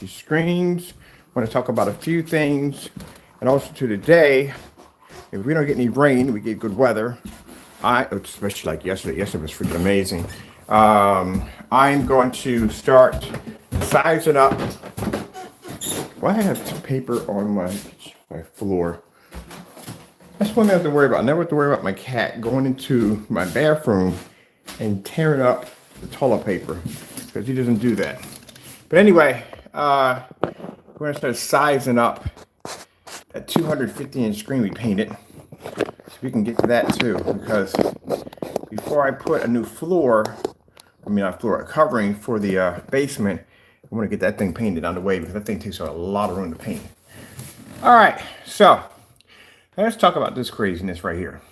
these screens. I want to talk about a few things, and also to today, if we don't get any rain, we get good weather. Especially like yesterday. Yesterday was freaking amazing. I'm going to start sizing up. Why I have paper on my floor? That's one thing I have to worry about. I never have to worry about my cat going into my bathroom and tearing up the toilet paper, because he doesn't do that. But anyway, we're gonna start sizing up that 250-inch screen we painted, so we can get to that too. Because before I put a new a covering for the basement, I want to get that thing painted on the way, because that thing takes a lot of room to paint. All right, so let's talk about this craziness right here.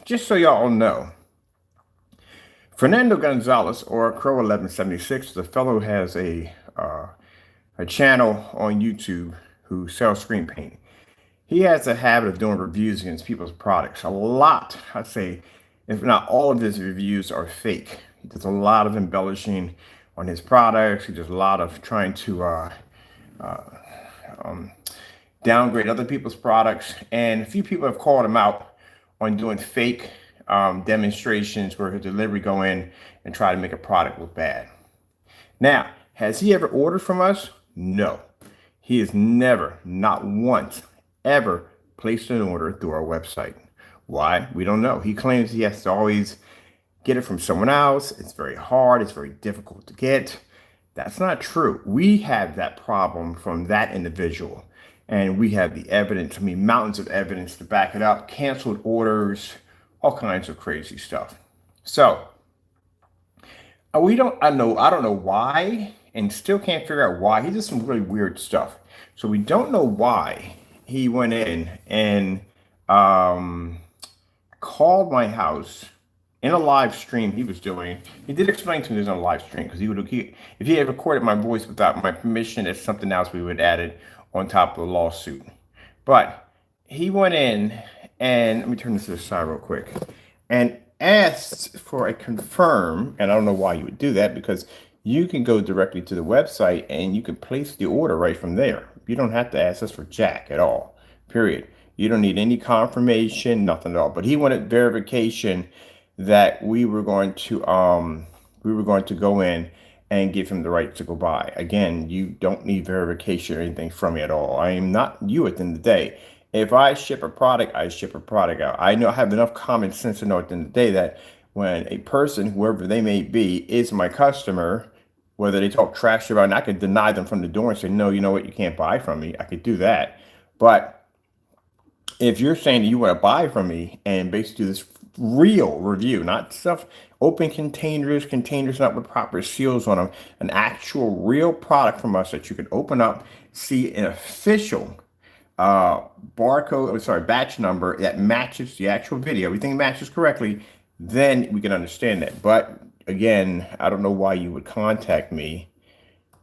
Just so y'all know, Fernando Gonzalez, or CROW1176, the fellow who has a channel on YouTube who sells screen paint. He has a habit of doing reviews against people's products. A lot, I'd say, if not all of his reviews are fake. He does a lot of embellishing on his products. He does a lot of trying to downgrade other people's products. And a few people have called him out on doing fake demonstrations where his delivery go in and try to make a product look bad. Now, has he ever ordered from us? No. He has never, not once, ever placed an order through our website. Why? We don't know. He claims he has to always get it from someone else. It's very hard. It's very difficult to get. That's not true. We have that problem from that individual. And we have the evidence, mountains of evidence to back it up, canceled orders, all kinds of crazy stuff. So I don't know why, and still can't figure out why. He did some really weird stuff. So we don't know why he went in and called my house in a live stream he was doing. He did explain to me there's on a live stream, because if he had recorded my voice without my permission, it's something else we would add it on top of the lawsuit. But he went in and, let me turn this to the side real quick, and asked for a confirm. And I don't know why you would do that, because you can go directly to the website and you can place the order right from there. You don't have to ask us for jack at all, period. You don't need any confirmation, nothing at all. But he wanted verification that we were going to go in and give him the right to go buy. Again, you don't need verification or anything from me at all. I am not you at the end of the day. If I ship a product, I ship a product out. I have enough common sense to know at the end of the day that when a person, whoever they may be, is my customer, whether they talk trash about it, and I could deny them from the door and say, no, you know what, you can't buy from me. I could do that. But if you're saying that you want to buy from me and basically do this real review, not stuff, open containers not with proper seals on them, an actual real product from us that you can open up, see an official batch number that matches the actual video, everything matches correctly, then we can understand that. But again, I don't know why you would contact me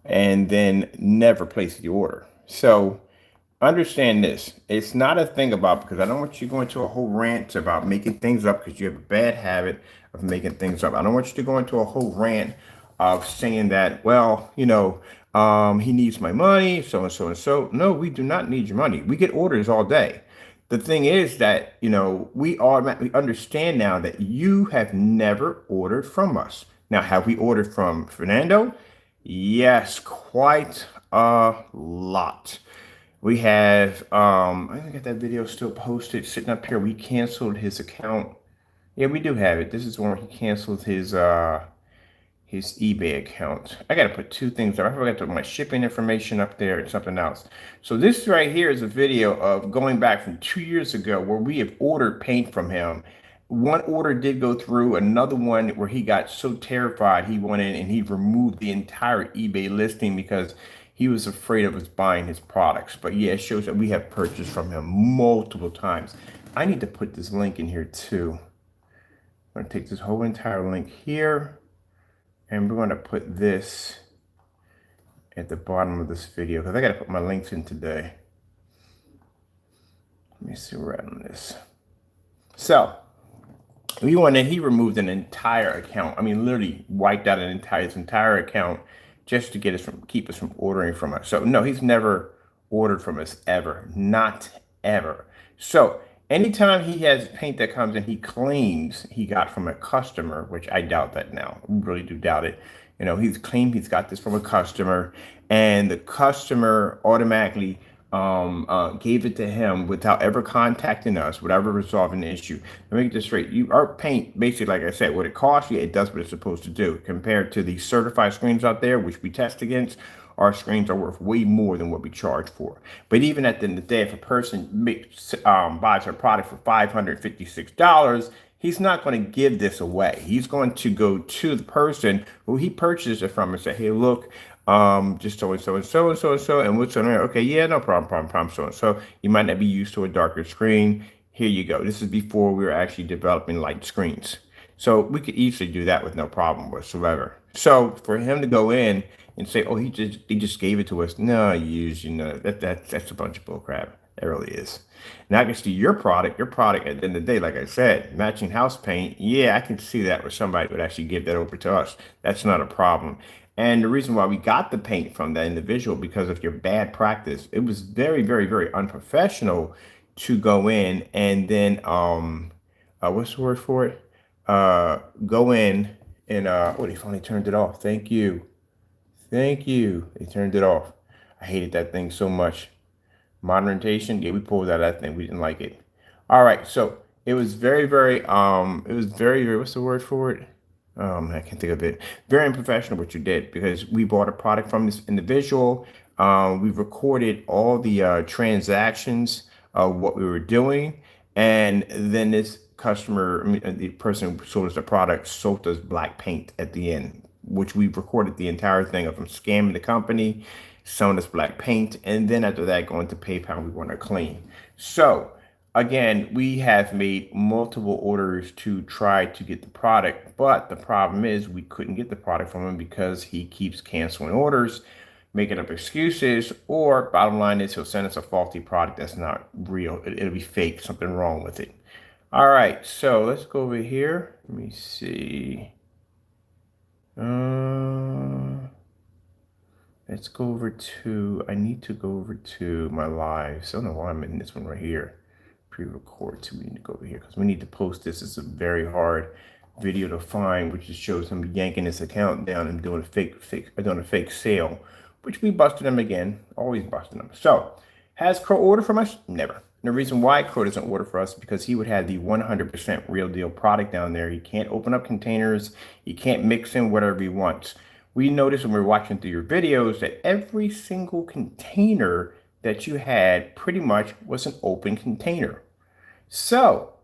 and then never place the order. So understand this. It's not a thing about, because I don't want you to go into a whole rant about making things up, because you have a bad habit of making things up. I don't want you to go into a whole rant of saying that, well, he needs my money, so and so and so. No, we do not need your money. We get orders all day. The thing is that, we automatically understand now that you have never ordered from us. Now, have we ordered from Fernando? Yes, quite a lot. We have, I think that video still posted, sitting up here. We canceled his account. Yeah, we do have it. This is when he canceled his eBay account. I got to put two things there. I forgot to put my shipping information up there and something else. So this right here is a video of going back from 2 years ago where we have ordered paint from him. One order did go through, another one where he got so terrified he went in and he removed the entire eBay listing because he was afraid of us buying his products. But yeah, it shows that we have purchased from him multiple times. I need to put this link in here too. I'm going to take this whole entire link here, and we're going to put this at the bottom of this video, because I got to put my links in today. Let me see where we're at on this. So he removed an entire account. I mean, literally wiped out his entire account just to get us from keep us from ordering from us. So no, he's never ordered from us ever, not ever. So anytime he has paint that comes in, he claims he got from a customer, which I doubt that now. I really do doubt it. You know, he's claimed he's got this from a customer, and the customer automatically gave it to him without ever contacting us, without ever resolving the issue. Let me get this straight. Our paint, basically, like I said, what it costs, yeah, it does what it's supposed to do. Compared to the certified screens out there, which we test against, our screens are worth way more than what we charge for. But even at the end of the day, if a person buys our product for $556, he's not going to give this away. He's going to go to the person who he purchased it from and say, hey, look, just so and so and so and so and so, and what's on there? Okay, yeah, no problem, so and so. You might not be used to a darker screen. Here you go. This is before we were actually developing light screens. So we could easily do that with no problem whatsoever. So for him to go in and say, oh, he just gave it to us. No, you know, that's a bunch of bull crap. It really is. Now I can see your product at the end of the day, like I said, matching house paint. Yeah, I can see that where somebody would actually give that over to us. That's not a problem. And the reason why we got the paint from that individual, because of your bad practice, it was very, very, very unprofessional to go in and then, what's the word for it? Go in and, oh, they finally turned it off. Thank you. Thank you. They turned it off. I hated that thing so much. Modernization, yeah, we pulled out of that thing. We didn't like it. All right, so it was very, very, what's the word for it? I can't think of it. Very unprofessional what you did, because we bought a product from this individual. We recorded all the transactions of what we were doing, and then this customer, the person who sold us the product, sold us black paint at the end, which we recorded the entire thing of them scamming the company, selling us black paint, and then after that going to PayPal, we want to clean. So again, we have made multiple orders to try to get the product, but the problem is we couldn't get the product from him because he keeps canceling orders, making up excuses, or bottom line is he'll send us a faulty product that's not real. It'll be fake, something wrong with it. All right, so let's go over here. Let me see. Let's go over to, I need to go over to my lives. I don't know why I'm in this one right here. Pre-record, so we need to go over here because we need to post this. It's a very hard video to find, which just shows him yanking his account down and doing a fake sale, which we busted him again, always busting him. So has Crow ordered from us? Never. And the reason why Crow doesn't order for us is because he would have the 100% real deal product down there. He can't open up containers. He can't mix in whatever he wants. We noticed when we were watching through your videos that every single container that you had pretty much was an open container. So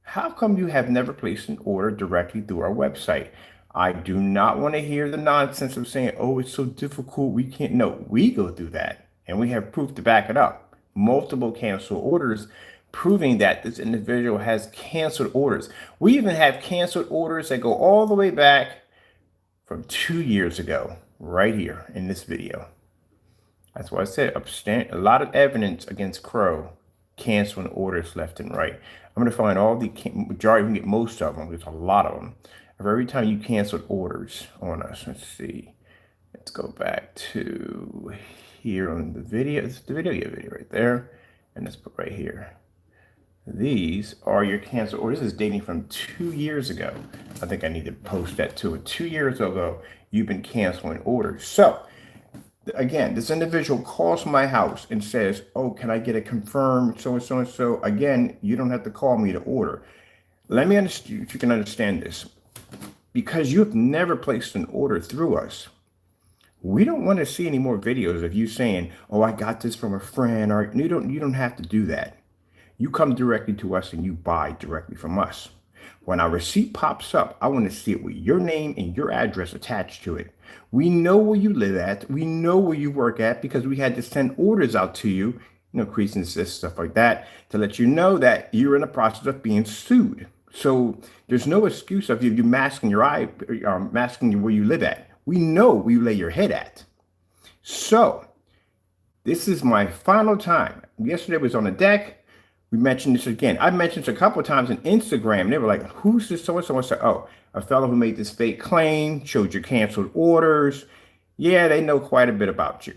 how come you have never placed an order directly through our website? I do not want to hear the nonsense of saying, oh, it's so difficult, we can't. No, we go through that and we have proof to back it up. Multiple canceled orders proving that this individual has canceled orders. We even have canceled orders that go all the way back from 2 years ago, right here in this video. That's why I said a lot of evidence against Crow canceling orders left and right. I'm going to find all the majority, we can get most of them. There's a lot of them. Every time you canceled orders on us, let's see. Let's go back to here on the video. It's the video right there. And let's put right here. These are your canceled orders. This is dating from 2 years ago. I think I need to post that too. 2 years ago, you've been canceling orders. So again, this individual calls my house and says, oh, can I get a confirmed so-and-so and so? Again, you don't have to call me to order. Let me understand if you can understand this. Because you've never placed an order through us, we don't want to see any more videos of you saying, oh, I got this from a friend, or you don't have to do that. You come directly to us and you buy directly from us. When our receipt pops up, I want to see it with your name and your address attached to it. We know where you live at. We know where you work at because we had to send orders out to you, crease and assist, stuff like that, to let you know that you're in the process of being sued. So there's no excuse of you masking masking where you live at. We know where you lay your head at. So this is my final time. Yesterday was on the deck. We mentioned this again. I mentioned this a couple of times on Instagram. They were like, who's this so-and-so? I said, oh, a fellow who made this fake claim, showed your canceled orders. Yeah, they know quite a bit about you.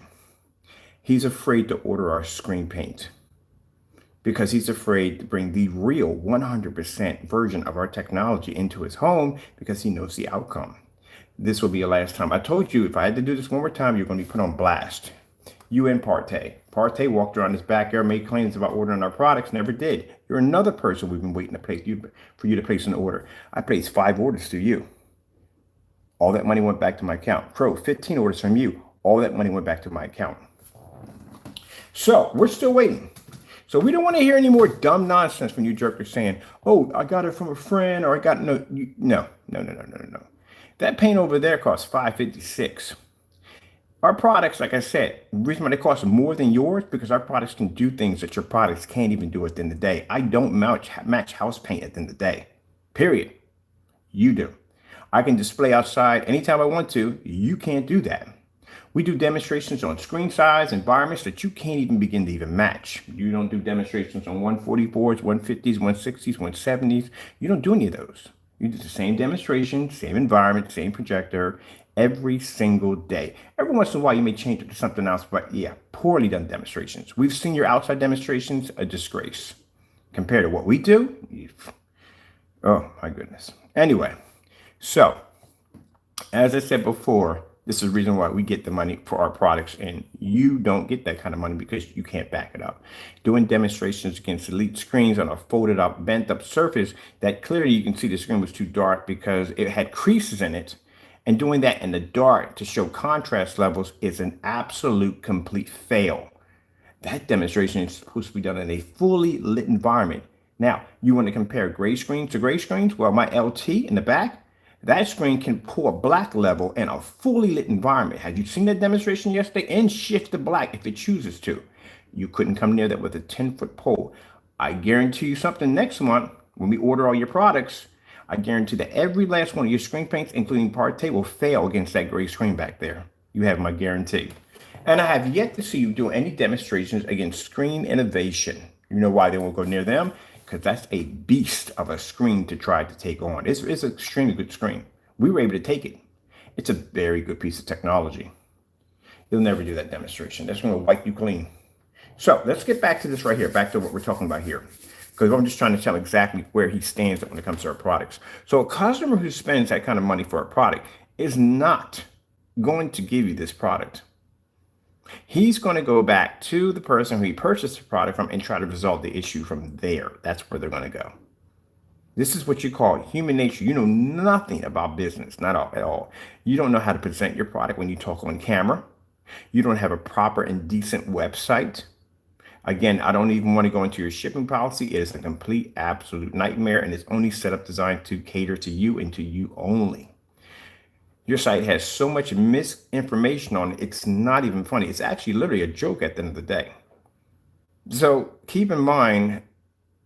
He's afraid to order our screen paint because he's afraid to bring the real 100% version of our technology into his home because he knows the outcome. This will be your last time. I told you if I had to do this one more time, you're going to be put on blast. You and Partay. Partay walked around his backyard, made claims about ordering our products, never did. You're another person we've been waiting to place for you to place an order. I placed 5 orders through you. All that money went back to my account. Crow, 15 orders from you. All that money went back to my account. So we're still waiting. So we don't want to hear any more dumb nonsense when you jerkers saying, oh, I got it from a friend, or I got no. That paint over there costs $5.56. Our products, like I said, the reason why they cost more than yours, because our products can do things that your products can't even do at the end of the day. I don't match house paint at the end of the day, period. You do. I can display outside anytime I want to. You can't do that. We do demonstrations on screen size environments that you can't even begin to even match. You don't do demonstrations on 144s, 150s, 160s, 170s. You don't do any of those. You do the same demonstration, same environment, same projector every single day. Every once in a while, you may change it to something else, but yeah, poorly done demonstrations. We've seen your outside demonstrations, a disgrace. Compared to what we do, oh my goodness. Anyway, so as I said before, this is the reason why we get the money for our products, and you don't get that kind of money because you can't back it up. Doing demonstrations against elite screens on a folded up, bent up surface that clearly you can see the screen was too dark because it had creases in it. And doing that in the dark to show contrast levels is an absolute complete fail. That demonstration is supposed to be done in a fully lit environment. Now, you want to compare gray screens to gray screens? Well, my LT in the back, that screen can pull a black level in a fully lit environment. Had you seen that demonstration yesterday? And shift to black if it chooses to. You couldn't come near that with a 10-foot pole. I guarantee you something next month when we order all your products, I guarantee that every last one of your screen paints, including partay, will fail against that gray screen back there. You have my guarantee. And I have yet to see you do any demonstrations against screen innovation. You know why they won't go near them? Because that's a beast of a screen to try to take on. It's an extremely good screen. We were able to take it. It's a very good piece of technology. You'll never do that demonstration. That's going to wipe you clean. So let's get back to this right here, back to what we're talking about here. Because I'm just trying to tell exactly where he stands when it comes to our products. So a customer who spends that kind of money for a product is not going to give you this product. He's going to go back to the person who he purchased the product from and try to resolve the issue from there. That's where they're going to go. This is what you call human nature. You know nothing about business, not at all. You don't know how to present your product when you talk on camera. You don't have a proper and decent website. Again, I don't even want to go into your shipping policy. It is a complete, absolute nightmare, and it's only set up designed to cater to you and to you only. Your site has so much misinformation on it, it's not even funny. It's actually literally a joke at the end of the day. So keep in mind,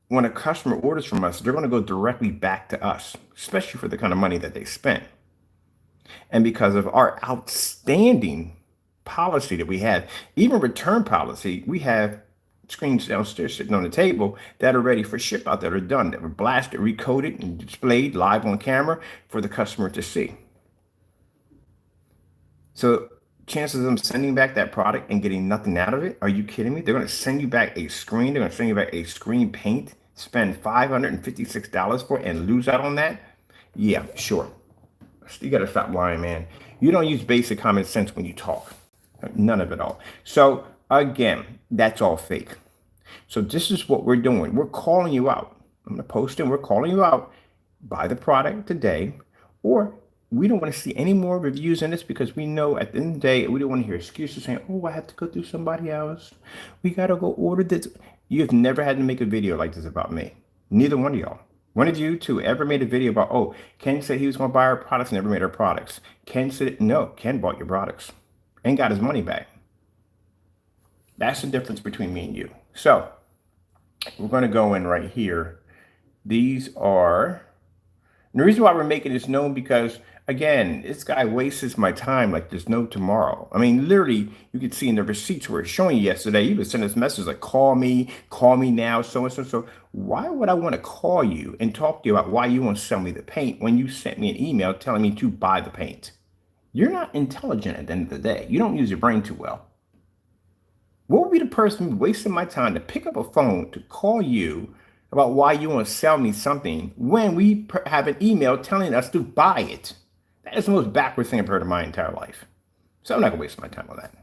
when a customer orders from us, they're going to go directly back to us, especially for the kind of money that they spent. And because of our outstanding policy that we have, even return policy, we have screens downstairs sitting on the table that are ready for ship out, that are done, that were blasted, recoded, and displayed live on camera for the customer to see. So chances of them sending back that product and getting nothing out of it, are you kidding me? They're going to send you back a screen. They're going to send you back a screen paint, spend $556 for it and lose out on that? Yeah, sure. You got to stop lying, man. You don't use basic common sense when you talk. None of it all. So again, that's all fake. So this is what we're doing. We're calling you out. I'm going to post it. We're calling you out. Buy the product today, or we don't want to see any more reviews in this because we know at the end of the day, we don't want to hear excuses saying, oh, I have to go through somebody else. We got to go order this. You've never had to make a video like this about me. Neither one of y'all. One of you two ever made a video about, oh, Ken said he was going to buy our products, never made our products. Ken said, no, Ken bought your products and got his money back. That's the difference between me and you. So we're going to go in right here. These are, and the reason why we're making this known because, again, this guy wastes my time like there's no tomorrow. I mean, literally, you could see in the receipts where it's showing you yesterday, you would send us messages like, call me now, so and so. So why would I want to call you and talk to you about why you want to sell me the paint when you sent me an email telling me to buy the paint? You're not intelligent at the end of the day. You don't use your brain too well. What would be the person wasting my time to pick up a phone to call you about why you want to sell me something when we have an email telling us to buy it? That is the most backward thing I've heard in my entire life. So I'm not going to waste my time on that.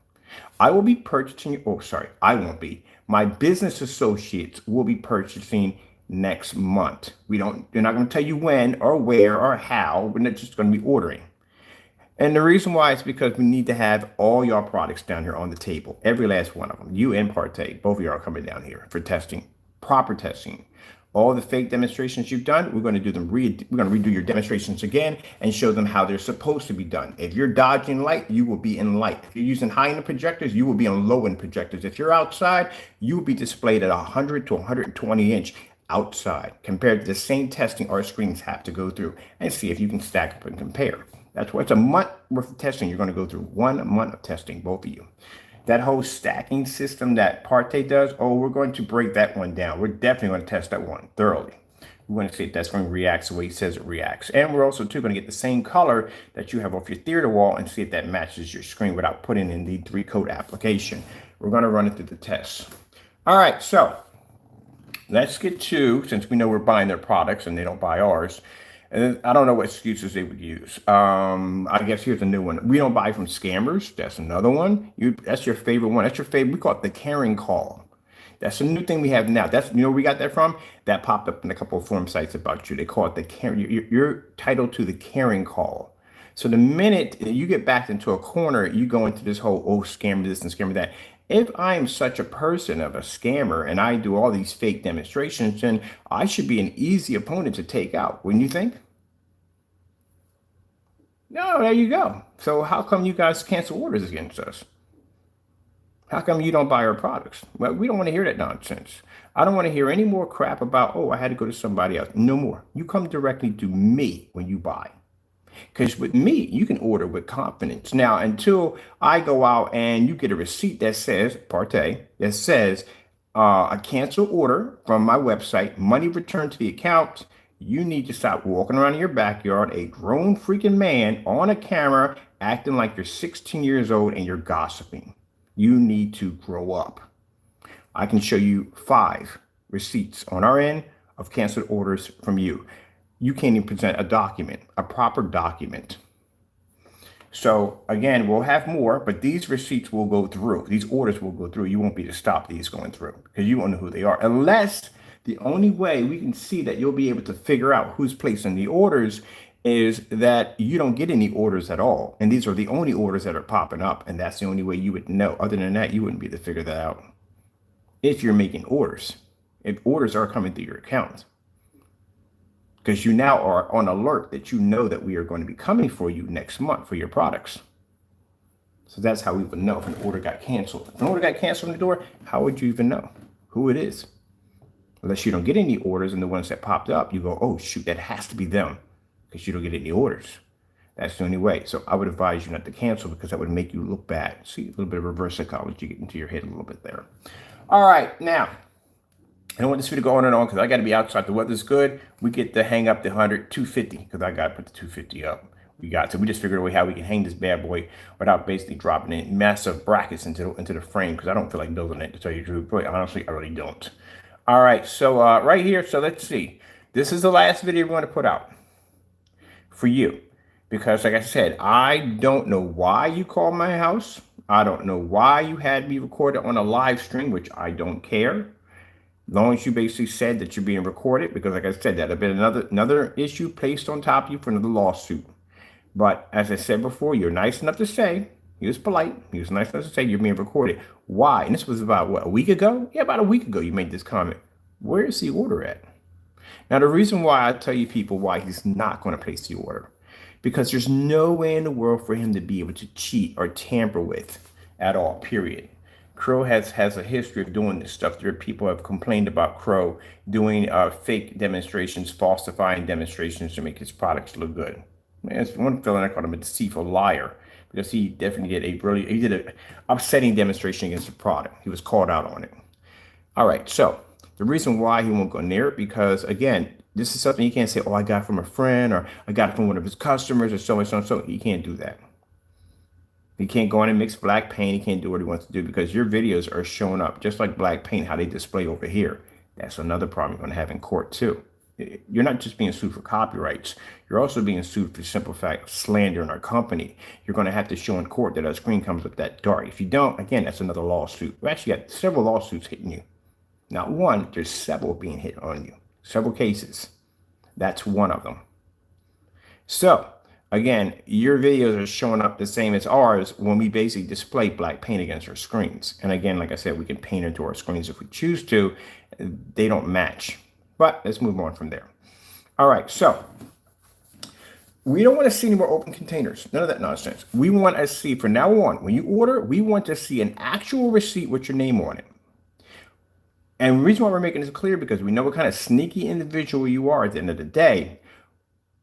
I will be purchasing, oh, sorry, I won't be. My business associates will be purchasing next month. They're not going to tell you when or where or how. We're not just going to be ordering. And the reason why is because we need to have all your products down here on the table, every last one of them. You and Partay, both of you are coming down here for testing, proper testing. All the fake demonstrations you've done, we're going to do them. We're going to redo your demonstrations again and show them how they're supposed to be done. If you're dodging light, you will be in light. If you're using high-end projectors, you will be on low-end projectors. If you're outside, you will be displayed at 100 to 120 inch outside compared to the same testing our screens have to go through, and see if you can stack up and compare. That's why it's a month worth of testing. You're going to go through 1 month of testing, both of you. That whole stacking system that Partay does, oh, we're going to break that one down. We're definitely going to test that one thoroughly. We want to see if that's going to react the way he says it reacts. And we're also, too, going to get the same color that you have off your theater wall and see if that matches your screen without putting in the 3-code application. We're going to run it through the tests. All right, so let's get to, since we know we're buying their products and they don't buy ours, and I don't know what excuses they would use. I guess here's a new one. We don't buy from scammers. That's another one. That's your favorite one. That's your favorite. We call it the caring call. That's a new thing we have now. That's, you know where we got that from? That popped up in a couple of forum sites about you. They call it the caring. You're titled to the caring call. So the minute you get backed into a corner, you go into this whole, oh, scammer this and scammer that. If I am such a person of a scammer and I do all these fake demonstrations, then I should be an easy opponent to take out, wouldn't you think? No, there you go. So how come you guys cancel orders against us? How come you don't buy our products? Well, we don't want to hear that nonsense. I don't want to hear any more crap about, oh, I had to go to somebody else. No more. You come directly to me when you buy. Because with me, you can order with confidence. Now, until I go out and you get a receipt that says, Partay, that says a cancel order from my website, money returned to the account, you need to stop walking around in your backyard, a grown freaking man on a camera, acting like you're 16 years old and you're gossiping. You need to grow up. I can show you 5 receipts on our end of canceled orders from you. You can't even present a document, a proper document. So again, we'll have more, but these receipts will go through. These orders will go through. You won't be able to stop these going through because you won't know who they are. Unless the only way we can see that you'll be able to figure out who's placing the orders is that you don't get any orders at all. And these are the only orders that are popping up. And that's the only way you would know. Other than that, you wouldn't be able to figure that out if you're making orders. If orders are coming through your account. Because you now are on alert that you know that we are going to be coming for you next month for your products. So that's how we would know if an order got canceled. If an order got canceled on the door, how would you even know who it is? Unless you don't get any orders and the ones that popped up, you go, oh, shoot, that has to be them because you don't get any orders. That's the only way. So I would advise you not to cancel because that would make you look bad. See, a little bit of reverse psychology get into your head a little bit there. All right, now. I don't want this video going on because I got to be outside. The weather's good. We get to hang up the 250 because I got to put the 250 up. We just figured a way how we can hang this bad boy without basically dropping in massive brackets into the frame because I don't feel like building it, to tell you the truth. But honestly, I really don't. All right, so right here, so let's see. This is the last video we're going to put out for you because, like I said, I don't know why you called my house. I don't know why you had me recorded on a live stream, which I don't care. As long as you basically said that you're being recorded, because like I said, that'd have been another issue placed on top of you for another lawsuit. But as I said before, you're nice enough to say, he was polite, he was nice enough to say you're being recorded. Why? And this was about, what, a week ago? Yeah, about a week ago you made this comment. Where is the order at? Now, the reason why I tell you people why he's not going to place the order, because there's no way in the world for him to be able to cheat or tamper with at all, period. Crow has a history of doing this stuff. There are people who have complained about Crow doing fake demonstrations, falsifying demonstrations to make his products look good. There's one fellow I called him a deceitful liar because he definitely did an upsetting demonstration against the product. He was called out on it. All right, so the reason why he won't go near it because, again, this is something he can't say, oh, I got it from a friend or I got it from one of his customers or so and so and so. He can't do that. He can't go in and mix black paint. He can't do what he wants to do because your videos are showing up just like black paint, how they display over here. That's another problem you're going to have in court too. You're not just being sued for copyrights. You're also being sued for simple fact of slander in our company. You're going to have to show in court that our screen comes up that dark. If you don't, again, that's another lawsuit. We actually got several lawsuits hitting you. Not one, there's several being hit on you. Several cases. That's one of them. So, again, your videos are showing up the same as ours when we basically display black paint against our screens. And again, like I said, we can paint into our screens if we choose to. They don't match. But let's move on from there. All right, so we don't want to see any more open containers. None of that nonsense. We want to see, from now on, when you order, we want to see an actual receipt with your name on it. And the reason why we're making this clear, because we know what kind of sneaky individual you are at the end of the day.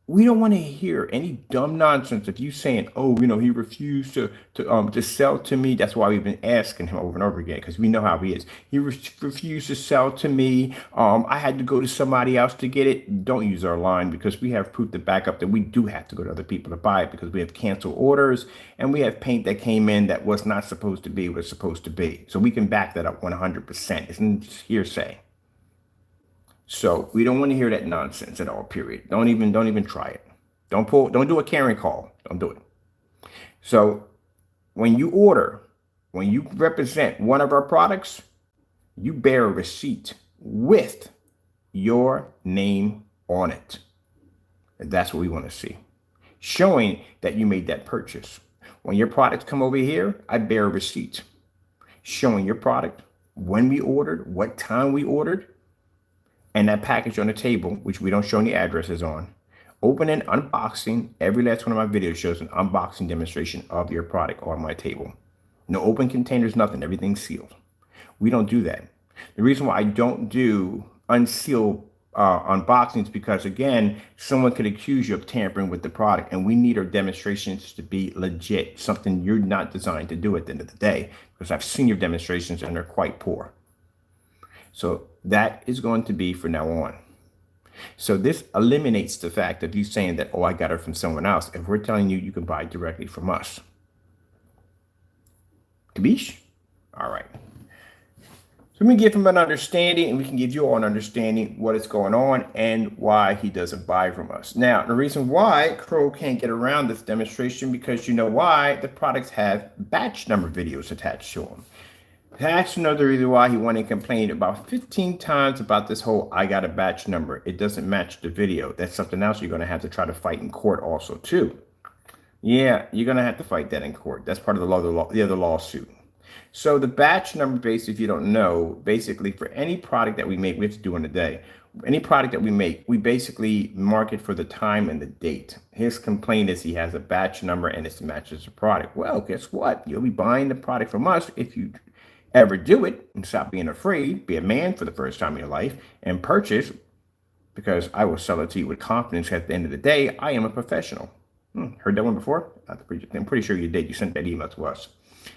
We don't want to hear any dumb nonsense of you saying, oh, you know, he refused to sell to me. That's why we've been asking him over and over again, because we know how he is. He refused to sell to me. I had to go to somebody else to get it. Don't use our line, because we have proof to back up that we do have to go to other people to buy it, because we have canceled orders and we have paint that came in that was not supposed to be what it's supposed to be. So we can back that up 100%. It's not just hearsay. So we don't want to hear that nonsense at all, period. Don't even try it. Don't do a Karen call. Don't do it. So when you order, when you represent one of our products, you bear a receipt with your name on it. And that's what we want to see, showing that you made that purchase. When your products come over here, I bear a receipt showing your product, when we ordered, what time we ordered, and that package on the table, which we don't show any addresses on. Opening, unboxing. Every last one of my videos shows an unboxing demonstration of your product on my table. No open containers, nothing. Everything's sealed. We don't do that. The reason why I don't do unsealed unboxings is because, again, someone could accuse you of tampering with the product, and we need our demonstrations to be legit, something you're not designed to do at the end of the day, because I've seen your demonstrations and they're quite poor. So that is going to be for now on. So this eliminates the fact of you saying that, oh, I got it from someone else. If we're telling you, you can buy directly from us. Kabish? All right. So we can give him an understanding, and we can give you all an understanding what is going on and why he doesn't buy from us. Now, the reason why Crow can't get around this demonstration, because you know why? The products have batch number videos attached to them. That's another reason why he went and complained about 15 times about this whole I got a batch number. It doesn't match the video. That's something else you're going to have to try to fight in court also too. Yeah, you're going to have to fight that in court. That's part of the other lawsuit. So the batch number base, if you don't know, basically for any product that we make, we have to do in a day. Any product that we make, we basically mark it for the time and the date. His complaint is he has a batch number and it matches the product. Well, guess what? You'll be buying the product from us if you ever do it and stop being afraid, be a man for the first time in your life, and purchase, because I will sell it to you with confidence. At the end of the day, I am a professional. Heard that one before? I'm pretty sure you did. You sent that email to us.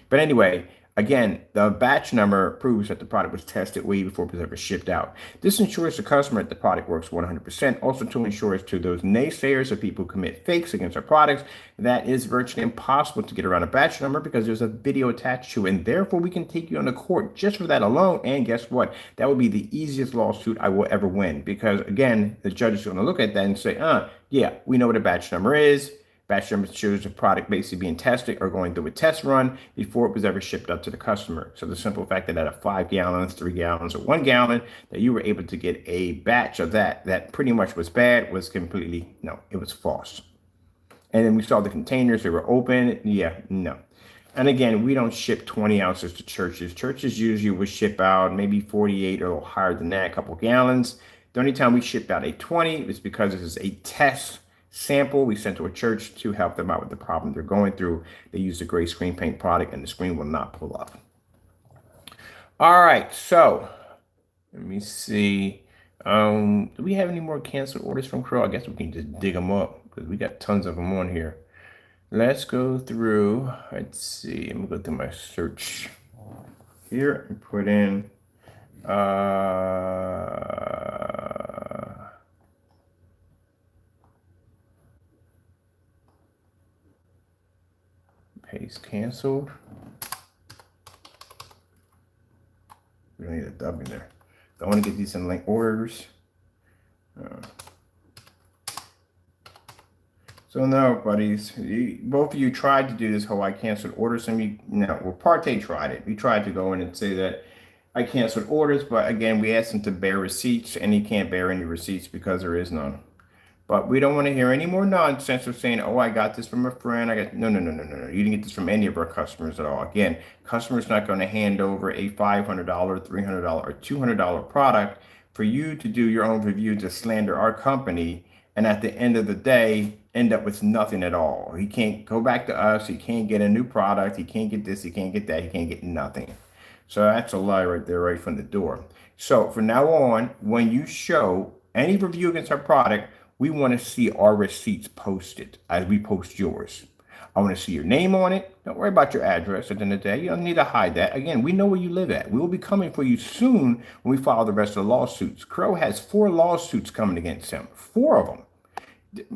But anyway, again, the batch number proves that the product was tested way before it was ever shipped out. This ensures the customer that the product works 100%. Also to ensure to those naysayers or people who commit fakes against our products, that is virtually impossible to get around a batch number, because there's a video attached to it, and therefore we can take you on to court just for that alone. And guess what? That would be the easiest lawsuit I will ever win, because again, the judge is going to look at that and say, yeah, we know what a batch number is. Batch number shows the product basically being tested or going through a test run before it was ever shipped up to the customer. So the simple fact that out of 5 gallons, 3 gallons, or 1 gallon, that you were able to get a batch of that pretty much was bad, was completely, no, it was false. And then we saw the containers, they were open. Yeah, no. And again, we don't ship 20 ounces to churches. Churches usually would ship out maybe 48 or a little higher than that, a couple gallons. The only time we shipped out a 20 is because this is a test sample we sent to a church to help them out with the problem they're going through. They use the gray screen paint product and the screen will not pull up. All right, so let me see. Do we have any more canceled orders from Crow? I guess we can just dig them up because we got tons of them on here. Let's go through. Let's see. I'm gonna go through my search here and put in Paste canceled. We don't need a W in there. Don't want to get these in link orders. So no, buddies, both of you tried to do this whole I canceled orders. Some of you, no, well, Partay tried it. We tried to go in and say that I canceled orders, but again, we asked him to bear receipts, and he can't bear any receipts because there is none. But we don't want to hear any more nonsense of saying, oh, I got this from a friend. No. You didn't get this from any of our customers at all. Again, customers not going to hand over a $500, $300, or $200 product for you to do your own review to slander our company. And at the end of the day, end up with nothing at all. He can't go back to us. He can't get a new product. He can't get this. He can't get that. He can't get nothing. So that's a lie right there, right from the door. So from now on, when you show any review against our product, we want to see our receipts posted as we post yours. I want to see your name on it. Don't worry about your address at the end of the day. You don't need to hide that. Again, we know where you live at. We will be coming for you soon when we file the rest of the lawsuits. Crow has 4 lawsuits coming against him. 4 of them.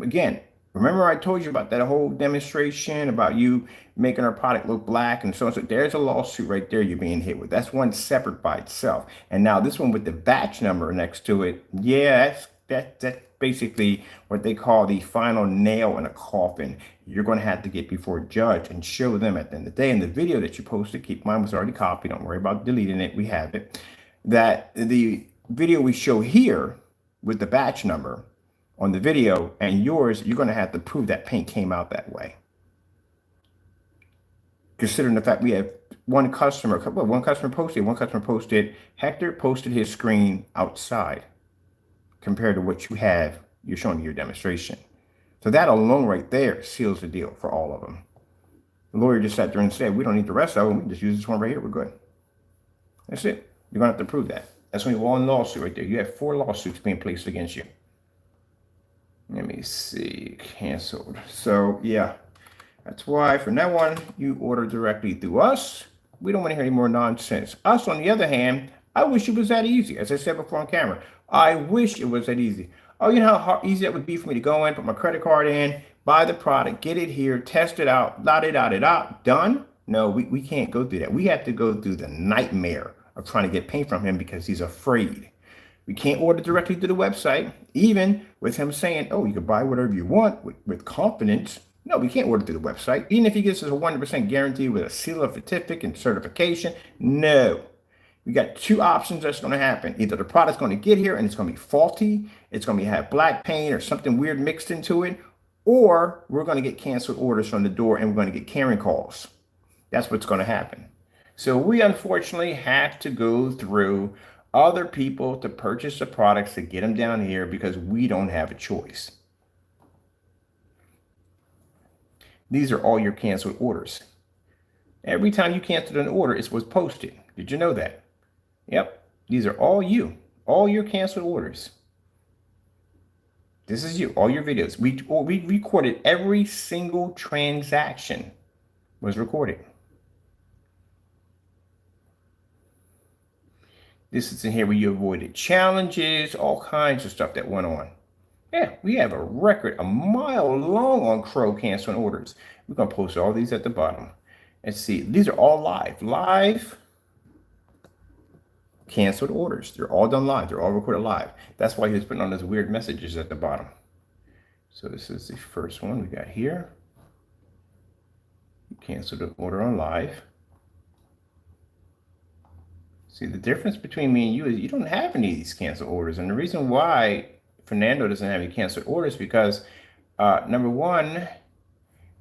Again, remember I told you about that whole demonstration about you making our product look black and so on. So there's a lawsuit right there you're being hit with. That's one separate by itself. And now this one with the batch number next to it, yeah, that's basically what they call the final nail in a coffin. You're going to have to get before a judge and show them at the end of the day. In the video that you posted, keep mine was already copied. Don't worry about deleting it. We have it. That the video we show here with the batch number on the video and yours, you're going to have to prove that paint came out that way. Considering the fact we have one customer posted, Hector posted his screen outside compared to what you have, you're showing your demonstration. So that alone right there seals the deal for all of them. The lawyer just sat there and said, we don't need the rest of them. We can just use this one right here. We're good. That's it. You're going to have to prove that. That's only one lawsuit right there. You have 4 lawsuits being placed against you. Let me see. Canceled. So, yeah. That's why, from now on, you order directly through us. We don't want to hear any more nonsense. Us, on the other hand, I wish it was that easy. As I said before on camera, I wish it was that easy. Oh, you know how easy that would be for me to go in, put my credit card in, buy the product, get it here, test it out, done? No, we can't go through that. We have to go through the nightmare of trying to get paint from him because he's afraid. We can't order directly through the website, even with him saying, oh, you can buy whatever you want with confidence. No, we can't order through the website. Even if he gives us a 100% guarantee with a seal of certificate and certification, no. We got 2 options that's going to happen. Either the product's going to get here and it's going to be faulty, it's going to have black paint or something weird mixed into it, or we're going to get canceled orders from the door and we're going to get Karen calls. That's what's going to happen. So we unfortunately have to go through other people to purchase the products to get them down here because we don't have a choice. These are all your canceled orders. Every time you cancel an order, it's what's posted. Did you know that? Yep, these are all your canceled orders. This is you, all your videos. We recorded every single transaction was recorded. This is in here where you avoided challenges, all kinds of stuff that went on. Yeah, we have a record a mile long on Crow canceling orders. We're going to post all these at the bottom. Let's see, these are all live canceled orders. They're all done live. They're all recorded live. That's why he's putting on those weird messages at the bottom. So this is the first one we got here. Canceled an order on live. See, the difference between me and you is you don't have any of these canceled orders. And the reason why Fernando doesn't have any canceled orders because number one,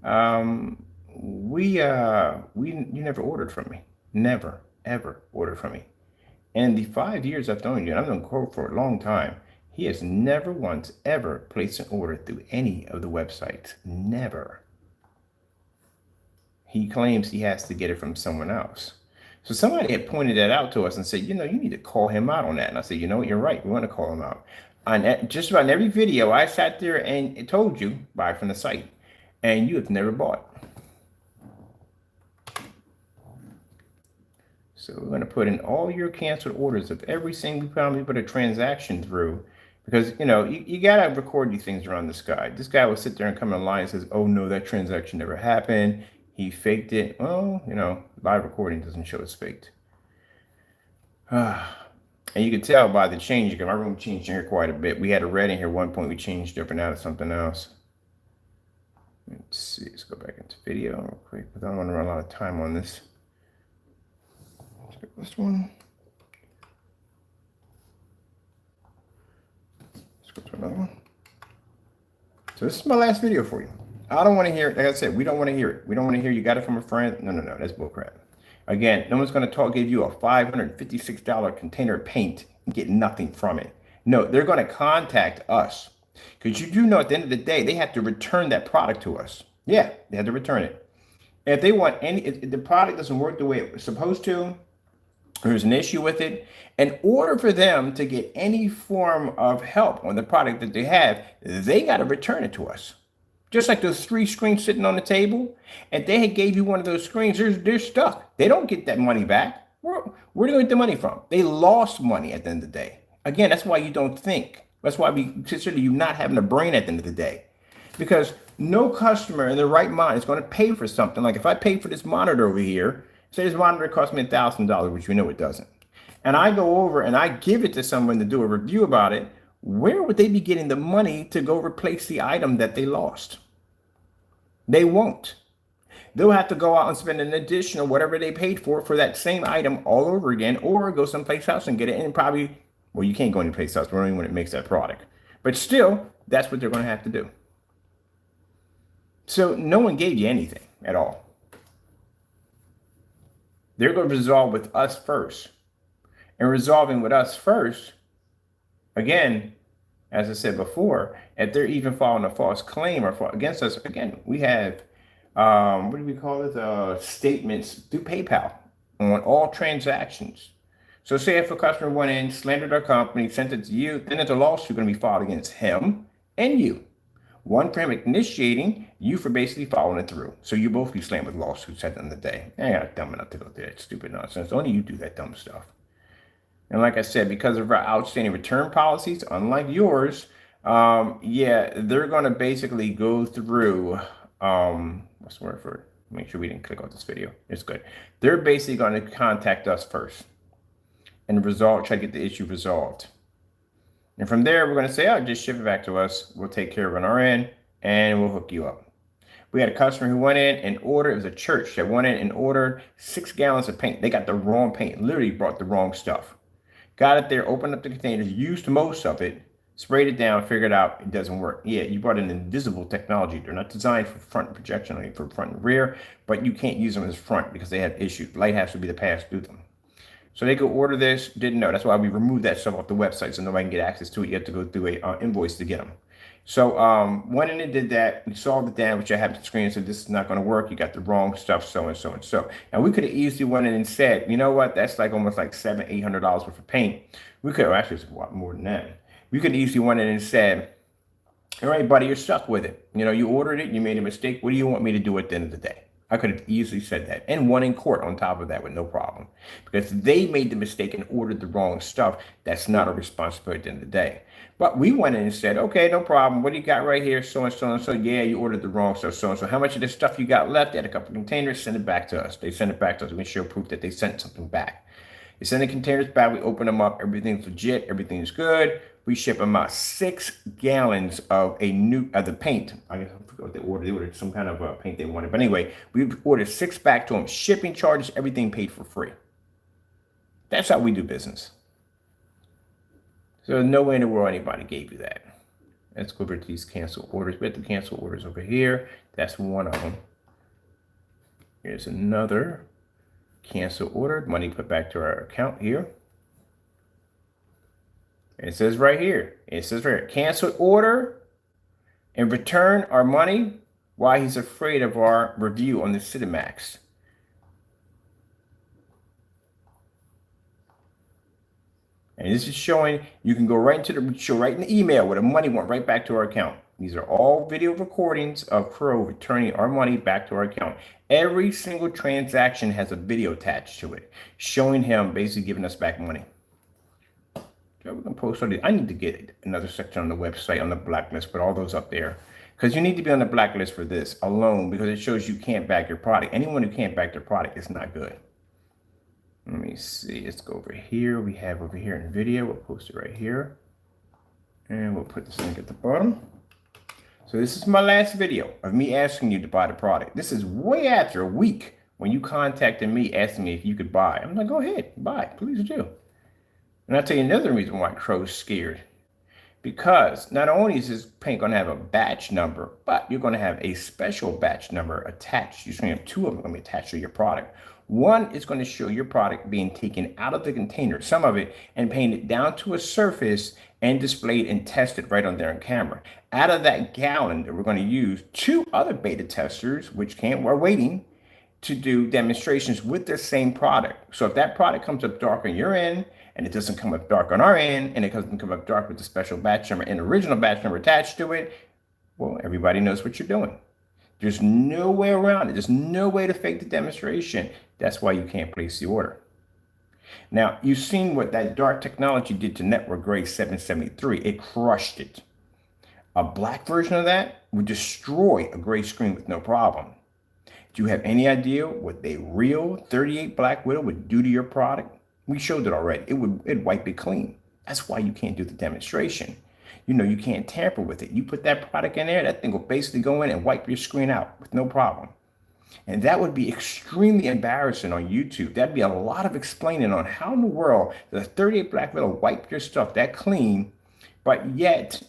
you never ordered from me. Never, ever ordered from me. And the 5 years I've known you, and I've known Crow for a long time, he has never once ever placed an order through any of the websites. Never. He claims he has to get it from someone else. So somebody had pointed that out to us and said, you know, you need to call him out on that. And I said, you know what, you're right. We want to call him out. On just about every video, I sat there and told you, buy from the site. And you have never bought. So we're going to put in all your canceled orders of every single time we put a transaction through. Because, you know, you got to record these things around this guy. This guy will sit there and come in line and says, oh, no, that transaction never happened. He faked it. Well, you know, live recording doesn't show it's faked. And you can tell by the change, because my room changed in here quite a bit. We had a red in here at one point. We changed it for now to something else. Let's see. Let's go back into video real quick, because I don't want to run a lot of time on this. Let's get this one. Let's go to another one. So this is my last video for you. I don't want to hear it. Like I said, we don't want to hear it. We don't want to hear you got it from a friend. No. That's bullcrap. Again, no one's going to give you a $556 container of paint and get nothing from it. No, they're going to contact us. Because you do know at the end of the day, they have to return that product to us. Yeah, they have to return it. And if they want if the product doesn't work the way it was supposed to, there's an issue with it, in order for them to get any form of help on the product that they have, they got to return it to us. Just like those 3 screens sitting on the table, if they had gave you one of those screens, they're stuck. They don't get that money back. Where do they get the money from? They lost money at the end of the day. Again, that's why you don't think. That's why we consider you not having a brain at the end of the day. Because no customer in their right mind is going to pay for something. Like if I pay for this monitor over here, say this monitor cost me $1,000, which we know it doesn't. And I go over and I give it to someone to do a review about it, where would they be getting the money to go replace the item that they lost? They won't. They'll have to go out and spend an additional whatever they paid for that same item all over again, or go someplace else and get it. And probably, well, you can't go anyplace else only when it makes that product. But still, that's what they're going to have to do. So no one gave you anything at all. They're going to resolve with us first. And resolving with us first, again, as I said before, if they're even filing a false claim or against us, again, we have, what do we call it? Statements through PayPal on all transactions. So say if a customer went in, slandered our company, sent it to you, then there's a lawsuit going to be filed against him and you. One for him initiating, you for basically following it through. So you both be slammed with lawsuits at the end of the day. I ain't dumb enough to go through that stupid nonsense. Only you do that dumb stuff. And like I said, because of our outstanding return policies, unlike yours, yeah, they're going to basically go through, what's the word for it? Make sure we didn't click on this video. It's good. They're basically going to contact us first and try to get the issue resolved. And from there, we're going to say, oh, just ship it back to us. We'll take care of it on our end and we'll hook you up. We had a customer who went in and ordered, it was a church that went in and ordered 6 gallons of paint. They got the wrong paint, literally brought the wrong stuff. Got it there, opened up the containers, used most of it, sprayed it down, figured out it doesn't work. Yeah, you brought in invisible technology. They're not designed for front projection, only for front and rear, but you can't use them as front because they have issues. Light has to be the pass through them. So they go order this, didn't know. That's why we removed that stuff off the website so nobody can get access to it. You have to go through a invoice to get them. So went in and did that. We solved it down, which I have the screen and said, this is not going to work. You got the wrong stuff, so and so and so. Now we could have easily went in and said, you know what? That's like almost like $700-800 worth of paint. We could have actually it's a lot more than that. We could easily went in and said, all right, buddy, you're stuck with it. You know, you ordered it, you made a mistake. What do you want me to do at the end of the day? I could have easily said that and won in court on top of that with no problem, because they made the mistake and ordered the wrong stuff. That's not a responsibility at the end of the day. But we went in and said, okay, no problem. What do you got right here? So and so and so. Yeah, you ordered the wrong stuff. So and so. How much of this stuff you got left? They had a couple of containers. Send it back to us. They send it back to us. We show proof that they sent something back. They send the containers back. We open them up. Everything's legit. Everything's good. We ship them out 6 gallons of the paint. I guess I forgot what they ordered. They ordered some kind of paint they wanted. But anyway, we ordered 6 back to them. Shipping charges, everything paid for free. That's how we do business. So no way in the world anybody gave you that. Let's go over to these cancel orders. We have the cancel orders over here. That's one of them. Here's another cancel order. Money put back to our account here. It says right here, cancel order and return our money while he's afraid of our review on the CINEMAX. And this is showing, you can go right into right in the email where the money went right back to our account. These are all video recordings of Crow returning our money back to our account. Every single transaction has a video attached to it, showing him basically giving us back money. So we're going to post all these. I need to get another section on the website on the blacklist, put all those up there. Because you need to be on the blacklist for this alone, because it shows you can't back your product. Anyone who can't back their product is not good. Let me see. Let's go over here. We have over here in video. We'll post it right here. And we'll put this link at the bottom. So this is my last video of me asking you to buy the product. This is way after a week when you contacted me asking me if you could buy. I'm like, go ahead, buy, please do. And I'll tell you another reason why Crow's scared. Because not only is this paint going to have a batch number, but you're going to have a special batch number attached. You're going to have two of them going to be attached to your product. One is going to show your product being taken out of the container, some of it, and painted down to a surface and displayed and tested right on there on camera. Out of that gallon that we're going to use, two other beta testers, which are waiting to do demonstrations with the same product. So if that product comes up dark on your end, and it doesn't come up dark on our end, and it doesn't come up dark with the special batch number and original batch number attached to it, well, everybody knows what you're doing. There's no way around it. There's no way to fake the demonstration. That's why you can't place the order. Now, you've seen what that dark technology did to Network Grade 773. It crushed it. A black version of that would destroy a gray screen with no problem. Do you have any idea what a real 38 Black Widow would do to your product? We showed it already. It'd wipe it clean. That's why you can't do the demonstration. You know, you can't tamper with it. You put that product in there, that thing will basically go in and wipe your screen out with no problem. And that would be extremely embarrassing on YouTube. That'd be a lot of explaining on how in the world does a 38 Black Widow wipe your stuff that clean, but yet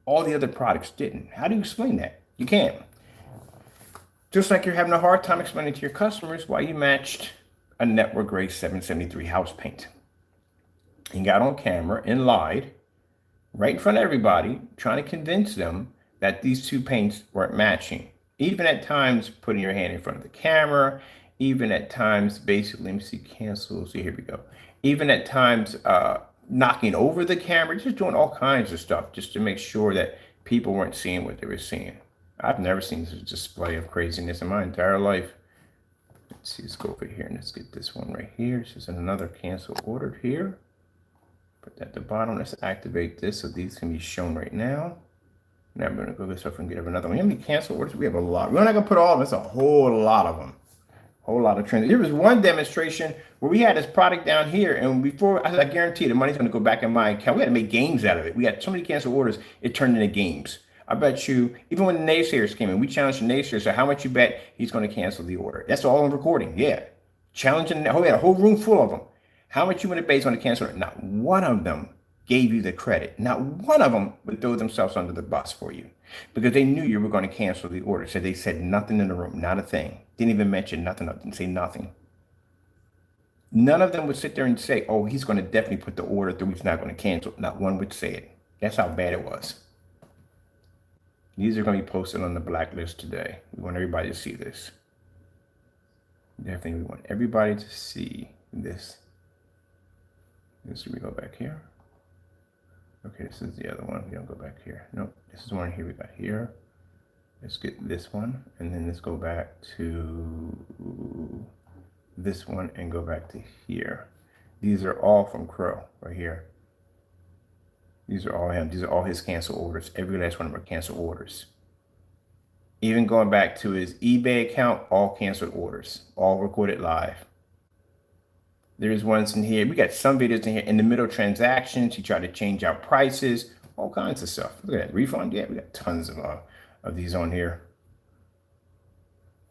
all the other products didn't. How do you explain that? You can't. Just like you're having a hard time explaining to your customers why you matched a Network Grade 773 house paint. And got on camera and lied right in front of everybody, trying to convince them that these two paints weren't matching. Even at times putting your hand in front of the camera, even at times basically, let me see, cancel, see, here we go. Even at times knocking over the camera, just doing all kinds of stuff just to make sure that people weren't seeing what they were seeing. I've never seen this display of craziness in my entire life. Let's see, let's go over here and let's get this one right here. This is another cancel ordered here. Put that at the bottom. Let's activate this so these can be shown right now. Now I'm going to go this up and get another one. How many cancel orders? We have a lot. We're not going to put all of them. It's a whole lot of them. Whole lot of trends. There was one demonstration where we had this product down here, and before, I guarantee the money's going to go back in my account. We had to make games out of it. We had so many cancel orders, it turned into games. I bet you, even when the naysayers came in, we challenged the naysayers. So how much you bet he's going to cancel the order? That's all on recording. Yeah. Challenging, we had a whole room full of them. How much you want to bet he's going to cancel it? Not one of them gave you the credit. Not one of them would throw themselves under the bus for you because they knew you were going to cancel the order. So they said nothing in the room, not a thing. Didn't even mention nothing. Didn't say nothing. None of them would sit there and say, oh, he's going to definitely put the order through. He's not going to cancel. Not one would say it. That's how bad it was. These are going to be posted on the blacklist today. We want everybody to see this. Definitely, we want everybody to see this. So we go back here. Okay, this is the other one. We don't go back here. Nope, this is one here we got here. Let's get this one, and then let's go back to this one and go back to here. These are all from Crow right here. These are all him. These are all his cancel orders. Every last one of them are cancel orders. Even going back to his eBay account, all canceled orders, all recorded live. There's ones in here. We got some videos in here in the middle transactions. He tried to change out prices, all kinds of stuff. Look at that refund. Yeah, we got tons of these on here.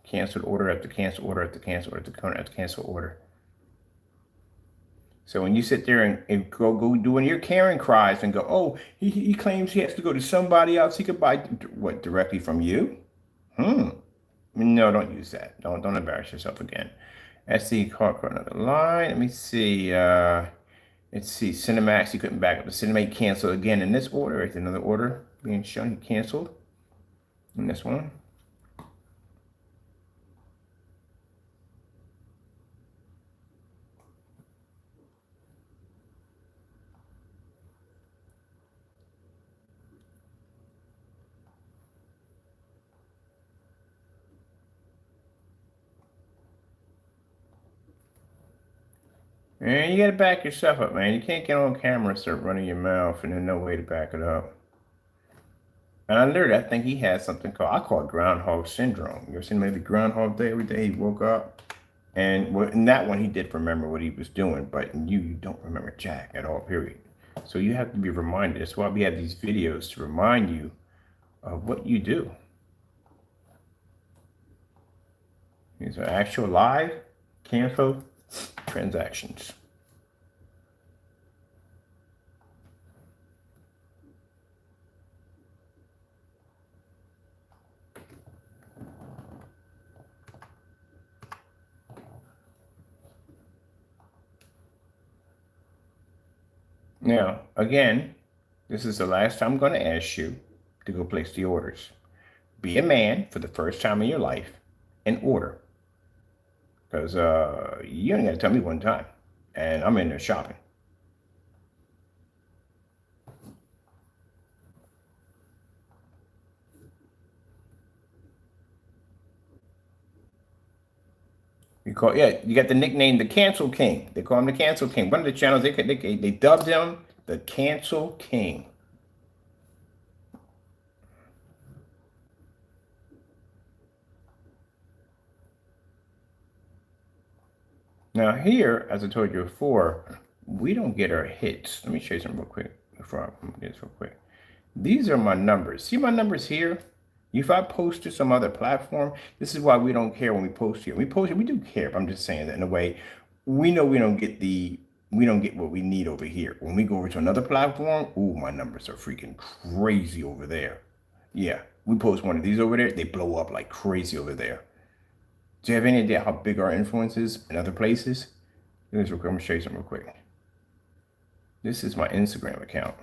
Canceled order after cancel order after cancel order after cancel order. So when you sit there and go doing your Karen cries and go, oh, he claims he has to go to somebody else. He could buy what, directly from you? No, don't use that. Don't embarrass yourself again. SD card for another line. Let me see. Let's see. Cinemax. He couldn't back up the Cinemax. Cancel again in this order. There's another order being shown. He canceled in this one. Man, you gotta back yourself up, man. You can't get on camera and start running your mouth and then no way to back it up. And I literally, I think he has something called, I call it Groundhog Syndrome. You ever seen maybe Groundhog Day? Every day he woke up. And in that one, he did remember what he was doing, but you don't remember Jack at all, period. So you have to be reminded. That's why we have these videos to remind you of what you do. These are actual live cancel transactions. Now, again, this is the last time I'm going to ask you to go place the orders. Be a man for the first time in your life and order. Because you only got to tell me one time. And I'm in there shopping. You call, yeah, you got the nickname the Cancel King. They call him the Cancel King. One of the channels, they dubbed him the Cancel King. Now here, as I told you before, we don't get our hits. Let me show you something real quick before I do this real quick. These are my numbers. See my numbers here? If I post to some other platform, this is why we don't care when we post here. We post here, we do care, but I'm just saying that in a way, we know we don't get what we need over here. When we go over to another platform, ooh, my numbers are freaking crazy over there. Yeah, we post one of these over there, they blow up like crazy over there. Do you have any idea how big our influence is in other places? I'm gonna show you something real quick. This is my Instagram account.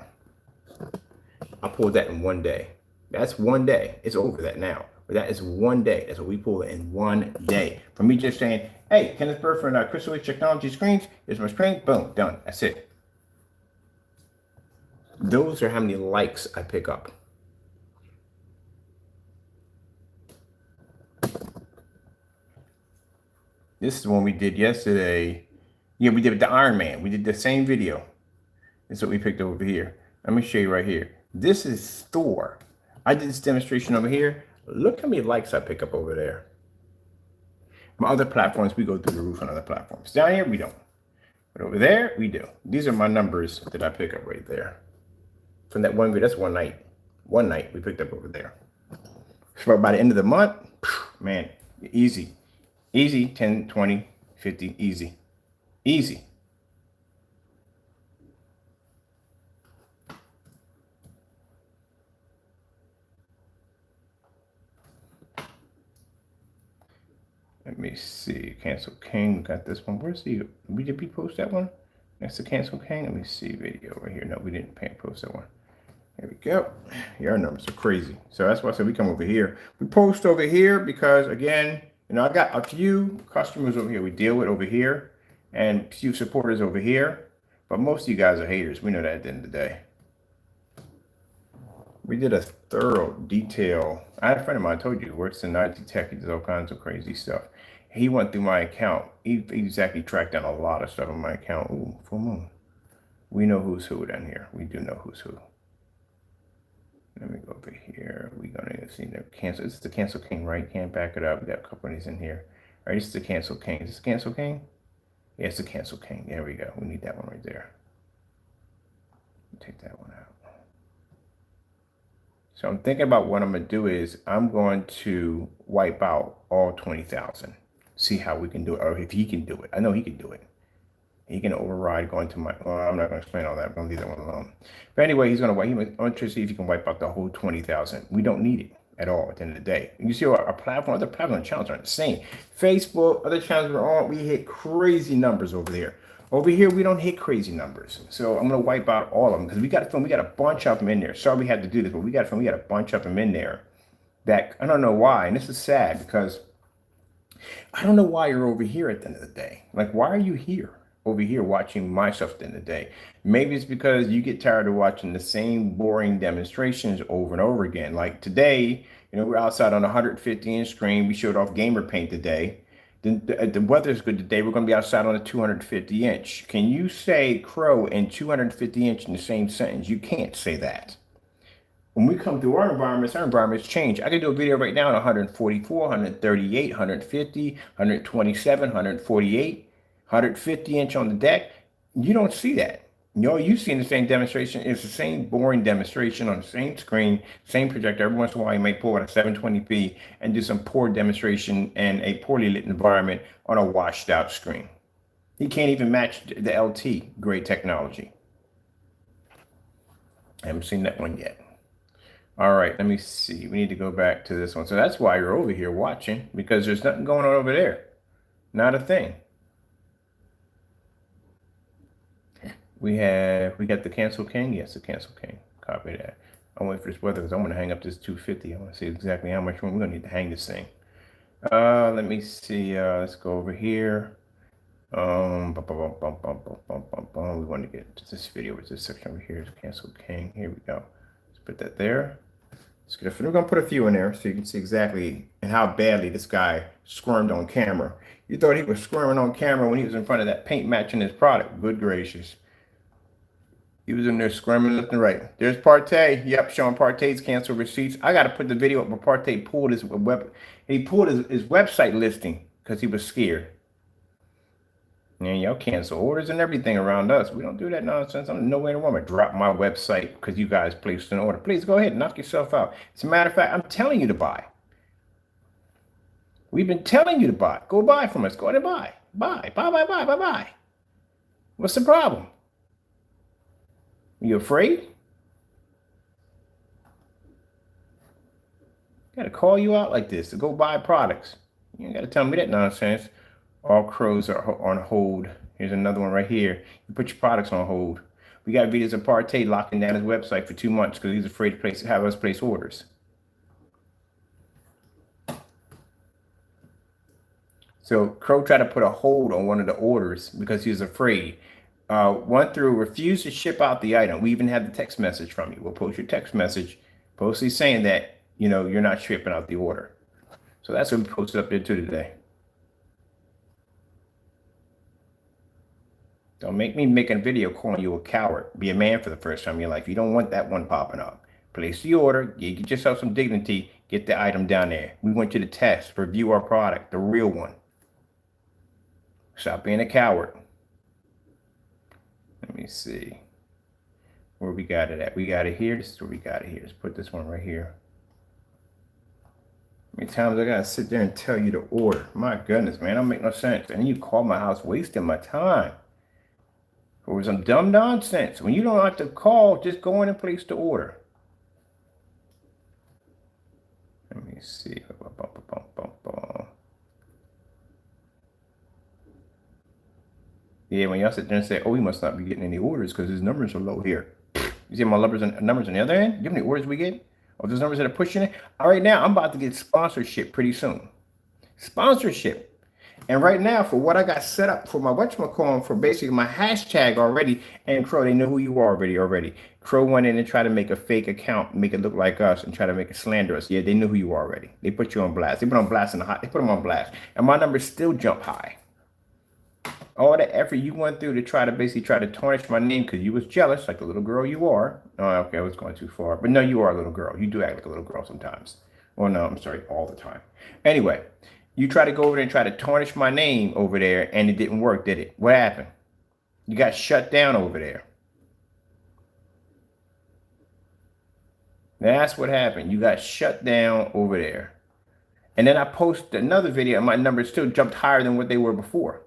I pulled that in one day. That's one day. It's over that now. But that is one day. That's what we pulled in one day. From me just saying, hey, Kenneth Burford and Crystal Technology screens. Here's my screen. Boom, done. That's it. Those are how many likes I pick up. This is the one we did yesterday. Yeah, we did the Iron Man. We did the same video. That's what we picked up over here. Let me show you right here. This is Thor. I did this demonstration over here. Look how many likes I pick up over there. My other platforms, we go through the roof on other platforms. Down here, we don't. But over there, we do. These are my numbers that I pick up right there. From that one video, that's one night. One night we picked up over there. So by the end of the month, man, easy. Easy, 10, 20, 50, easy. Easy. Let me see. Cancel King. We got this one. Where's the? Did we post that one? That's the Cancel King. Let me see video right here. No, we didn't post that one. There we go. Yeah, our numbers are crazy. So that's why I said we come over here. We post over here because, again, you know, I got a few customers over here we deal with over here and a few supporters over here. But most of you guys are haters. We know that at the end of the day. We did a thorough detail. I had a friend of mine, I told you, works in IT tech. He does all kinds of crazy stuff. He went through my account. He exactly tracked down a lot of stuff on my account. Ooh, full moon. We know who's who down here. We do know who's who. Let me go over here. We're gonna see the cancel. This is the Cancel King, right? Can't back it up. We got a couple of these in here. All right, this is the Cancel King. Is this the Cancel King? Yeah, it's the Cancel King. There we go. We need that one right there. Take that one out. So I'm thinking about what I'm gonna do is I'm going to wipe out all 20,000. See how we can do it, or if he can do it. I know he can do it. He can override going to my, well, I'm not gonna explain all that. I'm gonna leave that one alone. But anyway, he's gonna wipe, I'm interested to see if he can wipe out the whole 20,000. We don't need it at all at the end of the day. You see our platform, other platform channels aren't the same. Facebook, other channels we're on, we hit crazy numbers over there. Over here, we don't hit crazy numbers. So I'm gonna wipe out all of them because we got a bunch of them in there. Sorry we had to do this, but we got a bunch of them in there that I don't know why. And this is sad because I don't know why you're over here at the end of the day. Like, why are you here? Over here watching my stuff at the end of the day. Maybe it's because you get tired of watching the same boring demonstrations over and over again. Like today, you know, we're outside on a 150-inch screen. We showed off gamer paint today. The weather's good today. We're going to be outside on a 250-inch. Can you say Crow and 250-inch in the same sentence? You can't say that. When we come through our environments change. I can do a video right now at 144, 138, 150, 127, 148, 150 inch on the deck. You don't see that. You've seen the same demonstration. It's the same boring demonstration on the same screen, same projector. Every once in a while, you may pull out a 720p and do some poor demonstration in a poorly lit environment on a washed out screen. He can't even match the LT grade technology. I haven't seen that one yet. All right, let me see. We need to go back to this one. So that's why you're over here watching, because there's nothing going on over there. Not a thing. We got the Cancel King. Yes, the Cancel King. Copy that. I'm waiting for this weather because I'm going to hang up this 250. I want to see exactly how much room we're going to need to hang this thing. Let me see. Let's go over here. We want to get to this video with this section over here. Cancel King. Here we go. Let's put that there. We're going to put a few in there so you can see exactly and how badly this guy squirmed on camera. You thought he was squirming on camera when he was in front of that paint matching his product. Good gracious. He was in there squirming left and right. There's Partay. Yep, showing Partay's cancel receipts. I got to put the video up where Partay pulled his website listing because he was scared. And y'all cancel orders and everything around us. We don't do that nonsense. I'm nowhere in the world. I'm drop my website because you guys placed an order. Please go ahead and knock yourself out. As a matter of fact, I'm telling you to buy. We've been telling you to buy. Go buy from us. Go ahead and buy. Buy. What's the problem? You afraid? Got to call you out like this to go buy products. You ain't got to tell me that nonsense. All crows are on hold. Here's another one right here. You put your products on hold. We got videos of Partay locking down his website for 2 months because he's afraid to have us place orders. So Crow tried to put a hold on one of the orders because he was afraid. Went through, refused to ship out the item. We even had the text message from you. We'll post your text message, postly saying that, you're not shipping out the order. So that's what we posted up there too today. Don't make me make a video calling you a coward. Be a man for the first time in your life. You don't want that one popping up. Place the order. Get yourself some dignity. Get the item down there. We went to the test. Review our product, the real one. Stop being a coward. Let me see where we got it at. We got it here. This is where we got it here. Let's put this one right here. How many times I gotta sit there and tell you to order? My goodness, man, don't make no sense. And then you call my house wasting my time for some dumb nonsense. When you don't have to call, just go in and place the order. Let me see. Yeah, when y'all sit there and say, oh, we must not be getting any orders because his numbers are low here. You see my numbers on the other end? You have any orders we get? Oh, those numbers that are pushing it? All right, now I'm about to get sponsorship pretty soon. Sponsorship. And right now, for what I got set up for my whatchamacallit, for basically my hashtag already, and Crow, they know who you are already. Crow went in and tried to make a fake account, make it look like us, and try to make it slander us. Yeah, they knew who you are already. They put you on blast. They put on blast in the hot. They put them on blast, and my numbers still jump high. All the effort you went through to try to tarnish my name because you was jealous, like the little girl you are. Oh, okay, I was going too far. But no, you are a little girl. You do act like a little girl sometimes. Well, no, I'm sorry, all the time. Anyway, you try to go over there and try to tarnish my name over there, and it didn't work, did it? What happened? You got shut down over there. That's what happened. You got shut down over there. And then I posted another video, and my numbers still jumped higher than what they were before.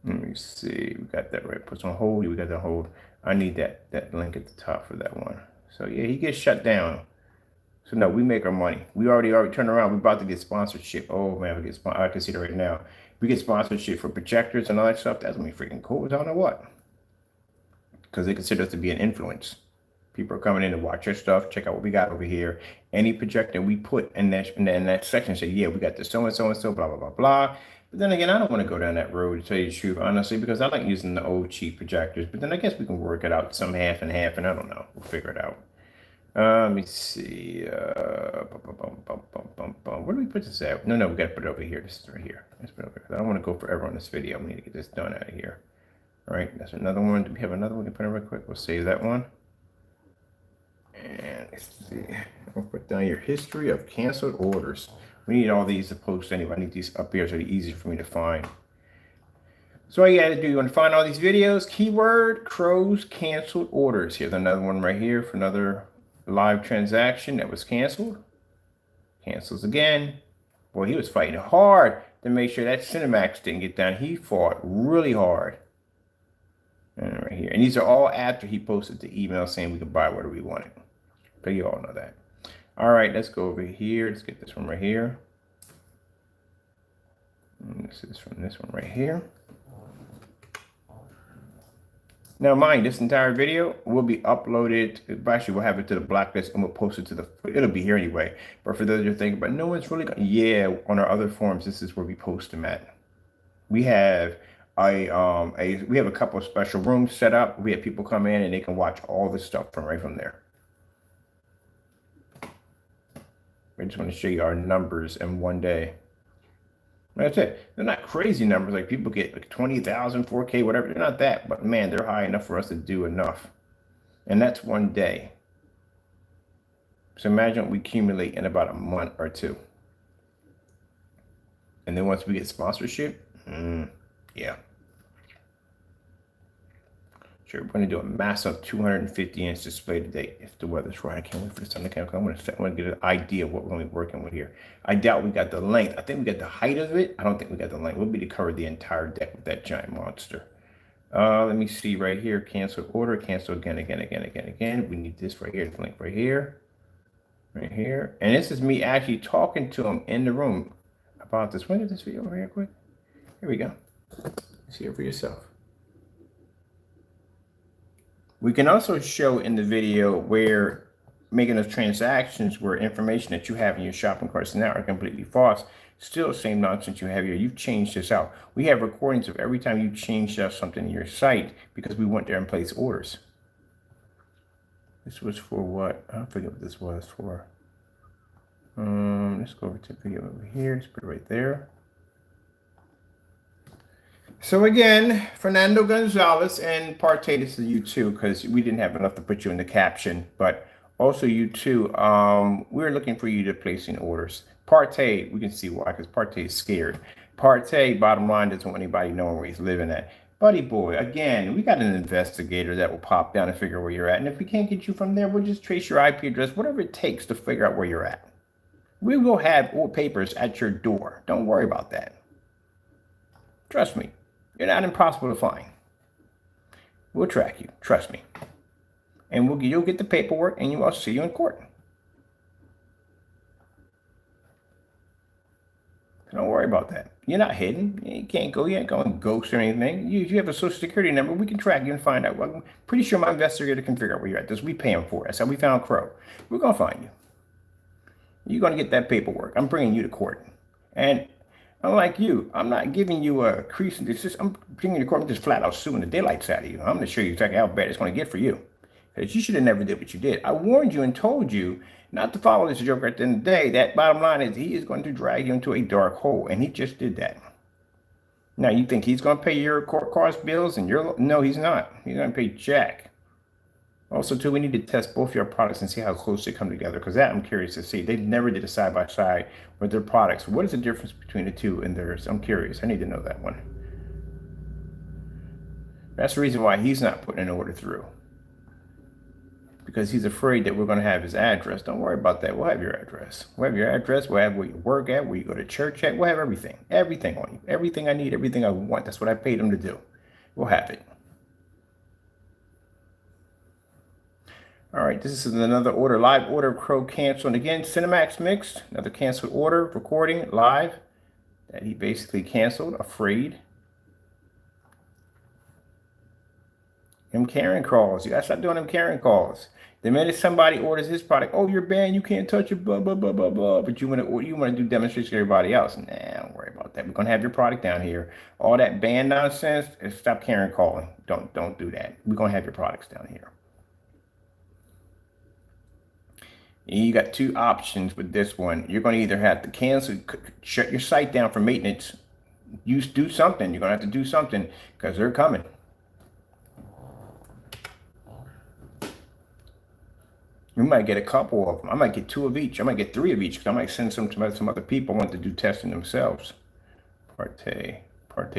Let me see. We got that right. Puts on hold. We got that hold. I need that link at the top for that one. So yeah, he gets shut down. So no, we make our money. We already turned around. We're about to get sponsorship. Oh man, I can see it right now. We get sponsorship for projectors and all that stuff. That's gonna be freaking cool. I don't know what. Because they consider us to be an influence. People are coming in to watch our stuff, check out what we got over here. Any projector we put in that section, say, yeah, we got this so-and-so, blah, blah, blah, blah. But then again, I don't want to go down that road, to tell you the truth, honestly, because I like using the old cheap projectors. But then I guess we can work it out some half and half, and I don't know. We'll figure it out. Let me see. Where do we put this at? No, we got to put it over here. This is right here. Let's put it over here. I don't want to go forever on this video. We need to get this done out of here. All right, that's another one. Do we have another one? We can put it real quick. We'll save that one. And let's see. I'll put down your history of canceled orders. We need all these to post anyway. I need these up here so they're easy for me to find. So all you gotta do, you wanna find all these videos, keyword, Crows canceled orders. Here's another one right here for another live transaction that was canceled. Cancels again. Boy, he was fighting hard to make sure that Cinemax didn't get down. He fought really hard. And right here. And these are all after he posted the email saying we could buy whatever we wanted. But you all know that. All right, let's go over here. Let's get this one right here. And this is from this one right here. Now, mind, this entire video will be uploaded. Actually, we'll have it to the blacklist and we'll post it to the, it'll be here anyway. But for those who are thinking, but no one's really going, yeah, on our other forums, this is where we post them at. We have we have a couple of special rooms set up. We have people come in and they can watch all the stuff from right from there. I just want to show you our numbers in one day. That's it. They're not crazy numbers. Like people get like 20,000, 4K, whatever. They're not that, but man, they're high enough for us to do enough. And that's one day. So imagine what we accumulate in about a month or two. And then once we get sponsorship, yeah. Sure, we're going to do a massive 250-inch display today if the weather's right. I can't wait for this on the camera. I want to get an idea of what we're going to be working with here. I doubt we got the length. I think we got the height of it. I don't think we got the length. We'll be to cover the entire deck with that giant monster. Let me see right here. Cancel order. Cancel again. We need this right here. The link right here. Right here. And this is me actually talking to him in the room about this. When did this video over here quick? Here we go. See it for yourself. We can also show in the video where making those transactions where information that you have in your shopping carts now are completely false. Still the same nonsense you have here. You've changed this out. We have recordings of every time you changed out something in your site because we went there and placed orders. This was for what? I forget what this was for. Let's go over to the video over here. Let's put it right there. So again, Fernando Gonzalez and Partay, this is you too, because we didn't have enough to put you in the caption, but also you too, we're looking for you to place in orders. Partay, we can see why, because Partay is scared. Partay, bottom line, doesn't want anybody knowing where he's living at. Buddy boy, again, we got an investigator that will pop down and figure where you're at. And if we can't get you from there, we'll just trace your IP address, whatever it takes to figure out where you're at. We will have old papers at your door. Don't worry about that. Trust me. You're not impossible to find. We'll track you. Trust me. And you'll get the paperwork and I'll see you in court. Don't worry about that. You're not hidden. You can't go. You ain't going ghost or anything. You have a social security number. We can track you and find out. Well, I'm pretty sure my investigator can figure out where you're at. This we pay him for. That's how we found Crow. We're going to find you. You're going to get that paperwork. I'm bringing you to court. And unlike you, I'm not giving you a crease. I'm bringing you to court. I'm just flat out suing the daylights out of you. I'm going to show you exactly how bad it's going to get for you. Because you should have never did what you did. I warned you and told you not to follow this joker at the end of the day. That bottom line is he is going to drag you into a dark hole. And he just did that. Now, you think he's going to pay your court cost bills? And no, he's not. He's going to pay jack. Also, too, we need to test both your products and see how close they come together. Because that I'm curious to see. They never did a side-by-side with their products. What is the difference between the two and theirs? I'm curious. I need to know that one. That's the reason why he's not putting an order through. Because he's afraid that we're going to have his address. Don't worry about that. We'll have your address. We'll have your address. We'll have where you work at, where you go to church at. We'll have everything. Everything on you. Everything I need, everything I want. That's what I paid him to do. We'll have it. All right, this is another order, live order of Crow cancel. And again, Cinemax mixed, another canceled order, recording live that he basically canceled, afraid. Them Karen calls. You gotta stop doing them Karen calls. The minute somebody orders his product, oh, you're banned, you can't touch it, blah, blah, blah, blah, blah. But you wanna do demonstrations to everybody else. Nah, don't worry about that. We're gonna have your product down here. All that ban nonsense, stop Karen calling. Don't do that. We're gonna have your products down here. And you got two options with this one. You're going to either have to cancel, shut your site down for maintenance. Do something. You're going to have to do something because they're coming. We might get a couple of them. I might get 2 of each. I might get 3 of each because I might send some to some other people who want to do testing themselves. Partay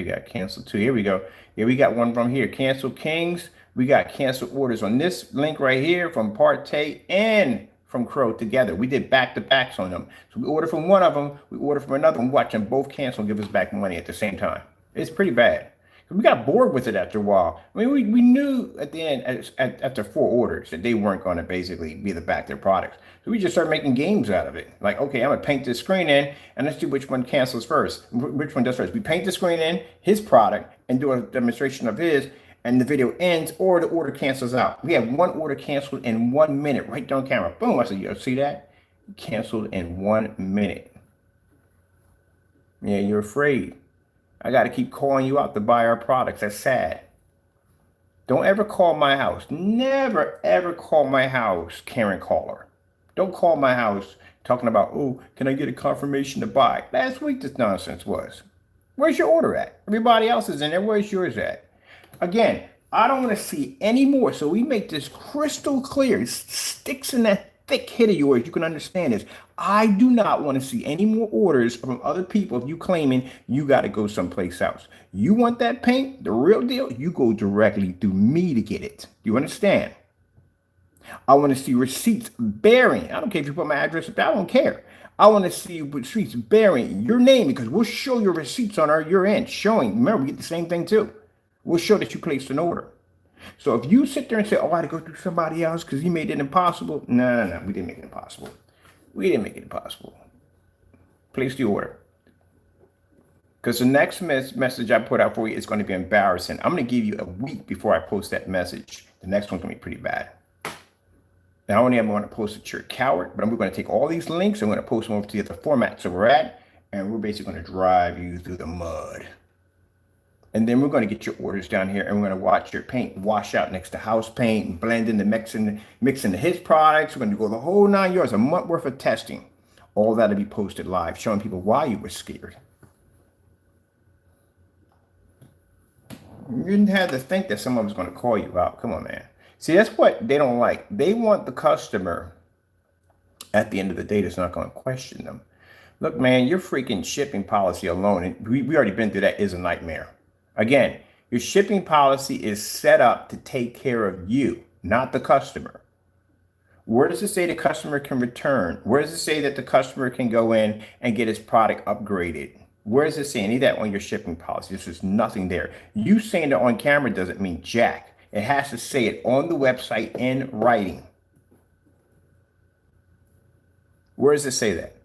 got canceled too. Here we go. Yeah, we got one from here. Cancel Kings. We got canceled orders on this link right here from Partay and from Crow together. We did back-to-backs on them. So we order from one of them, we order from another one, watch them both cancel and give us back money at the same time. It's pretty bad. We got bored with it after a while. I mean, we knew at the end, after 4 orders, that they weren't going to basically be the back their products. So we just started making games out of it. Like, okay, I'm going to paint this screen in, and let's see which one cancels first. Which one does first. We paint the screen in, his product, and do a demonstration of his, and the video ends, or the order cancels out. We had 1 order canceled in 1 minute, right there on camera. Boom, I said, yo, see that? Canceled in 1 minute. Yeah, you're afraid. I got to keep calling you out to buy our products. That's sad. Don't ever call my house. Never, ever call my house, Karen caller. Don't call my house talking about, oh, can I get a confirmation to buy? Last week this nonsense was. Where's your order at? Everybody else is in there. Where's yours at? Again, I don't want to see any more. So we make this crystal clear. It sticks in that thick head of yours. You can understand this. I do not want to see any more orders from other people if you claiming you got to go someplace else. You want that paint, the real deal, you go directly through me to get it. You understand? I want to see receipts bearing. I don't care if you put my address up there. I don't care. I want to see receipts bearing your name because we'll show your receipts on your end showing. Remember, we get the same thing too. We'll show that you placed an order. So if you sit there and say, oh, I had to go through somebody else because he made it impossible. No. We didn't make it impossible. We didn't make it impossible. Place the order. Because the next message I put out for you is going to be embarrassing. I'm going to give you a week before I post that message. The next one's going to be pretty bad. Not only am I going to post that you're a coward, but we're going to take all these links. I'm going to post them over to the other formats that we're at. And we're basically going to drive you through the mud. And then we're going to get your orders down here and we're going to watch your paint wash out next to house paint and blend in the mix into his products. We're going to go the whole 9 yards, a month worth of testing. All that'll be posted live, showing people why you were scared. You didn't have to think that someone was going to call you out. Come on, man. See, that's what they don't like. They want the customer at the end of the day that's not going to question them. Look, man, your freaking shipping policy alone, and we already been through that, is a nightmare. Again, your shipping policy is set up to take care of you, not the customer. Where does it say the customer can return? Where does it say that the customer can go in and get his product upgraded? Where does it say any of that on your shipping policy? There's nothing there. You saying it on camera doesn't mean jack. It has to say it on the website in writing. Where does it say that?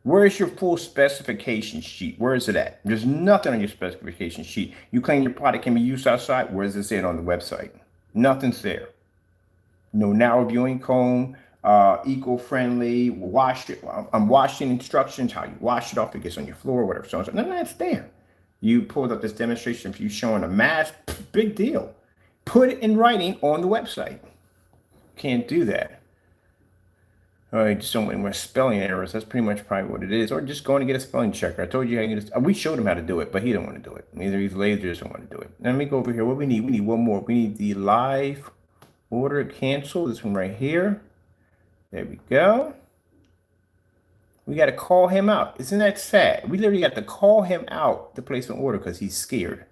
Where is your full specification sheet? Where is it at? There's nothing on your specification sheet. You claim your product can be used outside. Where does it say it on the website? Nothing's there. No narrow viewing cone, eco-friendly, wash it. I'm washing instructions, how you wash it off, it gets on your floor, whatever. So none of that's there. You pulled up this demonstration for you showing a mask, big deal. Put it in writing on the website. Can't do that. Just so many more spelling errors. That's pretty much probably what it is. Or just going to get a spelling checker. I told you how to get we showed him how to do it, but he don't want to do it. Neither he's lazy or doesn't want to do it. Now let me go over here. What we need? We need one more. We need the live order cancel. This one right here. There we go. We got to call him out. Isn't that sad? We literally got to call him out to place an order because he's scared.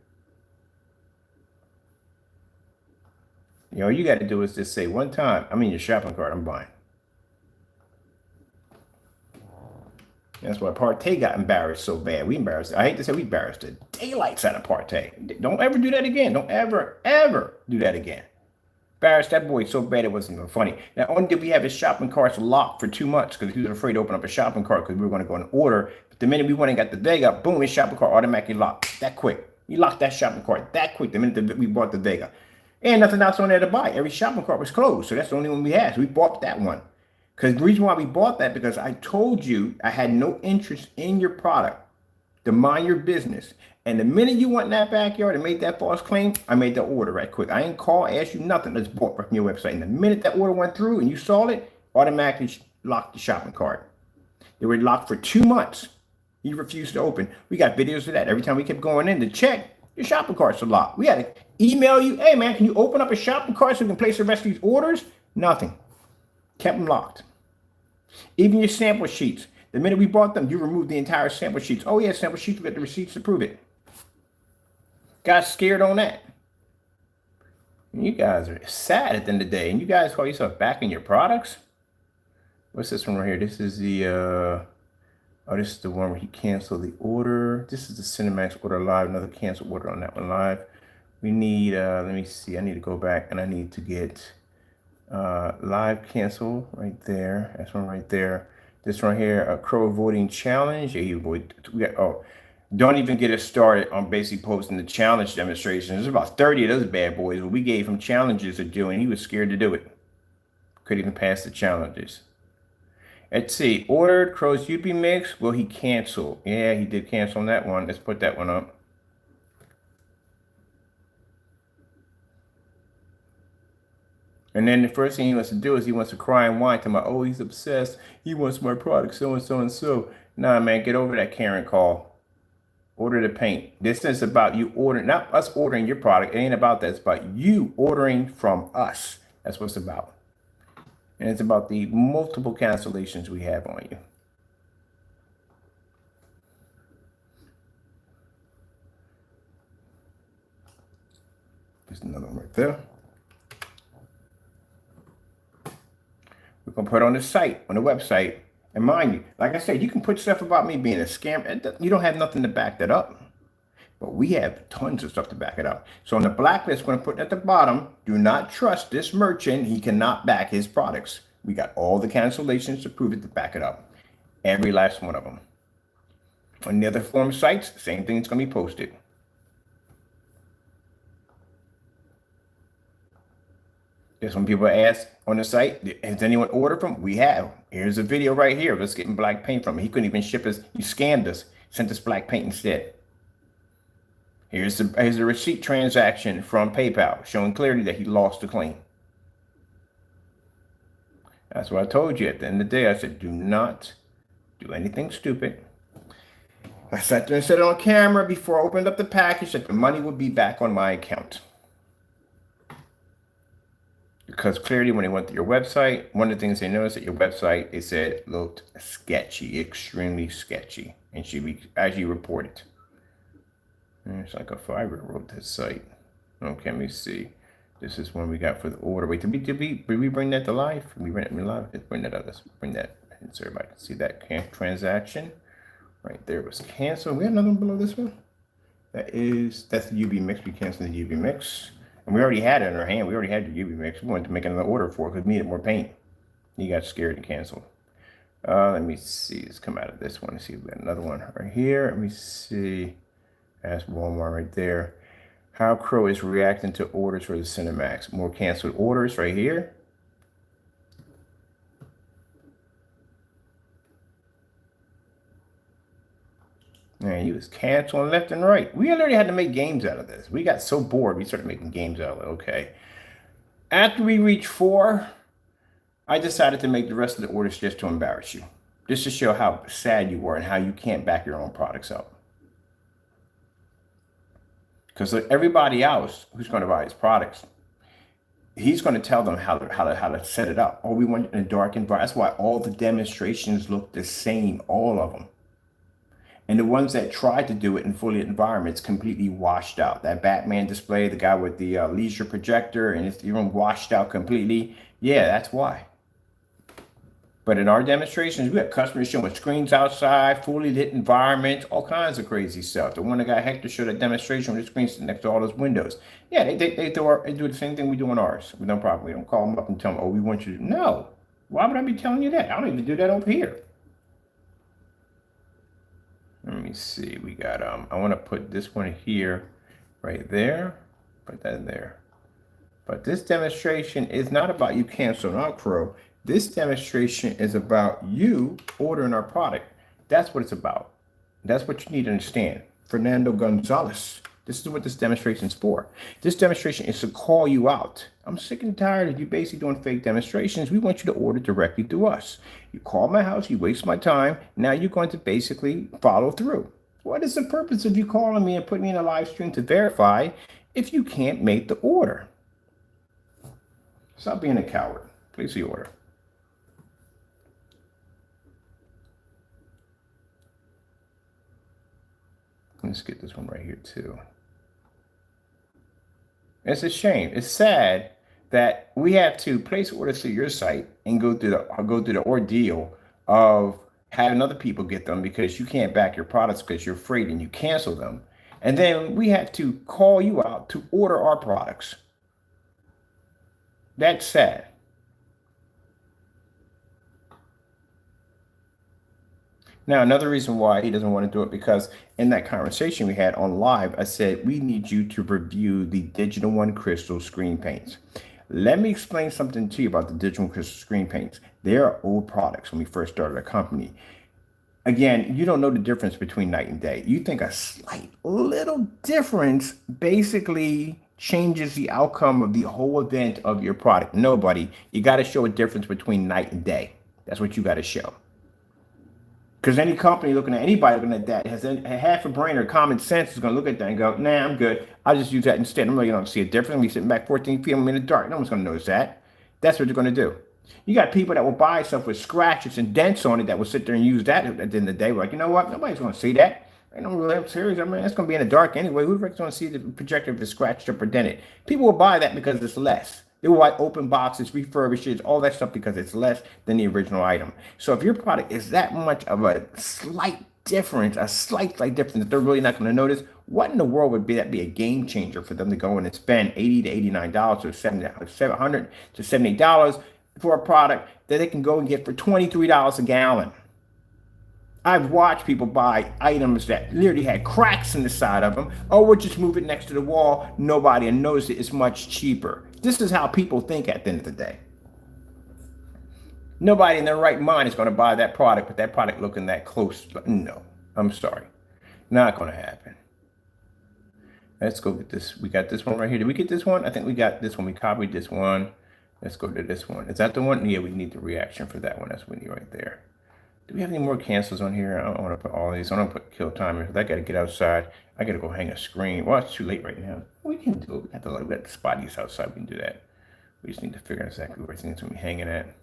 You know, all you got to do is just say one time, I'm in your shopping cart, I'm buying. That's why Partay got embarrassed so bad. We embarrassed. I hate to say we embarrassed the daylights out of Partay. Don't ever do that again. Don't ever, ever do that again. Embarrassed that boy so bad it wasn't even funny. Not only did we have his shopping carts locked for 2 months because he was afraid to open up a shopping cart because we were going to go and order. But the minute we went and got the Vega, boom, his shopping cart automatically locked that quick. He locked that shopping cart that quick the minute that we bought the Vega. And nothing else on there to buy. Every shopping cart was closed. So that's the only one we had. So we bought that one. Because the reason why we bought that, because I told you I had no interest in your product, to mind your business. And the minute you went in that backyard and made that false claim, I made the order right quick. I ain't call, ask you nothing. Let's bought from your website. And the minute that order went through and you saw it, automatically locked the shopping cart. They were locked for 2 months. You refused to open. We got videos of that. Every time we kept going in to check, your shopping carts are locked. We had to email you, hey man, can you open up a shopping cart so we can place the rest of these orders? Nothing. Kept them locked. Even your sample sheets. The minute we bought them, you removed the entire sample sheets. Oh yeah, sample sheets, we got the receipts to prove it. Got scared on that. And you guys are sad at the end of the day. And you guys call yourself back in your products? What's this one right here? This is the, oh, this is the one where he canceled the order. This is the Cinemax order live. Another canceled order on that one live. We need, let me see. I need to go back and I need to get live cancel right there. That's one right there. This one here, a Crow voting challenge. Yeah, we got, oh, don't even get us started on basically posting the challenge demonstrations. There's about 30 of those bad boys. We gave him challenges to do, and he was scared to do it. Couldn't even pass the challenges. Let's see. Ordered Crows UB mix. Will he cancel? Yeah, he did cancel on that one. Let's put that one up. And then the first thing he wants to do is he wants to cry and whine to my, oh, he's obsessed. He wants my product, so and so and so. Nah, man, get over that Karen call. Order the paint. This is about you ordering, not us ordering your product. It ain't about that. It's about you ordering from us. That's what it's about. And it's about the multiple cancellations we have on you. There's another one right there. We're going to put it on the site, on the website. And mind you, like I said, you can put stuff about me being a scam. You don't have nothing to back that up. But we have tons of stuff to back it up. So on the blacklist, we're going to put at the bottom, do not trust this merchant. He cannot back his products. We got all the cancellations to prove it, to back it up. Every last one of them. On the other forum sites, same thing is going to be posted. Just when people ask on the site, has anyone ordered from? We have. Here's a video right here of us getting black paint from him. He couldn't even ship us. He scammed us, sent us black paint instead. Here's the receipt transaction from PayPal, showing clearly that he lost the claim. That's what I told you at the end of the day. I said, do not do anything stupid. I sat there and said it on camera before I opened up the package that the money would be back on my account. Because clearly when they went to your website, one of the things they noticed that your website, it said looked sketchy, extremely sketchy, and should be as you reported. It's like a 5-year wrote this site. Okay, let me see. This is one we got for the order. Wait, did we bring that to life? We bring it to live. Let's bring that up. Let's bring that so everybody can see that transaction. Right there was canceled. We have another one below this one. That's the UV mix. We canceled the UV mix. And we already had it in our hand. We already had the UV mix. We wanted to make another order for it because we needed more paint. You got scared and canceled. Let me see. Let's come out of this one. Let's see. We got another one right here. Let me see. That's Walmart right there. How Crow is reacting to orders for the Cinemax. More canceled orders right here. Man, he was canceling left and right. We already had to make games out of this. We got so bored, we started making games out of it. Okay. After we reached 4, I decided to make the rest of the orders just to embarrass you. Just to show how sad you were and how you can't back your own products up. Because everybody else who's going to buy his products, he's going to tell them how to set it up. Oh, we want it in a dark environment. That's why all the demonstrations look the same, all of them. And the ones that tried to do it in fully lit environments completely washed out. That Batman display, the guy with the leisure projector, and it's even washed out completely. Yeah, that's why. But in our demonstrations, we have customers showing screens outside, fully lit environments, all kinds of crazy stuff. The one that got Hector showed a demonstration with the screens next to all those windows. Yeah, they do the same thing we do on ours with no problem. We don't call them up and tell them, oh, we want you to. No. Why would I be telling you that? I don't even do that over here. Let me see. We got, I want to put this one here, right there. Put that in there. But this demonstration is not about you canceling out Crow. This demonstration is about you ordering our product. That's what it's about. That's what you need to understand. Fernando Gonzalez. This is what this demonstration is for. This demonstration is to call you out. I'm sick and tired of you basically doing fake demonstrations. We want you to order directly through us. You call my house, you waste my time. Now you're going to basically follow through. What is the purpose of you calling me and putting me in a live stream to verify if you can't make the order? Stop being a coward. Place the order. Let's get this one right here too. It's a shame. It's sad that we have to place orders through your site and go through the ordeal of having other people get them because you can't back your products because you're afraid and you cancel them. And then we have to call you out to order our products. That's sad. Now, another reason why he doesn't want to do it, because in that conversation we had on live, I said, we need you to review the Digital One Crystal screen paints. Let me explain something to you about the Digital One Crystal screen paints. They are old products when we first started our company. Again, you don't know the difference between night and day. You think a slight little difference basically changes the outcome of the whole event of your product. Nobody. You got to show a difference between night and day. That's what you got to show. Because any company looking at anybody looking at that has a half a brain or common sense is going to look at that and go, nah, I'm good. I'll just use that instead. I'm really going to see a difference. I'm be sitting back 14 p.m. in the dark. No one's going to notice that. That's what you're going to do. You got people that will buy stuff with scratches and dents on it that will sit there and use that at the end of the day. We're like, you know what? Nobody's going to see that. I don't really have serious. I mean, it's going to be in the dark anyway. Who's going to see the projector if it's scratched up or dented? People will buy that because it's less. They will buy open boxes, refurbishes, all that stuff because it's less than the original item. So if your product is that much of a slight difference, a slight difference that they're really not going to notice, what in the world would be a game changer for them to go in and spend $80 to $89 or $700 to $78 for a product that they can go and get for $23 a gallon? I've watched people buy items that literally had cracks in the side of them. Oh, we'll just move it next to the wall. Nobody will notice it. It's much cheaper. This is how people think at the end of the day. Nobody in their right mind is going to buy that product with that product looking that close. No, I'm sorry. Not going to happen. Let's go get this. We got this one right here. Did we get this one? I think we got this one. We copied this one. Let's go to this one. Is that the one? Yeah, we need the reaction for that one. That's what we need right there. Do we have any more cancels on here? I don't want to put all these. I don't put kill timer because I got to get outside. I got to go hang a screen. Well, it's too late right now. We can do it. We got the spotties outside. We can do that. We just need to figure out exactly where everything's going to be hanging at.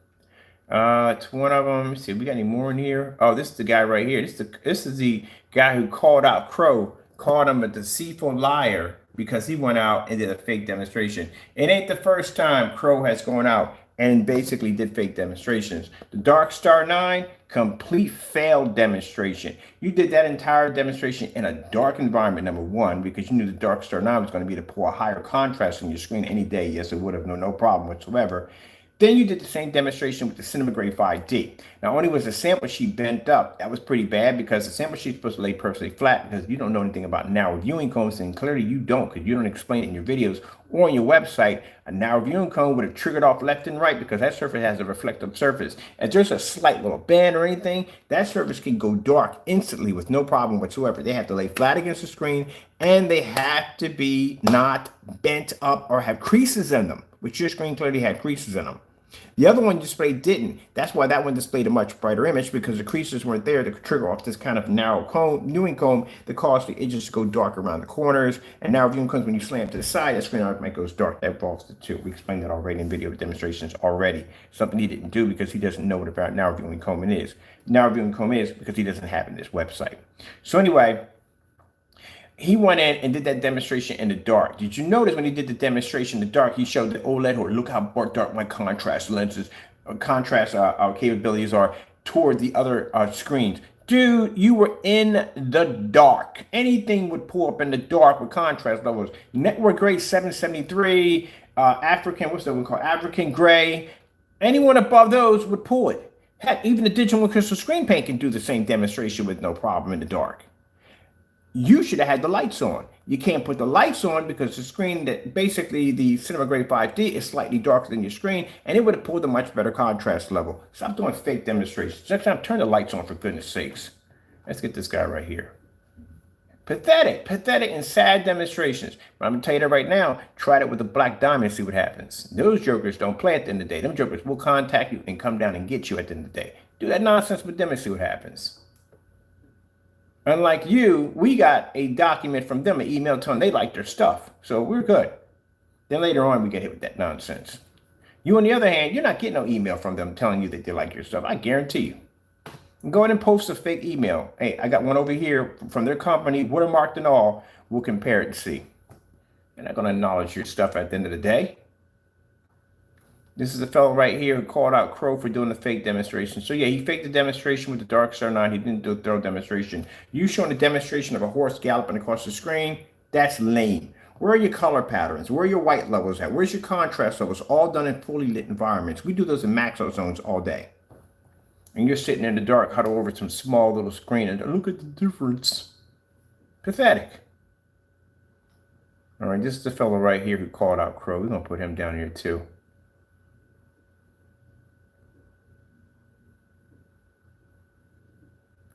It's one of them. Let's see. We got any more in here? Oh, this is the guy right here. This is the guy who called out Crow, called him a deceitful liar because he went out and did a fake demonstration. It ain't the first time Crow has gone out and basically did fake demonstrations. The Dark Star 9, complete failed demonstration. You did that entire demonstration in a dark environment, number one, because you knew the Dark Star 9 was going to be to pull a higher contrast on your screen any day. Yes, it would have, no problem whatsoever. Then you did the same demonstration with the Cinemax 5D. Not only was the sample sheet bent up, that was pretty bad because the sample sheet's supposed to lay perfectly flat because you don't know anything about narrow viewing cones, and clearly you don't because you don't explain it in your videos or on your website. A narrow viewing cone would have triggered off left and right because that surface has a reflective surface. If there's a slight little band or anything, that surface can go dark instantly with no problem whatsoever. They have to lay flat against the screen and they have to be not bent up or have creases in them, which your screen clearly had creases in them. The other one displayed didn't. That's why that one displayed a much brighter image because the creases weren't there to trigger off this kind of narrow viewing cone that caused the edges to go dark around the corners. And narrow viewing cones, when you slam to the side, the screen automatically goes dark. That involves the two. We explained that already in video demonstrations already. Something he didn't do because he doesn't know what a narrow viewing cone is. Narrow viewing cone is because he doesn't have it in this website. So anyway, he went in and did that demonstration in the dark. Did you notice when he did the demonstration in the dark, he showed the OLED, or look how dark my contrast lenses, capabilities are toward the other screens. Dude, you were in the dark. Anything would pull up in the dark with contrast levels. Network Gray 773, African, what's that one called? African Gray. Anyone above those would pull it. Heck, even the Digital One Crystal screen paint can do the same demonstration with no problem in the dark. You should have had the lights on. You can't put the lights on because the screen that basically the Cinemax 5D is slightly darker than your screen, and it would have pulled a much better contrast level. Stop doing fake demonstrations. Next time, turn the lights on for goodness sakes. Let's get this guy right here. Pathetic and sad demonstrations. But I'm gonna tell you that right now, try it with the Black Diamond and see what happens. Those jokers don't play at the end of the day. Them jokers will contact you and come down and get you at the end of the day. Do that nonsense with them and see what happens. Unlike you, we got a document from them, an email telling them they like their stuff. So we're good. Then later on, we get hit with that nonsense. You, on the other hand, you're not getting no email from them telling you that they like your stuff. I guarantee you. Go ahead and post a fake email. Hey, I got one over here from their company, watermarked and all. We'll compare it and see. They're not going to acknowledge your stuff at the end of the day. This is a fellow right here who called out Crow for doing the fake demonstration. So yeah, he faked the demonstration with the Dark Star 9. He didn't do a thorough demonstration. You showing a demonstration of a horse galloping across the screen, that's lame. Where are your color patterns? Where are your white levels at? Where's your contrast levels? All done in fully lit environments. We do those in maxo zones all day. And you're sitting in the dark, huddled over some small little screen, and look at the difference. Pathetic. All right, this is the fellow right here who called out Crow. We're going to put him down here too.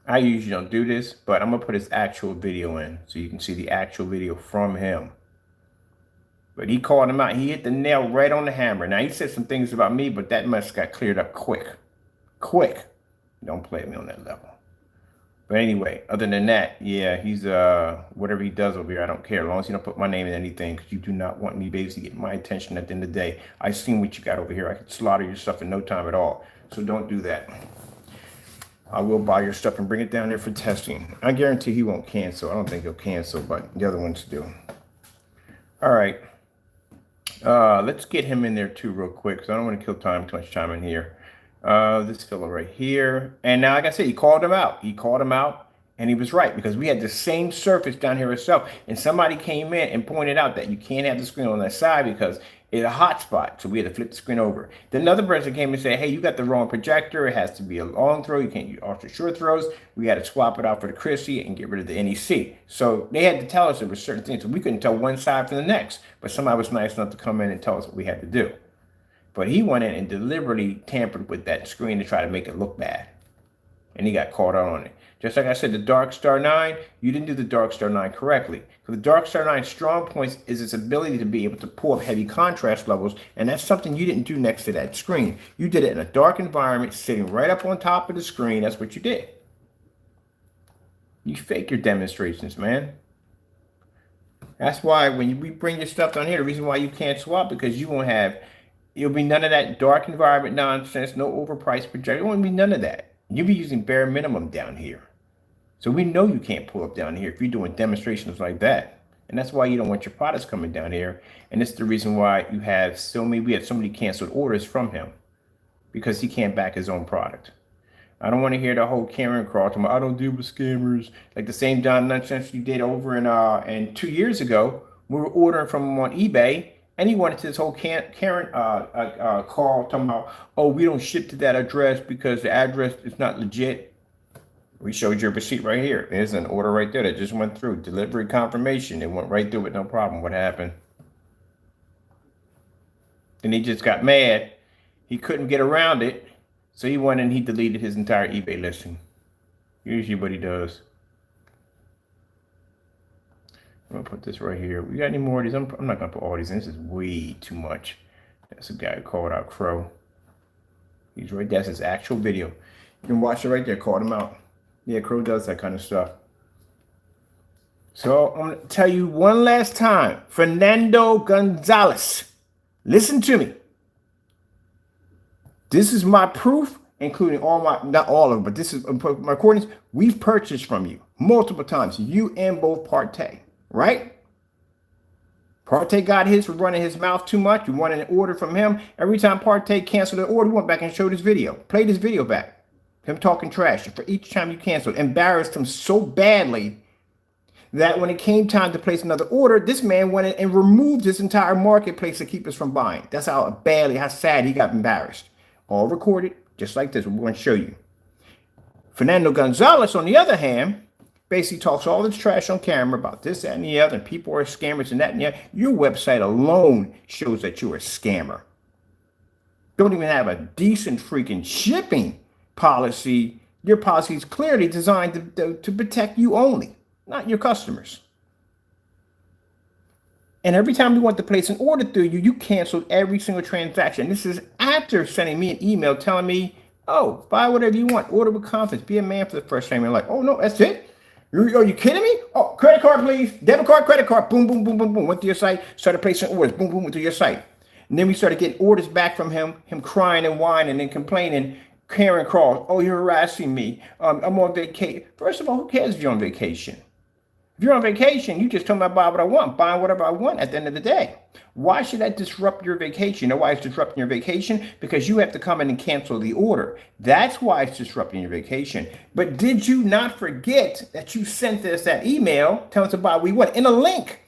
I usually don't do this, but I'm going to put his actual video in so you can see the actual video from him. But he called him out. He hit the nail right on the hammer. Now, he said some things about me, but that mess got cleared up quick. Quick. Don't play with me on that level. But anyway, other than that, yeah, he's whatever he does over here, I don't care. As long as you don't put my name in anything, because you do not want me basically getting my attention at the end of the day. I seen what you got over here. I could slaughter your stuff in no time at all. So don't do that. I will buy your stuff and bring it down there for testing. I guarantee he won't cancel. I don't think he'll cancel, but the other ones do. All right. Let's get him in there too real quick, because I don't want to kill too much time in here. This fellow right here. And now, like I said, he called him out. He called him out, and he was right, because we had the same surface down here itself. And somebody came in and pointed out that you can't have the screen on that side because it's a hot spot. So we had to flip the screen over. Then another person came and said, hey, you got the wrong projector. It has to be a long throw. You can't use ultra short throws. We had to swap it out for the Chrissy and get rid of the NEC. So they had to tell us there were certain things. So we couldn't tell one side from the next. But somebody was nice enough to come in and tell us what we had to do. But he went in and deliberately tampered with that screen to try to make it look bad. And he got caught out on it. Just like I said, the Dark Star 9, you didn't do the Dark Star 9 correctly. So the Dark Star 9's strong points is its ability to be able to pull up heavy contrast levels, and that's something you didn't do next to that screen. You did it in a dark environment, sitting right up on top of the screen. That's what you did. You fake your demonstrations, man. That's why when we bring your stuff down here, the reason why you can't swap, because you won't have, it'll be none of that dark environment nonsense, no overpriced projector. It won't be none of that. You'll be using bare minimum down here. So we know you can't pull up down here if you're doing demonstrations like that. And that's why you don't want your products coming down here. And it's the reason why you have we had so many canceled orders from him, because he can't back his own product. I don't want to hear the whole Karen crawl talking about, I don't deal with scammers. Like the same Don nonsense you did over in 2 years ago. We were ordering from him on eBay, and he wanted this whole Karen call talking about, oh, we don't ship to that address because the address is not legit. We showed you a receipt right here. There's an order right there that just went through. Delivery confirmation. It went right through with no problem. What happened? Then he just got mad. He couldn't get around it. So he went and he deleted his entire eBay listing. Usually what he does. I'm going to put this right here. We got any more of these? I'm not going to put all these in. This is way too much. That's a guy who called out Crow. He's right there. That's his actual video. You can watch it right there. Called him out. Yeah, Crow does that kind of stuff. So I'm going to tell you one last time. Fernando Gonzalez. Listen to me. This is my proof, including all my, not all of them, but this is my recordings. We've purchased from you multiple times. You and both Partay, right? Partay got his for running his mouth too much. We wanted an order from him. Every time Partay canceled the order, we went back and showed his video. Played his video back. Him talking trash for each time you canceled. Embarrassed him so badly that when it came time to place another order, this man went in and removed his entire marketplace to keep us from buying. That's how sad he got embarrassed. All recorded, just like this. We're going to show you. Fernando Gonzalez, on the other hand, basically talks all this trash on camera about this, that, and the other, and people are scammers and that and the other. Your website alone shows that you're a scammer. Don't even have a decent freaking shipping policy. Your policy is clearly designed to protect you only, not your customers. And every time we want to place an order through you, you canceled every single transaction. This is after sending me an email telling me, oh, buy whatever you want. Order with confidence. Be a man for the first time. You're like, oh, no, that's it? Are you kidding me? Oh, credit card, please. Debit card, credit card. Boom, boom, boom, boom, boom. Went to your site, started placing orders. Boom, boom, went to your site. And then we started getting orders back from him crying and whining and complaining. Karen calls, oh, you're harassing me. I'm on vacation. First of all, who cares if you're on vacation? If you're on vacation, you just tell me I buy what I want, buying whatever I want at the end of the day. Why should that disrupt your vacation? You know why it's disrupting your vacation? Because you have to come in and cancel the order. That's why it's disrupting your vacation. But did you not forget that you sent us that email telling us to buy what we want in a link?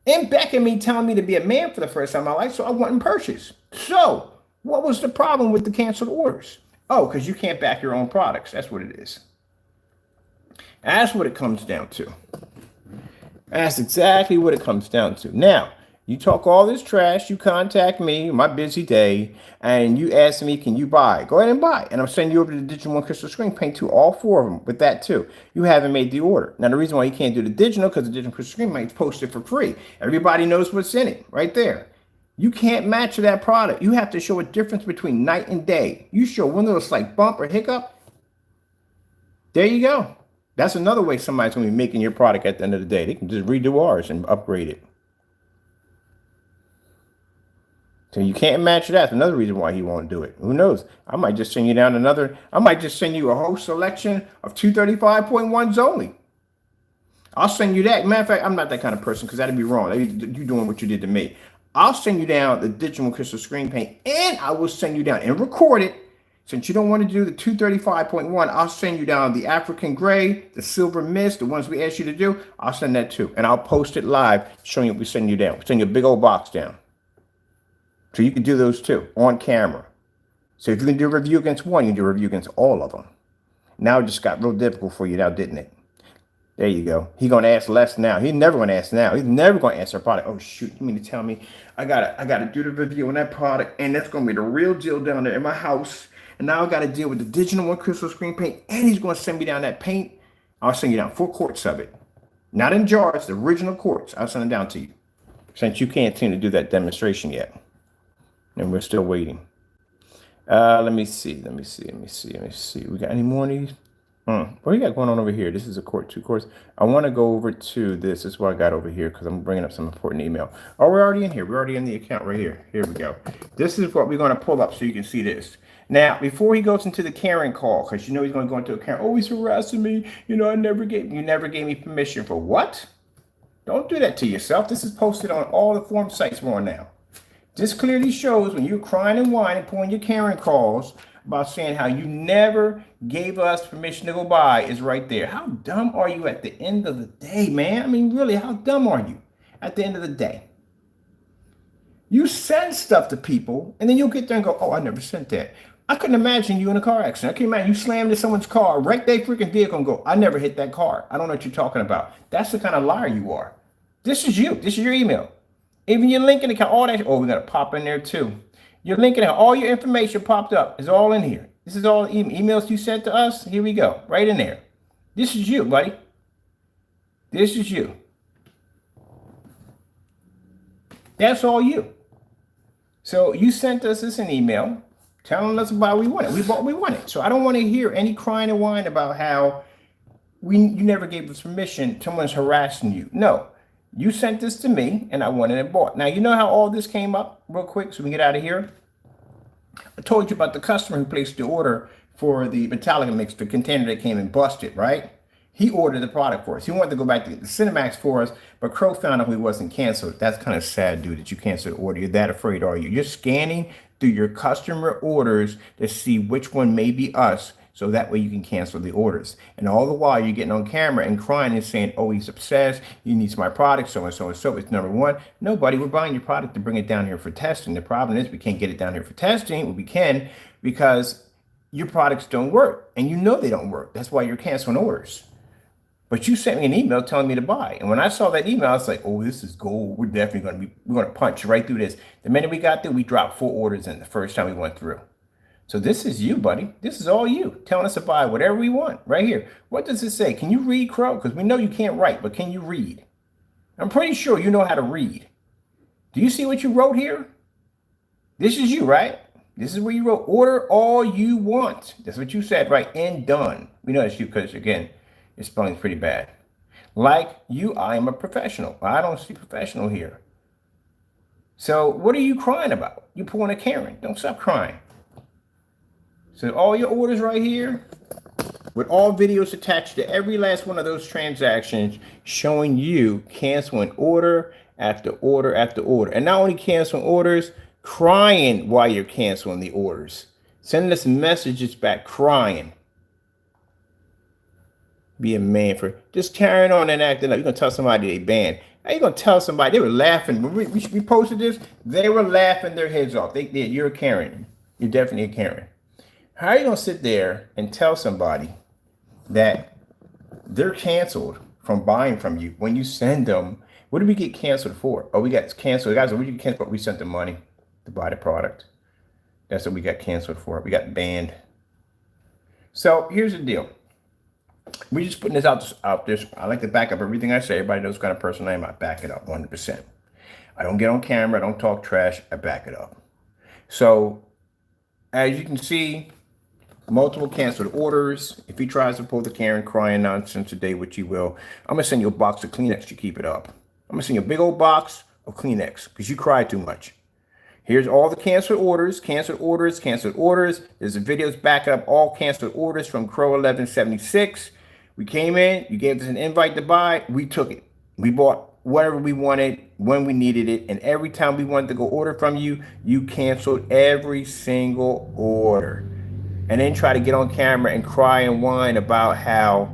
And Beck and me telling me to be a man for the first time in my life, so I went and purchased. So what was the problem with the canceled orders? Oh, because you can't back your own products. That's what it is. That's what it comes down to. That's exactly what it comes down to. Now, you talk all this trash, you contact me, my busy day, and you ask me, can you buy? Go ahead and buy. And I'm sending you over to the Digital One Crystal Screen Paint to all 4 of them with that too. You haven't made the order. Now, the reason why you can't do the digital, because the Digital Crystal Screen Paint post it for free. Everybody knows what's in it right there. You can't match that product. You have to show a difference between night and day. You show one little slight bump or hiccup. There you go. That's another way somebody's going to be making your product at the end of the day. They can just redo ours and upgrade it. So you can't match that. That's another reason why he won't do it. Who knows? I might just send you down I might just send you a whole selection of 235.1s only. I'll send you that. Matter of fact, I'm not that kind of person because that'd be wrong. You're doing what you did to me. I'll send you down the Digital Crystal Screen Paint, and I will send you down and record it. Since you don't want to do the 235.1, I'll send you down the African Gray, the Silver Mist, the ones we asked you to do. I'll send that too. And I'll post it live showing you what we send you down. We send you a big old box down. So you can do those too on camera. So if you can do a review against one, you can do a review against all of them. Now it just got real difficult for you now, didn't it? There you go. He's going to ask less now. He's never going to ask now. He's never going to answer a product. Oh, shoot. You mean to tell me I gotta do the review on that product, and that's going to be the real deal down there in my house. And now I got to deal with the Digital One Crystal Screen Paint, and he's going to send me down that paint. I'll send you down 4 quarts of it. Not in jars, the original quarts. I'll send them down to you. Since you can't seem to do that demonstration yet. And we're still waiting. Let me see. We got any more of these? What do you got going on over here? This is a quart, 2 quarts. I want to go over to this. This is what I got over here because I'm bringing up some important email. Oh, we're already in here. We're already in the account right here. Here we go. This is what we're going to pull up so you can see this. Now, before he goes into the Karen call, because you know he's going to go into a Karen. Oh, he's harassing me. You know, you never gave me permission for what? Don't do that to yourself. This is posted on all the forum sites we're on now. This clearly shows when you're crying and whining, pulling your Karen calls about saying how you never gave us permission to go buy is right there. How dumb are you at the end of the day, man? I mean, really, how dumb are you at the end of the day? You send stuff to people, and then you'll get there and go, oh, I never sent that. I couldn't imagine you in a car accident. I can't imagine you slammed into someone's car, wrecked their freaking vehicle, and go, I never hit that car. I don't know what you're talking about. That's the kind of liar you are. This is you. This is your email. Even your link in account, all that. Oh, we got to pop in there too. Your link in, all your information popped up. It's all in here. This is all emails you sent to us. Here we go. Right in there. This is you, buddy. This is you. That's all you. So you sent us this an email telling us about what we wanted. We bought what we wanted. So I don't want to hear any crying and whine about how you never gave us permission. Someone's harassing you. No. You sent this to me, and I wanted it bought. Now, you know how all this came up real quick so we can get out of here? I told you about the customer who placed the order for the Metallica mix, the container that came and busted, right? He ordered the product for us. He wanted to go back to get the Cinemax for us, but Crow found out he wasn't canceled. That's kind of sad, dude, that you canceled the order. You're that afraid, are you? You're scanning through your customer orders to see which one may be us, so that way you can cancel the orders. And all the while you're getting on camera and crying and saying, oh, he's obsessed, he needs my product, so and so and so. It's number one. Nobody, we're buying your product to bring it down here for testing. The problem is we can't get it down here for testing. Well, we can because your products don't work. And you know they don't work. That's why you're canceling orders. But you sent me an email telling me to buy. And when I saw that email, I was like, oh, this is gold. We're definitely we're going to punch right through this. The minute we got there, we dropped 4 orders in the first time we went through. So this is you, buddy. This is all you telling us to buy whatever we want right here. What does it say? Can you read, Crow? Because we know you can't write, but can you read? I'm pretty sure you know how to read. Do you see what you wrote here? This is you, right? This is where you wrote order all you want. That's what you said, right? And done. We know that's you because, again, your spelling's pretty bad. Like you, I am a professional. I don't see professional here. So what are you crying about? You pulling a Karen. Don't stop crying. So all your orders right here, with all videos attached to every last one of those transactions, showing you canceling order after order after order. And not only canceling orders, crying while you're canceling the orders. Sending us messages back crying. Be a man for just carrying on and acting up. You're going to tell somebody they banned. How you going to tell somebody? They were laughing. When we posted this, they were laughing their heads off. They did. You're a Karen. You're definitely a Karen. How are you going to sit there and tell somebody that they're canceled from buying from you when you send them? What did we get canceled for? Oh, we got canceled. Guys, we get canceled. We sent them money to buy the product. That's what we got canceled for. We got banned. So here's the deal. We're just putting this out there. I like to back up everything I say. Everybody knows what kind of person I am. I back it up 100%. I don't get on camera. I don't talk trash. I back it up. So as you can see, multiple canceled orders. If he tries to pull the Karen crying nonsense today, which he will, I'm going to send you a box of Kleenex to keep it up. I'm going to send you a big old box of Kleenex because you cry too much. Here's all the canceled orders, canceled orders, canceled orders. There's the videos backing up all canceled orders from CROW1176. We came in, you gave us an invite to buy, we took it. We bought whatever we wanted, when we needed it, and every time we wanted to go order from you, you canceled every single order. And then try to get on camera and cry and whine about how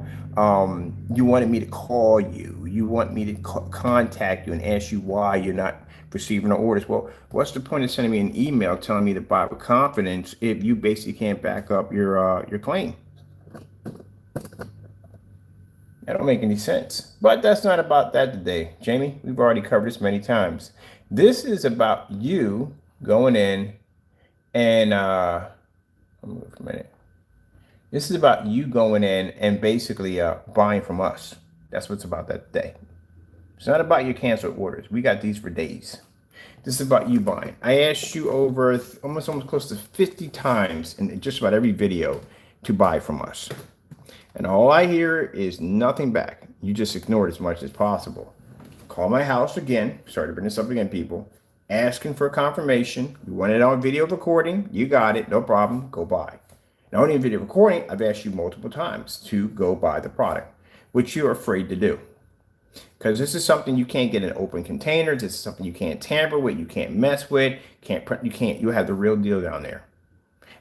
you wanted me to call you. You want me to contact you and ask you why you're not receiving the orders. Well, what's the point of sending me an email telling me to buy with confidence if you basically can't back up your claim? That don't make any sense. But that's not about that today, Jamie. We've already covered this many times. This is about you going in and move for a minute. This is about you going in and basically buying from us. That's what's about that day. It's not about your canceled orders. We got these for days. This is about you buying. I asked you over almost close to 50 times in just about every video to buy from us. And all I hear is nothing back. You just ignore it as much as possible. Call my house again. Sorry to bring this up again, people. Asking for a confirmation. You want it on video recording. You got it. No problem. Go buy. Not only in video recording, I've asked you multiple times to go buy the product, which you're afraid to do. Because this is something you can't get in open containers. This is something you can't tamper with. You can't mess with. You have the real deal down there.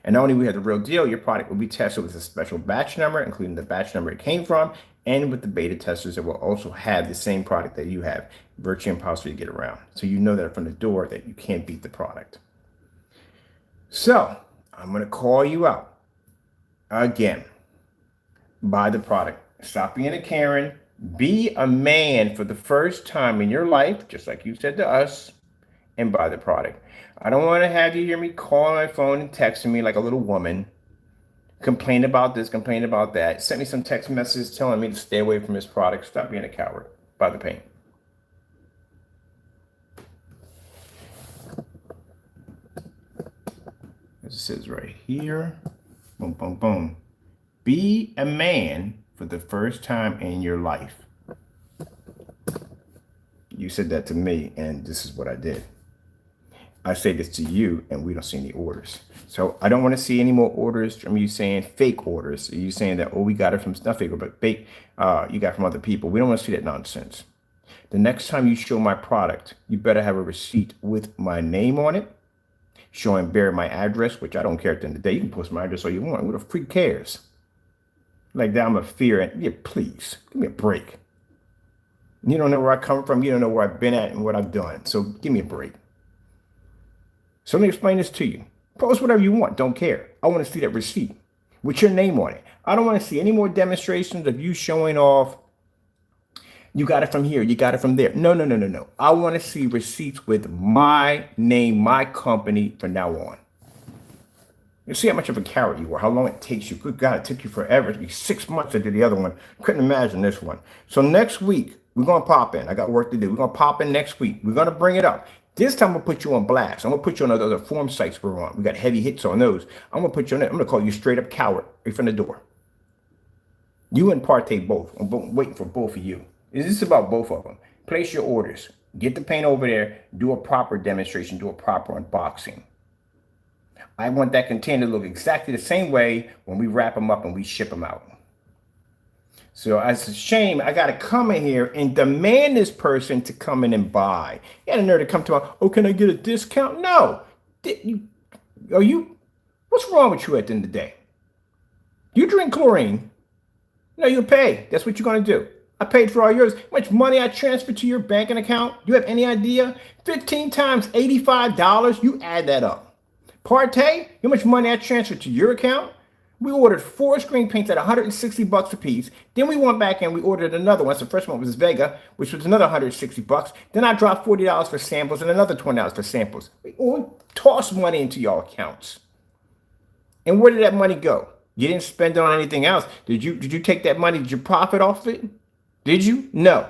And not only we have the real deal, your product will be tested with a special batch number, including the batch number it came from, and with the beta testers that will also have the same product that you have. Virtually impossible to get around. So you know that from the door that you can't beat the product. So I'm going to call you out again. Buy the product. Stop being a Karen. Be a man for the first time in your life, just like you said to us, and buy the product. I don't want to have you hear me calling my phone and texting me like a little woman, complain about this, complain about that. Send me some text messages telling me to stay away from this product. Stop being a coward. Buy the paint. As it says right here, boom, boom, boom. Be a man for the first time in your life. You said that to me, and this is what I did. I say this to you, and we don't see any orders. So I don't want to see any more orders from you saying fake orders. You saying that, oh, we got it from not fake, but fake, you got from other people. We don't want to see that nonsense. The next time you show my product, you better have a receipt with my name on it, showing bear my address, which I don't care at the end of the day. You can post my address all you want. Who the freak cares? Like that, I'm a fear. And yeah, please give me a break. You don't know where I come from. You don't know where I've been at and what I've done. So give me a break. So let me explain this to you. Post whatever you want. Don't care. I want to see that receipt with your name on it. I don't want to see any more demonstrations of you showing off. You got it from here. You got it from there. No, no, no, no, no. I want to see receipts with my name, my company from now on. You see how much of a coward you are, how long it takes you. Good God, it took you forever. It'd be 6 months to do the other one. Couldn't imagine this one. So next week, we're going to pop in. I got work to do. We're going to pop in next week. We're going to bring it up. This time, I'm going to put you on blast. I'm going to put you on other forum sites we're on. We got heavy hits on those. I'm going to put you on it. I'm going to call you straight up coward right from the door. You and Partay both. I'm waiting for both of you. This is about both of them. Place your orders. Get the paint over there. Do a proper demonstration. Do a proper unboxing. I want that container to look exactly the same way when we wrap them up and we ship them out. So it's a shame I got to come in here and demand this person to come in and buy. You had a nerve to come to me, oh, can I get a discount? No. What's wrong with you at the end of the day? You drink chlorine. No, you pay. That's what you're going to do. I paid for all yours. How much money I transferred to your banking account? You have any idea? 15 times $85. You add that up. Partay, how much money I transferred to your account? We ordered 4 screen paints at $160 a piece. Then we went back and we ordered another one. So the first one was Vega, which was another $160. Then I dropped $40 for samples and another $20 for samples. We tossed money into your accounts. And where did that money go? You didn't spend it on anything else. Did you take that money? Did you profit off it? Did you? No.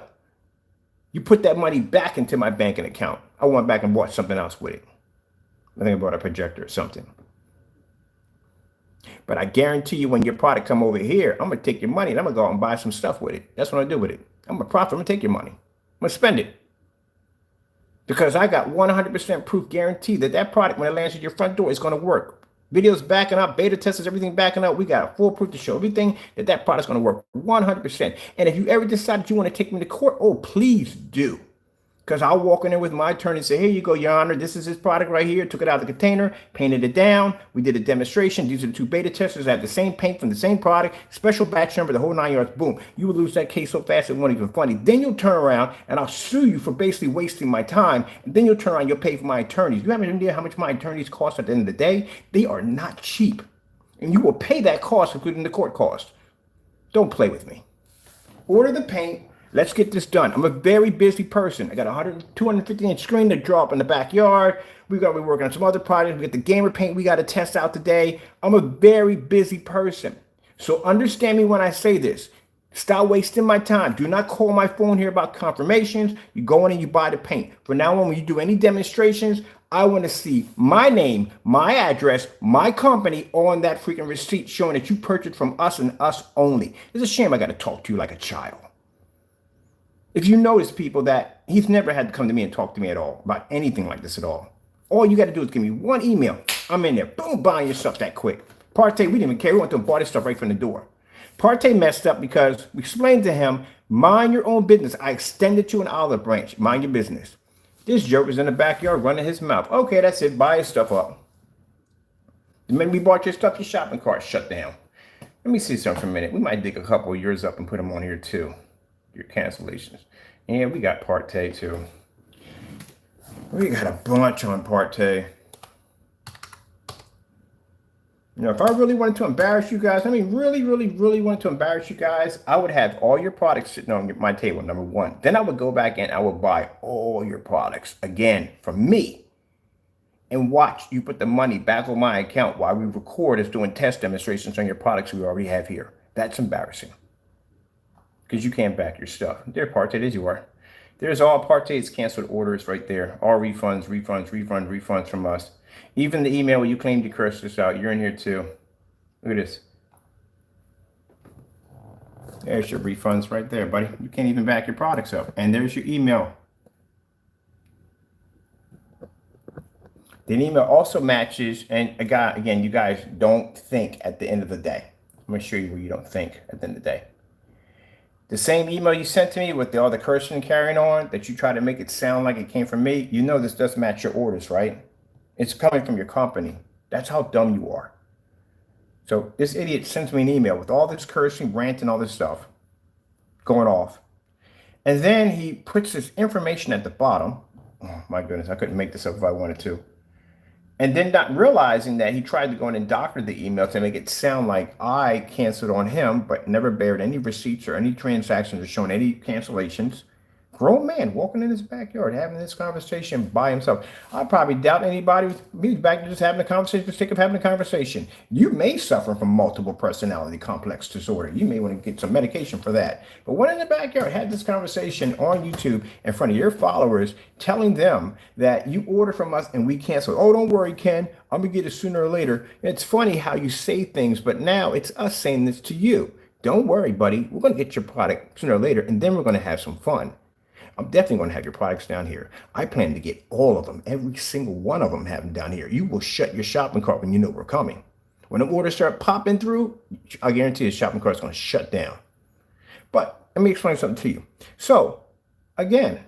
You put that money back into my banking account. I went back and bought something else with it. I think I bought a projector or something. But I guarantee you when your product come over here, I'm going to take your money and I'm going to go out and buy some stuff with it. That's what I do with it. I'm going to profit. I'm going to take your money. I'm going to spend it. Because I got 100% proof guarantee that that product, when it lands at your front door, is going to work. Videos backing up, beta testers, everything backing up. We got a full proof to show everything that product's going to work 100%. And if you ever decide that you want to take me to court, oh, please do. Because I'll walk in there with my attorney and say, here you go, Your Honor. This is his product right here. Took it out of the container, painted it down. We did a demonstration. These are the 2 beta testers that have the same paint from the same product, special batch number, the whole 9 yards. Boom. You will lose that case so fast it won't even funny. Then you'll turn around and I'll sue you for basically wasting my time. And then you'll turn around and you'll pay for my attorneys. You have any idea how much my attorneys cost at the end of the day? They are not cheap. And you will pay that cost, including the court cost. Don't play with me. Order the paint. Let's get this done. I'm a very busy person. I got a 250-inch screen to draw up in the backyard. We got to be working on some other projects. We got the gamer paint we got to test out today. I'm a very busy person. So understand me when I say this. Stop wasting my time. Do not call my phone here about confirmations. You go in and you buy the paint. From now on, when you do any demonstrations, I want to see my name, my address, my company on that freaking receipt showing that you purchased from us and us only. It's a shame I got to talk to you like a child. If you notice, people, that he's never had to come to me and talk to me at all about anything like this at all. All you got to do is give me one email. I'm in there. Boom, buying your stuff that quick. Partay, we didn't even care. We went to buy this stuff right from the door. Partay messed up because we explained to him, mind your own business. I extended you an olive branch. Mind your business. This jerk was in the backyard running his mouth. Okay, that's it. Buy his stuff up. The minute we bought your stuff, your shopping cart shut down. Let me see something for a minute. We might dig a couple of yours up and put them on here too. Your cancellations. And we got Partay too. We got a bunch on Partay. You know, if I really wanted to embarrass you guys, I mean, really wanted to embarrass you guys, I would have all your products sitting on my table, number one. Then I would go back and I would buy all your products again from me and watch you put the money back on my account while we record us doing test demonstrations on your products we already have here. That's embarrassing. Because you can't back your stuff. There, Partay, as you are. There's all Partay's canceled orders right there. All refunds from us. Even the email where you claimed you cursed us out, you're in here too. Look at this. There's your refunds right there, buddy. You can't even back your products up. And there's your email. The email also matches, and again, you guys don't think at the end of the day. I'm going to show you where you don't think at the end of the day. The same email you sent to me with all the cursing and carrying on that you try to make it sound like it came from me, you know this does match your orders, right? It's coming from your company. That's how dumb you are. So this idiot sends me an email with all this cursing, ranting, all this stuff going off. And then he puts this information at the bottom. Oh my goodness, I couldn't make this up if I wanted to. And then not realizing that he tried to go in and doctor the email to make it sound like I canceled on him, but never bared any receipts or any transactions or shown any cancellations. Grown man walking in his backyard having this conversation by himself. I probably doubt anybody. He's back to just having a conversation for the sake of having a conversation. You may suffer from multiple personality complex disorder. You may want to get some medication for that. But when in the backyard, had this conversation on YouTube in front of your followers, telling them that you order from us and we cancel. Oh, don't worry, Ken. I'm going to get it sooner or later. It's funny how you say things, but now it's us saying this to you. Don't worry, buddy. We're going to get your product sooner or later, and then we're going to have some fun. I'm definitely going to have your products down here. I plan to get all of them, every single one of them, have them down here. You will shut your shopping cart when you know we're coming. When the orders start popping through, I guarantee the shopping cart is going to shut down. But let me explain something to you. So again,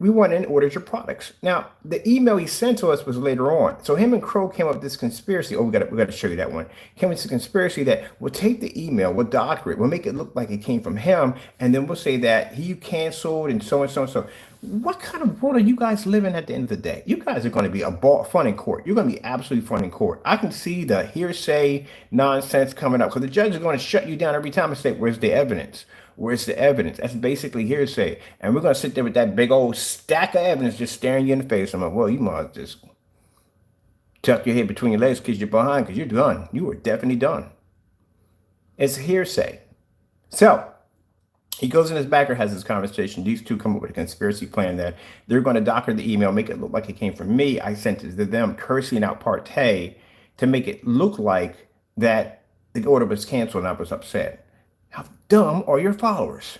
we went and ordered your products. Now, the email he sent to us was later on. So him and Crow came up with this conspiracy. Oh, we got to show you that one. Came with this conspiracy that we'll take the email, we'll doctor it, we'll make it look like it came from him, and then we'll say that he canceled and so and so and so. What kind of world are you guys living at the end of the day? You guys are going to be fun in court. You're going to be absolutely fun in court. I can see the hearsay nonsense coming up because the judge is going to shut you down every time and say, where's the evidence? Where's the evidence? That's basically hearsay. And we're going to sit there with that big old stack of evidence just staring you in the face. I'm like, well, you might just tuck your head between your legs because you're behind, because you're done. You are definitely done. It's hearsay. So he goes in his backer, has this conversation. These two come up with a conspiracy plan that they're going to doctor the email, make it look like it came from me. I sent it to them, cursing out partay to make it look like that the order was canceled and I was upset. How dumb are your followers?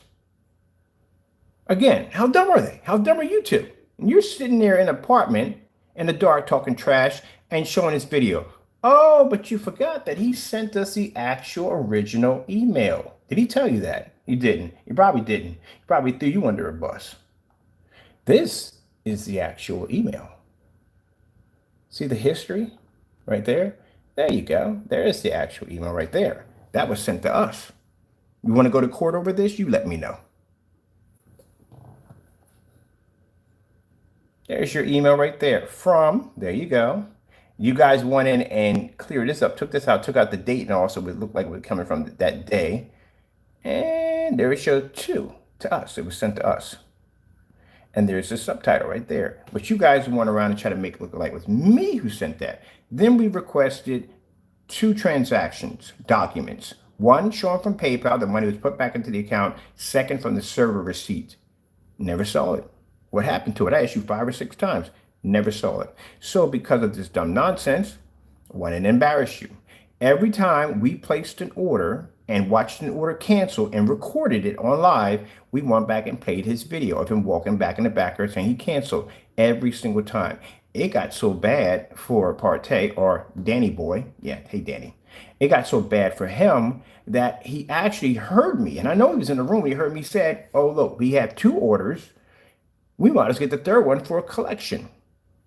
Again, how dumb are they? How dumb are you two? And you're sitting there in an apartment in the dark talking trash and showing this video. Oh, but you forgot that he sent us the actual original email. Did he tell you that? He didn't. He probably didn't. He probably threw you under a bus. This is the actual email. See the history right there? There you go. There is the actual email right there. That was sent to us. You want to go to court over this? You let me know. There's your email right there from, there you go. You guys went in and cleared this up, took this out, took out the date and also it looked like it was coming from that day. And there it showed to us. It was sent to us. And there's the subtitle right there. But you guys went around and tried to make it look like it was me who sent that. Then we requested 2 transactions, documents. One showing from PayPal, the money was put back into the account. Second from the server receipt. Never saw it. What happened to it? I asked you 5 or 6 times. Never saw it. So because of this dumb nonsense, I went and embarrassed you. Every time we placed an order and watched an order cancel and recorded it on live, we went back and played his video of him walking back in the backer saying he canceled every single time. It got so bad for partay, or Danny boy. Yeah, hey Danny. It got so bad for him that he actually heard me. And I know he was in the room. He heard me said, oh, look, we have 2 orders. We might as well get the 3rd one for a collection.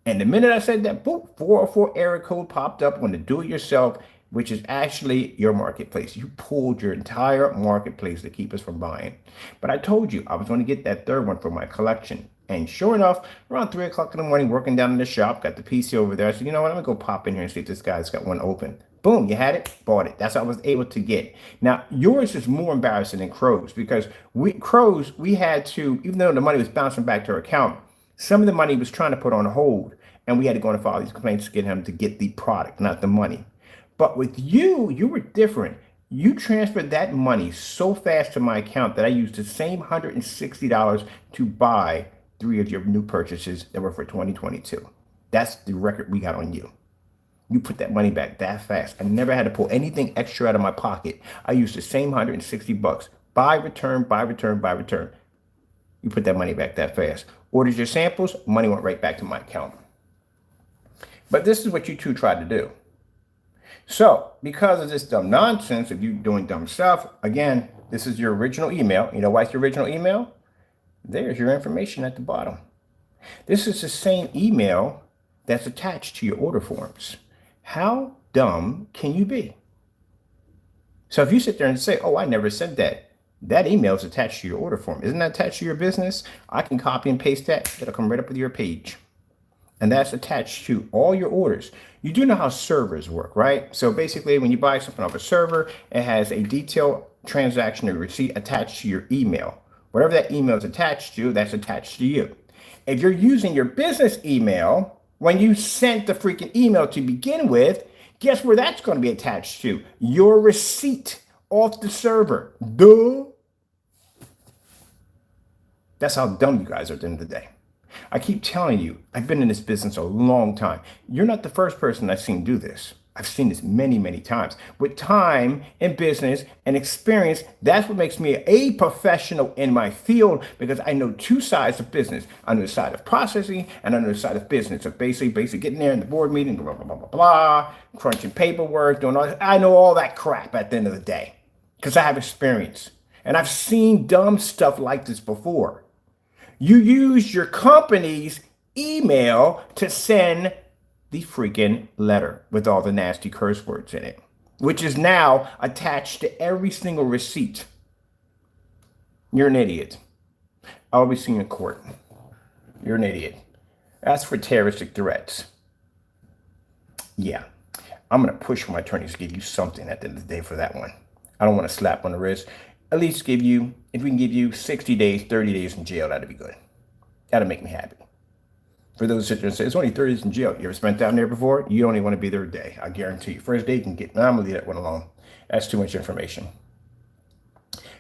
And the minute I said that, boom, 404 error code popped up on the do-it-yourself, which is actually your marketplace. You pulled your entire marketplace to keep us from buying. But I told you I was going to get that 3rd one for my collection. And sure enough, around 3 o'clock in the morning, working down in the shop, got the PC over there. I said, you know what, I'm going to go pop in here and see if this guy's got one open. Boom, you had it, bought it. That's what I was able to get. Now, yours is more embarrassing than Crow's because Crow's, we had to, even though the money was bouncing back to our account, some of the money was trying to put on hold. And we had to go and file these complaints to get him to get the product, not the money. But with you, you were different. You transferred that money so fast to my account that I used the same $160 to buy 3 of your new purchases that were for 2022. That's the record we got on you. You put that money back that fast. I never had to pull anything extra out of my pocket. I used the same $160. Buy, return, buy, return, buy, return. You put that money back that fast. Ordered your samples, money went right back to my account. But this is what you two tried to do. So because of this dumb nonsense of you doing dumb stuff, again, this is your original email. You know why it's your original email? There's your information at the bottom. This is the same email that's attached to your order forms. How dumb can you be? So if you sit there and say, oh, I never said that, that email is attached to your order form. Isn't that attached to your business? I can copy and paste that. That'll come right up with your page. And that's attached to all your orders. You do know how servers work, right? So basically, when you buy something off a server, it has a detailed transaction or receipt attached to your email. Whatever that email is attached to, that's attached to you. If you're using your business email, when you sent the freaking email to begin with, guess where that's going to be attached to? Your receipt off the server. Duh. That's how dumb you guys are at the end of the day. I keep telling you, I've been in this business a long time. You're not the first person I've seen do this. I've seen this many, many times. With time and business and experience, that's what makes me a professional in my field, because I know two sides of business. I know the side of processing and I know the side of business. So basically getting there in the board meeting, blah, blah, blah, blah, blah, crunching paperwork, doing all that. I know all that crap at the end of the day because I have experience. And I've seen dumb stuff like this before. You use your company's email to send the freaking letter with all the nasty curse words in it, which is now attached to every single receipt. You're an idiot. I'll be seen in court. You're an idiot. That's for terroristic threats. Yeah, I'm going to push for my attorneys to give you something at the end of the day for that one. I don't want to slap on the wrist. At least give you, if we can give you 60 days, 30 days in jail, that'd be good. That'll make me happy. For those that say, it's only 30 days in jail. You ever spent down there before? You only want to be there a day. I guarantee you. First day you can get, I'm going to leave that one alone. That's too much information.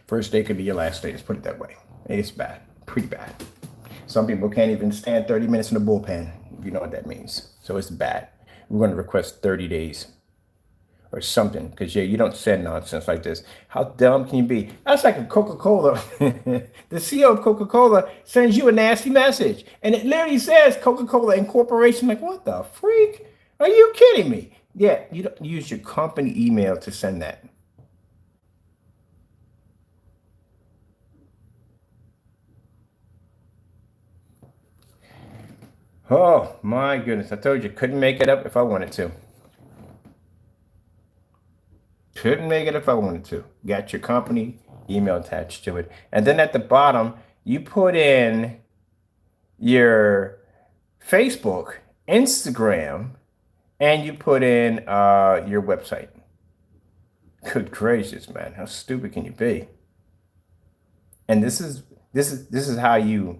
First day could be your last day. Let's put it that way. It's bad. Pretty bad. Some people can't even stand 30 minutes in the bullpen, if you know what that means. So it's bad. We're going to request 30 days or something, because yeah, you don't say nonsense like this. How dumb can you be? That's like a Coca-Cola. The CEO of Coca-Cola sends you a nasty message, and it literally says Coca-Cola Incorporation. Like, what the freak? Are you kidding me? Yeah, you don't use your company email to send that. Oh my goodness! I told you, couldn't make it up if I wanted to. Couldn't make it if I wanted to. Got your company email attached to it. And then at the bottom, you put in your Facebook, Instagram, and you put in your website. Good gracious, man. How stupid can you be? And this is how you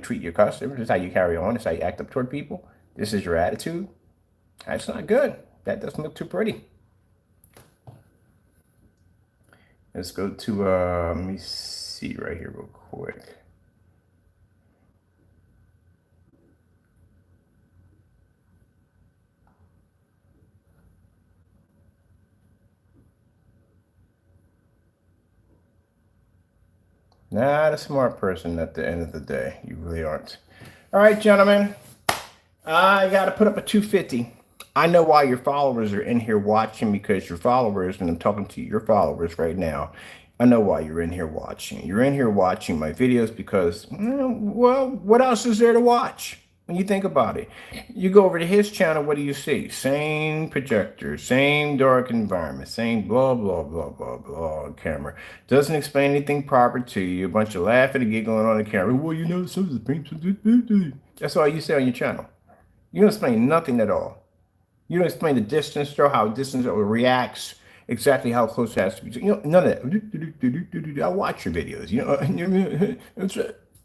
treat your customers. This is how you carry on. This is how you act up toward people. This is your attitude. That's not good. That doesn't look too pretty. Let's go to, let me see right here real quick. Not a smart person at the end of the day. You really aren't. All right, gentlemen. I got to put up a 250. I know why your followers are in here watching, because your followers, and I'm talking to your followers right now, I know why you're in here watching. You're in here watching my videos because, well, what else is there to watch? When you think about it, you go over to his channel, what do you see? Same projector, same dark environment, same blah, blah, blah, blah, blah on camera. Doesn't explain anything proper to you. A bunch of laughing and giggling on the camera. Well, you know, some of the things. That's all you say on your channel. You don't explain nothing at all. You don't explain the distance, or how distance reacts, exactly how close it has to be. You know, none of that. I watch your videos. You know,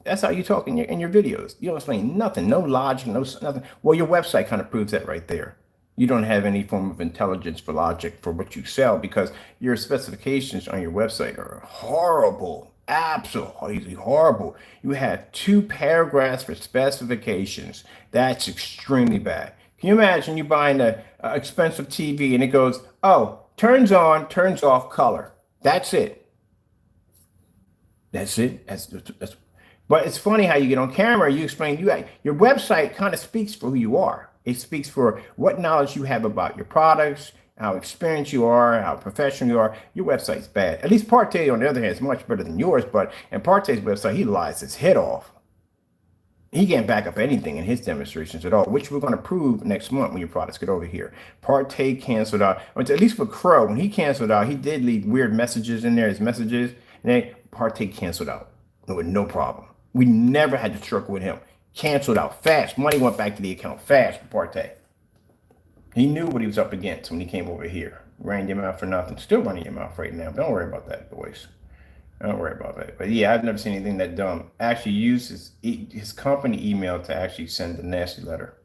that's how you talk in your videos. You don't explain nothing, no logic, no nothing. Well, your website kind of proves that right there. You don't have any form of intelligence for logic for what you sell, because your specifications on your website are horrible. Absolutely horrible. You have 2 paragraphs for specifications. That's extremely bad. Can you imagine you buying an expensive TV and it goes, oh, turns on, turns off, color. That's it. That's it. That's. But it's funny how you get on camera, you explain, your website kind of speaks for who you are. It speaks for what knowledge you have about your products, how experienced you are, how professional you are. Your website's bad. At least Partay, on the other hand, is much better than yours. But in Partay's website, he lies his head off. He can't back up anything in his demonstrations at all, which we're going to prove next month when your products get over here. Partay canceled out, or at least for Crow, when he canceled out, he did leave weird messages in there, his messages, and then Partay canceled out with no problem. We never had to struggle with him. Canceled out fast. Money went back to the account fast for Partay. He knew what he was up against when he came over here. Ran your mouth for nothing. Still running your mouth right now. Don't worry about that, boys. Don't worry about that. But yeah, I've never seen anything that dumb. Actually uses his company email to actually send a nasty letter.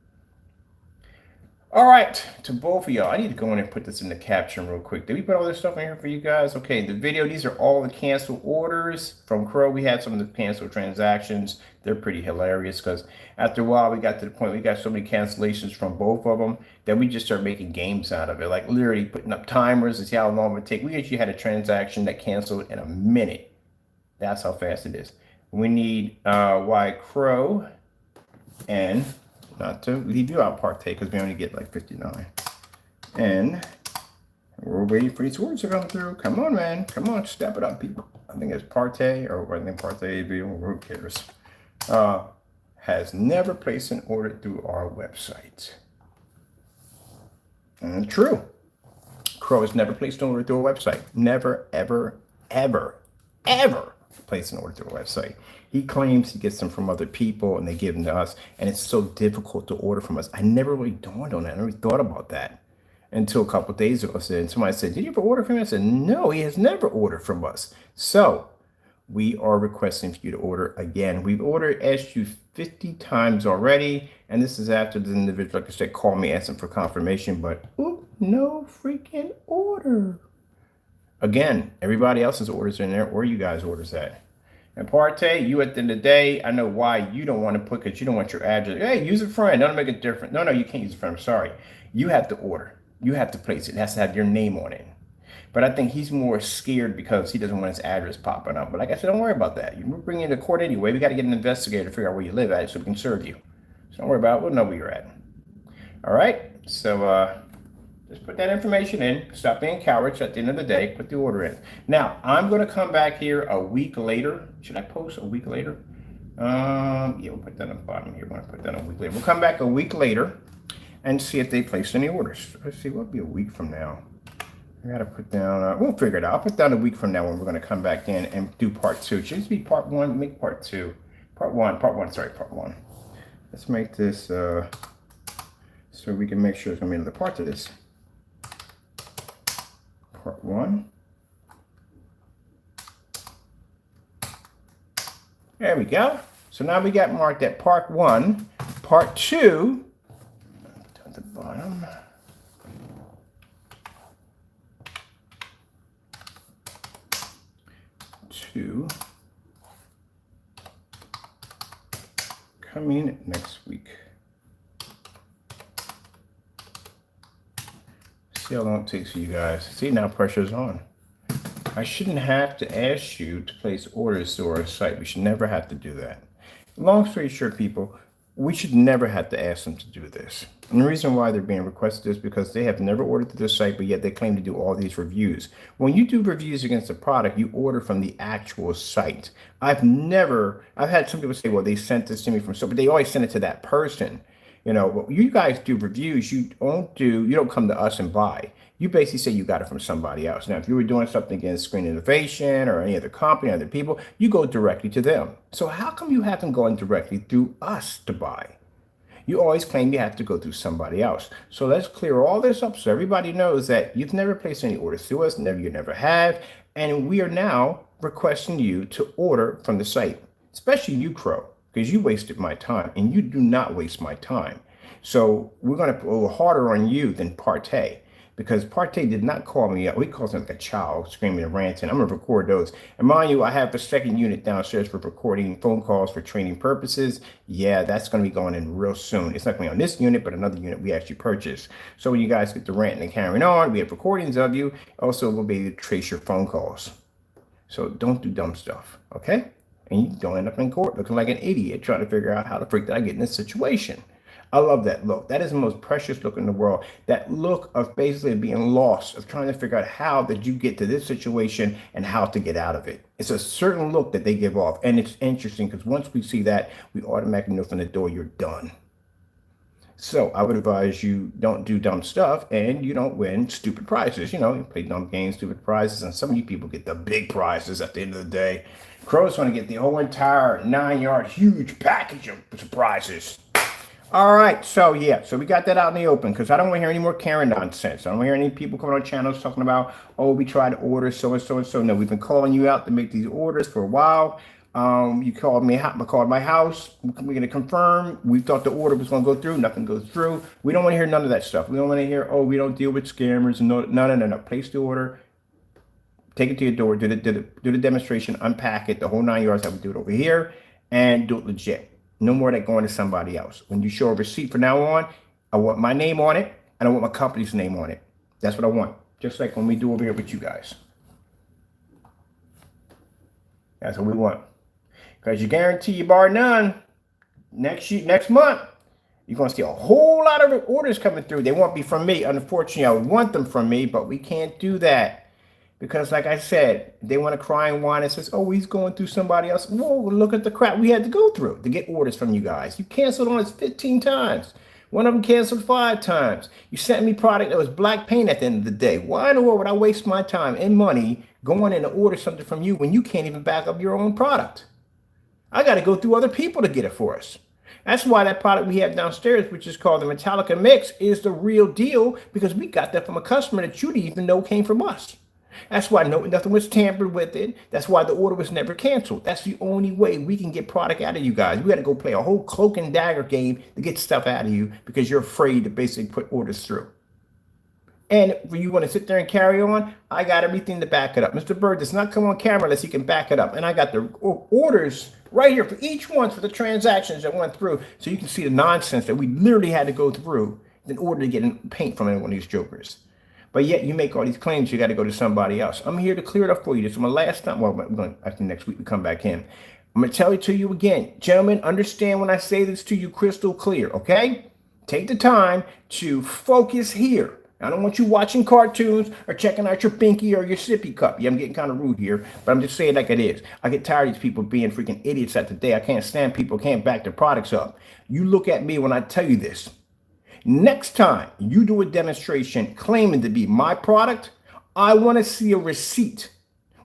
All right, to both of y'all, I need to go in and put this in the caption real quick. Did we put all this stuff in here for you guys? Okay, the video, these are all the canceled orders from Crow. We had some of the canceled transactions. They're pretty hilarious because after a while, we got to the point we got so many cancellations from both of them that we just started making games out of it, like literally putting up timers to see how long it would take. We actually had a transaction that canceled in a minute. That's how fast it is. We need why Crow and not to leave you out, partay, because we only get like 59. And we're waiting for these words to come through. Come on, man. Come on, step it up, people. I think it's partay, or I think partay AV, who cares? Has never placed an order through our website. And true. Crow has never placed an order through a website. Never, ever, ever, ever placed an order through a website. He claims he gets them from other people and they give them to us, and it's so difficult to order from us. I never really dawned on that. I never thought about that until a couple of days ago. Somebody said, did you ever order from him? I said, no, he has never ordered from us. So we are requesting for you to order again. We've asked you 50 times already, and this is after the individual, like I said, called me asking for confirmation, but no freaking order. Again, everybody else's orders are in there, or you guys' orders at. And partay, you at the end of the day, I know why you don't want to put, because you don't want your address. Hey, use a friend. Don't make it different. No, you can't use a friend. I'm sorry. You have to order. You have to place it. It has to have your name on it. But I think he's more scared because he doesn't want his address popping up. But like I said, don't worry about that. We're bringing you to court anyway. We got to get an investigator to figure out where you live at so we can serve you. So don't worry about it. We'll know where you're at. All right. So just put that information in. Stop being cowards at the end of the day. Put the order in. Now, I'm going to come back here a week later. Should I post a week later? Yeah, we'll put that on the bottom here. We're going to put that on a week later. We'll come back a week later and see if they placed any orders. Let's see, what'll be a week from now? I got to put down, we'll figure it out. I'll put down a week from now when we're going to come back in and do part two. Should this be part one? Make part two. Part one. Let's make this so we can make sure there's going to be another part to this. Part one. There we go. So now we got marked at part one. Part two. Down the bottom. Two. Coming next week. See how long it takes for you guys. See, now pressure's on. I shouldn't have to ask you to place orders through our site. We should never have to do that. Long story short, people, we should never have to ask them to do this. And the reason why they're being requested is because they have never ordered through the site, but yet they claim to do all these reviews. When you do reviews against a product, you order from the actual site. I've had some people say, well, they sent this to me from so, but they always send it to that person. You know, what you guys do reviews, you don't come to us and buy. You basically say you got it from somebody else. Now, if you were doing something against Screen Innovation or any other company, other people, you go directly to them. So how come you haven't gone directly through us to buy? You always claim you have to go through somebody else. So let's clear all this up so everybody knows that you've never placed any orders through us, you never have, and we are now requesting you to order from the site, especially you, Crow, because you wasted my time, and you do not waste my time. So we're going to put a little harder on you than partay, because partay did not call me up. He calls me like a child, screaming and ranting. I'm going to record those. And mind you, I have the second unit downstairs for recording phone calls for training purposes. Yeah, that's going to be going in real soon. It's not going to be on this unit, but another unit we actually purchased. So when you guys get the ranting and carrying on, we have recordings of you. Also, we'll be able to trace your phone calls. So don't do dumb stuff, okay? And you don't end up in court looking like an idiot trying to figure out how the freak did I get in this situation. I love that look. That is the most precious look in the world. That look of basically being lost, of trying to figure out how did you get to this situation and how to get out of it. It's a certain look that they give off. And it's interesting because once we see that, we automatically know from the door you're done. So I would advise you don't do dumb stuff and you don't win stupid prizes. You know, you play dumb games, stupid prizes, and some of you people get the big prizes at the end of the day. Crow's want to get the whole entire 9-yard huge package of prizes. All right, so yeah, so we got that out in the open because I don't want to hear any more Karen nonsense. I don't want to hear any people coming on channels talking about, oh, we tried to order so and so and so. No, we've been calling you out to make these orders for a while. You called my house. We're going to confirm. We thought the order was going to go through. Nothing goes through. We don't want to hear none of that stuff. We don't want to hear, oh, we don't deal with scammers. No. Place the order. Take it to your door. Do the demonstration. Unpack it. The whole 9 yards. I would do it over here and do it legit. No more of that going to somebody else. When you show a receipt from now on, I want my name on it and I want my company's name on it. That's what I want. Just like when we do over here with you guys. That's what we want. Because you guarantee you, bar none, next month, you're going to see a whole lot of orders coming through. They won't be from me. Unfortunately, I would want them from me, but we can't do that. Because like I said, they want to cry and whine and says, oh, he's going through somebody else. Whoa, look at the crap we had to go through to get orders from you guys. You canceled on us 15 times. One of them canceled 5 times. You sent me product that was black paint at the end of the day. Why in the world would I waste my time and money going in to order something from you when you can't even back up your own product? I got to go through other people to get it for us. That's why that product we have downstairs, which is called the Metallica Mix, is the real deal, because we got that from a customer that you didn't even know came from us. That's why nothing was tampered with it. That's why the order was never canceled. That's the only way we can get product out of you guys. We got to go play a whole cloak and dagger game to get stuff out of you because you're afraid to basically put orders through. And when you want to sit there and carry on, I got everything to back it up. Mr. Bird does not come on camera unless he can back it up. And I got the orders right here for each one for the transactions that went through. So you can see the nonsense that we literally had to go through in order to get paint from one of these jokers. But yet you make all these claims, you got to go to somebody else. I'm here to clear it up for you. This is my last time. Well, after next week we come back in. I'm going to tell it to you again. Gentlemen, understand when I say this to you crystal clear, okay? Take the time to focus here. I don't want you watching cartoons or checking out your binky or your sippy cup. Yeah, I'm getting kind of rude here, but I'm just saying like it is. I get tired of these people being freaking idiots at the day. I can't stand people can't back their products up. You look at me when I tell you this. Next time you do a demonstration claiming to be my product, I want to see a receipt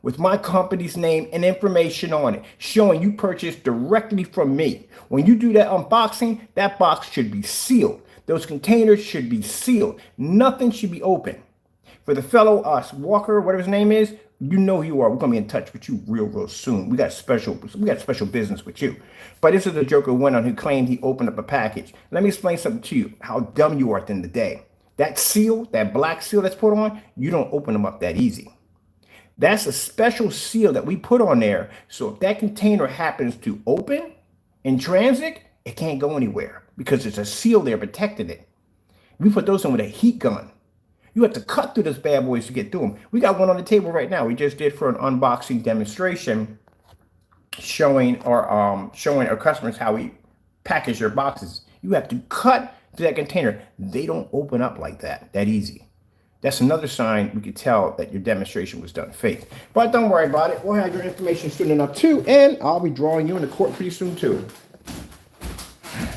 with my company's name and information on it, showing you purchased directly from me. When you do that unboxing, that box should be sealed. Those containers should be sealed. Nothing should be open. For the fellow Walker, whatever his name is, you know who you are. We're gonna be in touch with you real soon. We got special business with you. But this is a joker went on who claimed he opened up a package. Let me explain something to you, how dumb you are at the end of the day. That seal, that black seal that's put on, you don't open them up that easy. That's a special seal that we put on there. So if that container happens to open in transit, it can't go anywhere because it's a seal there protecting it. We put those in with a heat gun. You have to cut through those bad boys to get through them. We got one on the table right now. We just did for an unboxing demonstration showing our customers how we package their boxes. You have to cut through that container. They don't open up like that easy. That's another sign we could tell that your demonstration was done fake. But don't worry about it. We'll have your information soon enough too, and I'll be drawing you into court pretty soon too.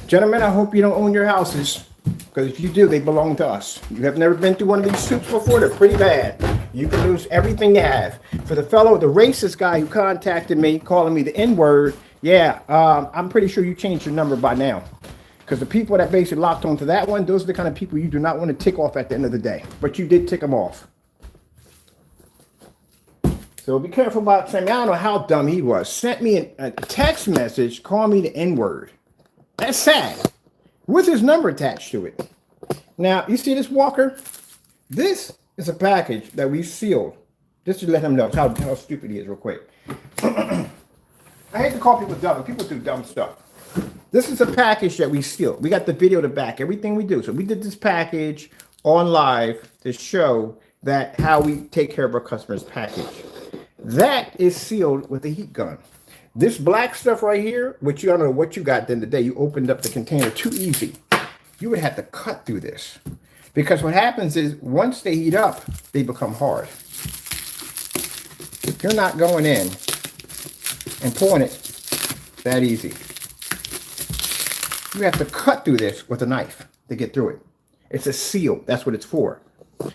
Gentlemen, I hope you don't own your houses. Because if you do, they belong to us. You have never been through one of these suits before. They're pretty bad. You can lose everything you have. For the racist guy who contacted me, calling me the N-word, yeah, I'm pretty sure you changed your number by now. Because the people that basically locked onto that one, those are the kind of people you do not want to tick off at the end of the day. But you did tick them off. So be careful about saying, I don't know how dumb he was. Sent me a text message, call me the N-word. That's sad. With his number attached to it. Now, you see this Walker? This is a package that we sealed. Just to let him know how stupid he is real quick. I hate to call people dumb, but people do dumb stuff. This is a package that we sealed. We got the video to back everything we do. So we did this package on live to show that how we take care of our customers' package. That is sealed with a heat gun. This black stuff right here, which you don't know what you got then the day you opened up the container too easy. You would have to cut through this. Because what happens is once they heat up, they become hard. You're not going in and pulling it that easy. You have to cut through this with a knife to get through it. It's a seal. That's what it's for.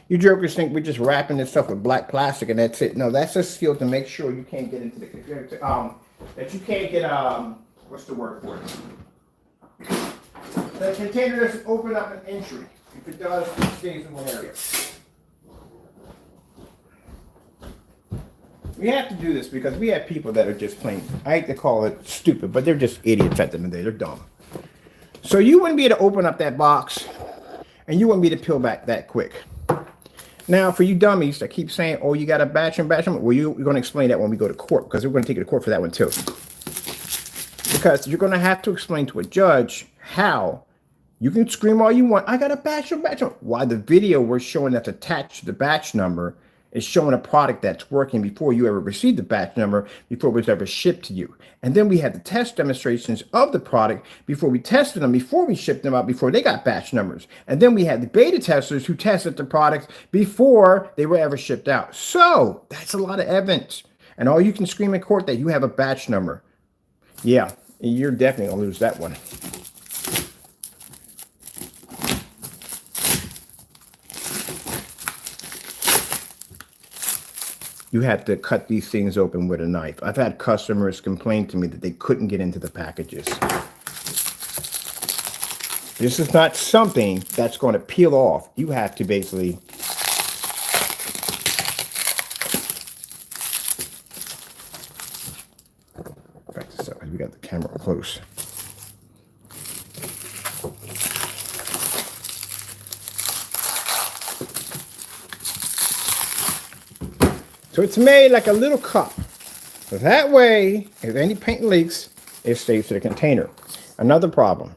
You jokers think we're just wrapping this stuff with black plastic and that's it. No, that's a seal to make sure you can't get into the that you can't get, what's the word for it? The container doesn't open up an entry. If it does, it stays in one area. We have to do this because we have people that are just plain, I hate to call it stupid, but they're just idiots at the end of the day. They're dumb. So you wouldn't be able to open up that box and you wouldn't be able to peel back that quick. Now, for you dummies that keep saying, oh, you got a batch number, well, we're going to explain that when we go to court, because we're going to take you to court for that one too. Because you're going to have to explain to a judge how you can scream all you want. I got a batch number. Why the video we're showing that's attached to the batch number is showing a product that's working before you ever received the batch number, before it was ever shipped to you. And then we had the test demonstrations of the product before we tested them, before we shipped them out, before they got batch numbers. And then we had the beta testers who tested the products before they were ever shipped out. So that's a lot of evidence. And all you can scream in court that you have a batch number. Yeah, you're definitely gonna lose that one. You have to cut these things open with a knife. I've had customers complain to me that they couldn't get into the packages. This is not something that's going to peel off. You have to basically back this up because we got the camera close. So it's made like a little cup. So that way, if any paint leaks, it stays to the container. Another problem.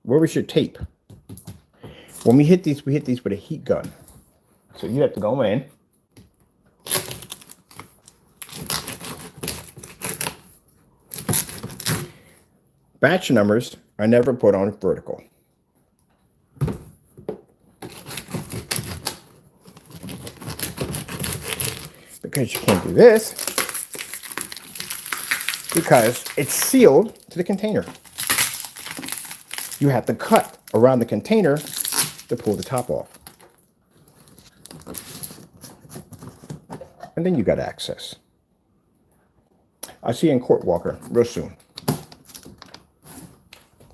Where was your tape? When we hit these with a heat gun. So you have to go in. Batch numbers are never put on vertical. Because you can't do this because it's sealed to the container. You have to cut around the container to pull the top off. And then you got access. I'll see you in court, Walker, real soon.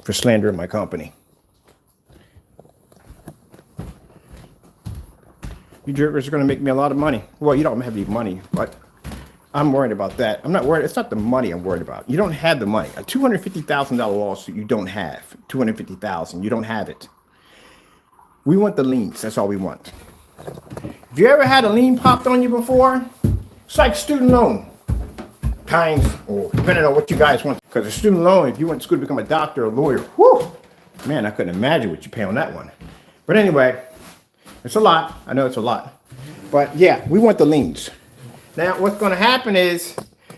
For slandering my company. You jerkers are going to make me a lot of money. Well, you don't have any money, but I'm worried about that. I'm not worried. It's not the money I'm worried about. You don't have the money. A $250,000 lawsuit you don't have. $250,000. You don't have it. We want the liens. That's all we want. Have you ever had a lien popped on you before? It's like student loan. Times, or depending on what you guys want. Because a student loan, if you went to school to become a doctor or a lawyer, whew, man, I couldn't imagine what you pay on that one. But anyway, it's a lot. I know it's a lot. But yeah, we want the liens. Now, what's going to happen is,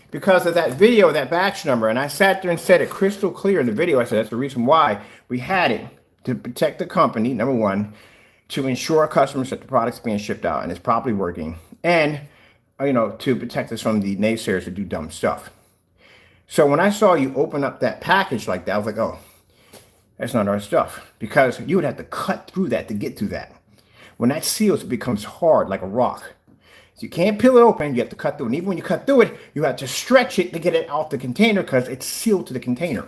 because of that video, that batch number, and I sat there and said it crystal clear in the video. I said that's the reason why we had it, to protect the company, number one, to ensure our customers that the product's being shipped out and it's properly working, and you know, to protect us from the naysayers that do dumb stuff. So when I saw you open up that package like that, I was like, oh, that's not our stuff, because you would have to cut through that to get through that. When that seals, it becomes hard like a rock. So you can't peel it open, you have to cut through it. And even when you cut through it, you have to stretch it to get it out the container because it's sealed to the container.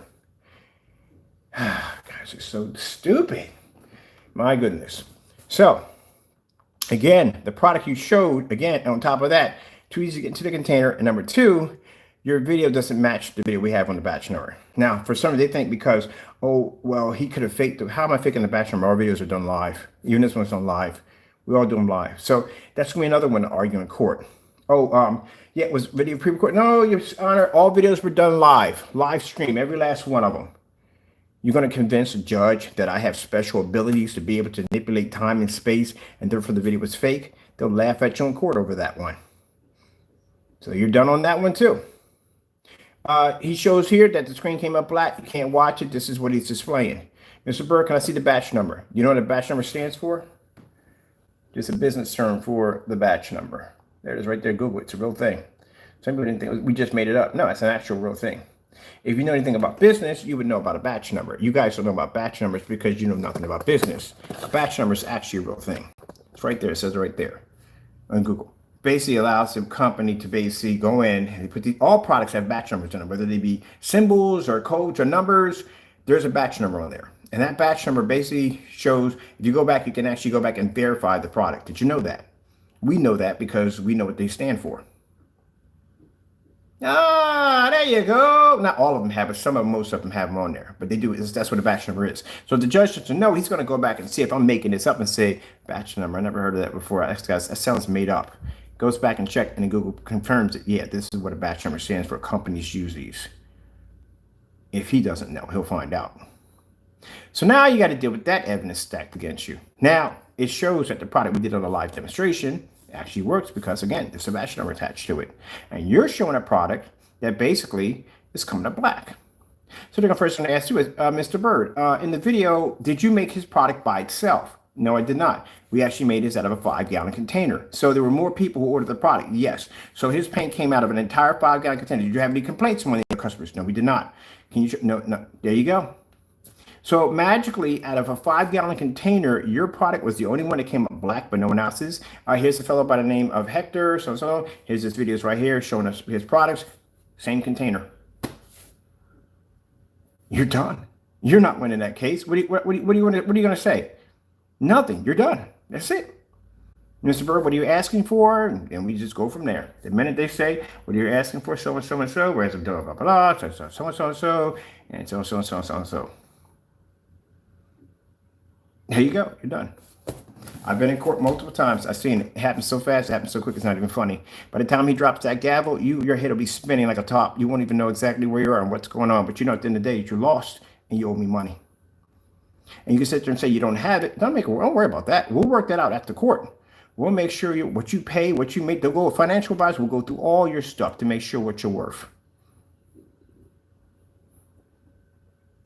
Guys, it's so stupid. My goodness. So, again, the product you showed, again, on top of that, too easy to get into the container. And number two, your video doesn't match the video we have on the batch number. Now, for some, they think because, oh, well, he could have faked it. How am I faking the batch number? Our videos are done live. Even this one's done live. We all do them live. So that's going to be another one to argue in court. Oh, yeah, it was video pre-recorded. No, Your Honor, all videos were done live. Live stream, every last one of them. You're going to convince a judge that I have special abilities to be able to manipulate time and space, and therefore the video was fake? They'll laugh at you in court over that one. So you're done on that one too. He shows here that the screen came up black. You can't watch it. This is what he's displaying. Mr. Burr, can I see the batch number? You know what the batch number stands for? Just a business term for the batch number. There it is right there. Google it. It's a real thing. Some people didn't think we just made it up. No, it's an actual real thing. If you know anything about business, you would know about a batch number. You guys don't know about batch numbers because you know nothing about business. A batch number is actually a real thing. It's right there. It says it right there on Google. Basically allows the company to basically go in and put all products have batch numbers in them, whether they be symbols or codes or numbers. There's a batch number on there. And that batch number basically shows, if you go back, you can actually go back and verify the product. Did you know that? We know that because we know what they stand for. Ah, there you go. Not all of them have it. Most of them have them on there, but they do. That's what a batch number is. So the judge doesn't know. He's going to go back and see if I'm making this up and say batch number. I never heard of that before. That sounds made up. Goes back and check, and then Google confirms it. Yeah, this is what a batch number stands for. Companies use these. If he doesn't know, he'll find out. So now you got to deal with that evidence stacked against you. Now it shows that the product we did on a live demonstration actually works because, again, there's a batch number attached to it. And you're showing a product that basically is coming up black. So the first thing I ask you is, Mr. Bird, in the video, did you make his product by itself? No, I did not. We actually made this out of a 5-gallon container. So there were more people who ordered the product. Yes. So his paint came out of an entire 5-gallon container. Did you have any complaints from one of your customers? No, we did not. Can you? No, no. There you go. So magically, out of a 5-gallon container, your product was the only one that came up black, but no one else's. Here's a fellow by the name of Hector. So here's this videos right here showing us his products. Same container. You're done. You're not winning that case. What are you going to say? Nothing. You're done. That's it. Mr. Bird, what are you asking for? And we just go from there. The minute they say, what are you asking for? So and so and so. Whereas blah blah blah. So and so and so and so. And so and so and so and so and so. There you go. You're done. I've been in court multiple times. I've seen it. It happens so fast. It happens so quick. It's not even funny. By the time he drops that gavel, your head will be spinning like a top. You won't even know exactly where you are and what's going on. But you know, at the end of the day, you lost and you owe me money. And you can sit there and say you don't have it. Don't worry about that. We'll work that out at the court. We'll make sure what you pay, what you make. They'll go. Financial advisor will go through all your stuff to make sure what you're worth.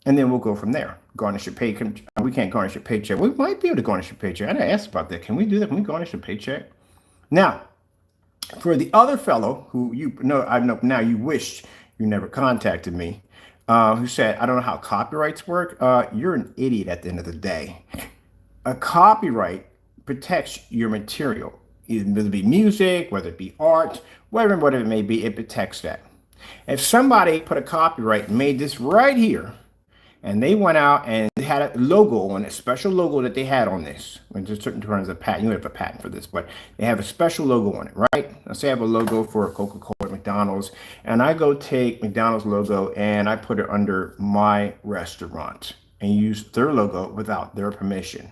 And then we'll go from there. Garnish your pay. We can't garnish your paycheck. We might be able to garnish your paycheck. I didn't ask about that. Can we do that? Can we garnish your paycheck? Now, for the other fellow who I know now you wished you never contacted me, who said, I don't know how copyrights work. You're an idiot at the end of the day. A copyright protects your material, whether it be music, whether it be art, whatever it may be, it protects that. If somebody put a copyright and made this right here, and they went out and they had a logo on it, special logo that they had on this. When there's certain terms of patent, you have a patent for this, but they have a special logo on it, right? Let's say I have a logo for Coca-Cola, McDonald's, and I go take McDonald's logo and I put it under my restaurant and use their logo without their permission.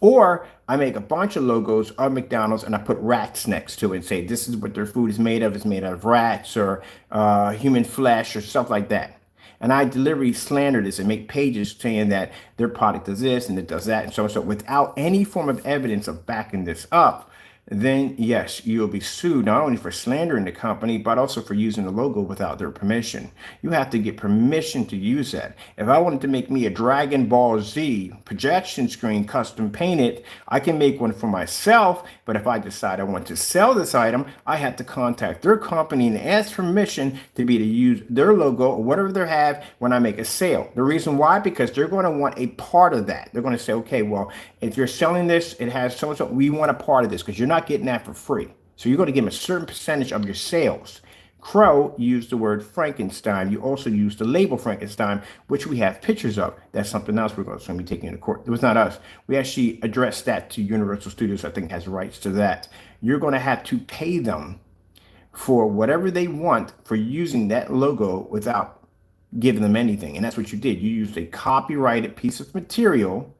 Or I make a bunch of logos of McDonald's and I put rats next to it and say, this is what their food is made of. It's made out of rats or human flesh or stuff like that. And I deliberately slander this and make pages saying that their product does this and it does that and so on. So without any form of evidence of backing this up, then yes, you'll be sued not only for slandering the company, but also for using the logo without their permission. You have to get permission to use that. If I wanted to make me a Dragon Ball Z projection screen custom painted, I can make one for myself. But if I decide I want to sell this item, I have to contact their company and ask permission to use their logo or whatever they have when I make a sale. The reason why, because they're going to want a part of that. They're going to say, okay, well, if you're selling this, it has so-and-so, we want a part of this because you're not getting that for free. So you're going to give them a certain percentage of your sales. Crow used the word Frankenstein. You also used the label Frankenstein, which we have pictures of. That's something else we're going to be taking into court. It was not us. We actually addressed that to Universal Studios, I think has rights to that. You're going to have to pay them for whatever they want for using that logo without giving them anything. And that's what you did. You used a copyrighted piece of material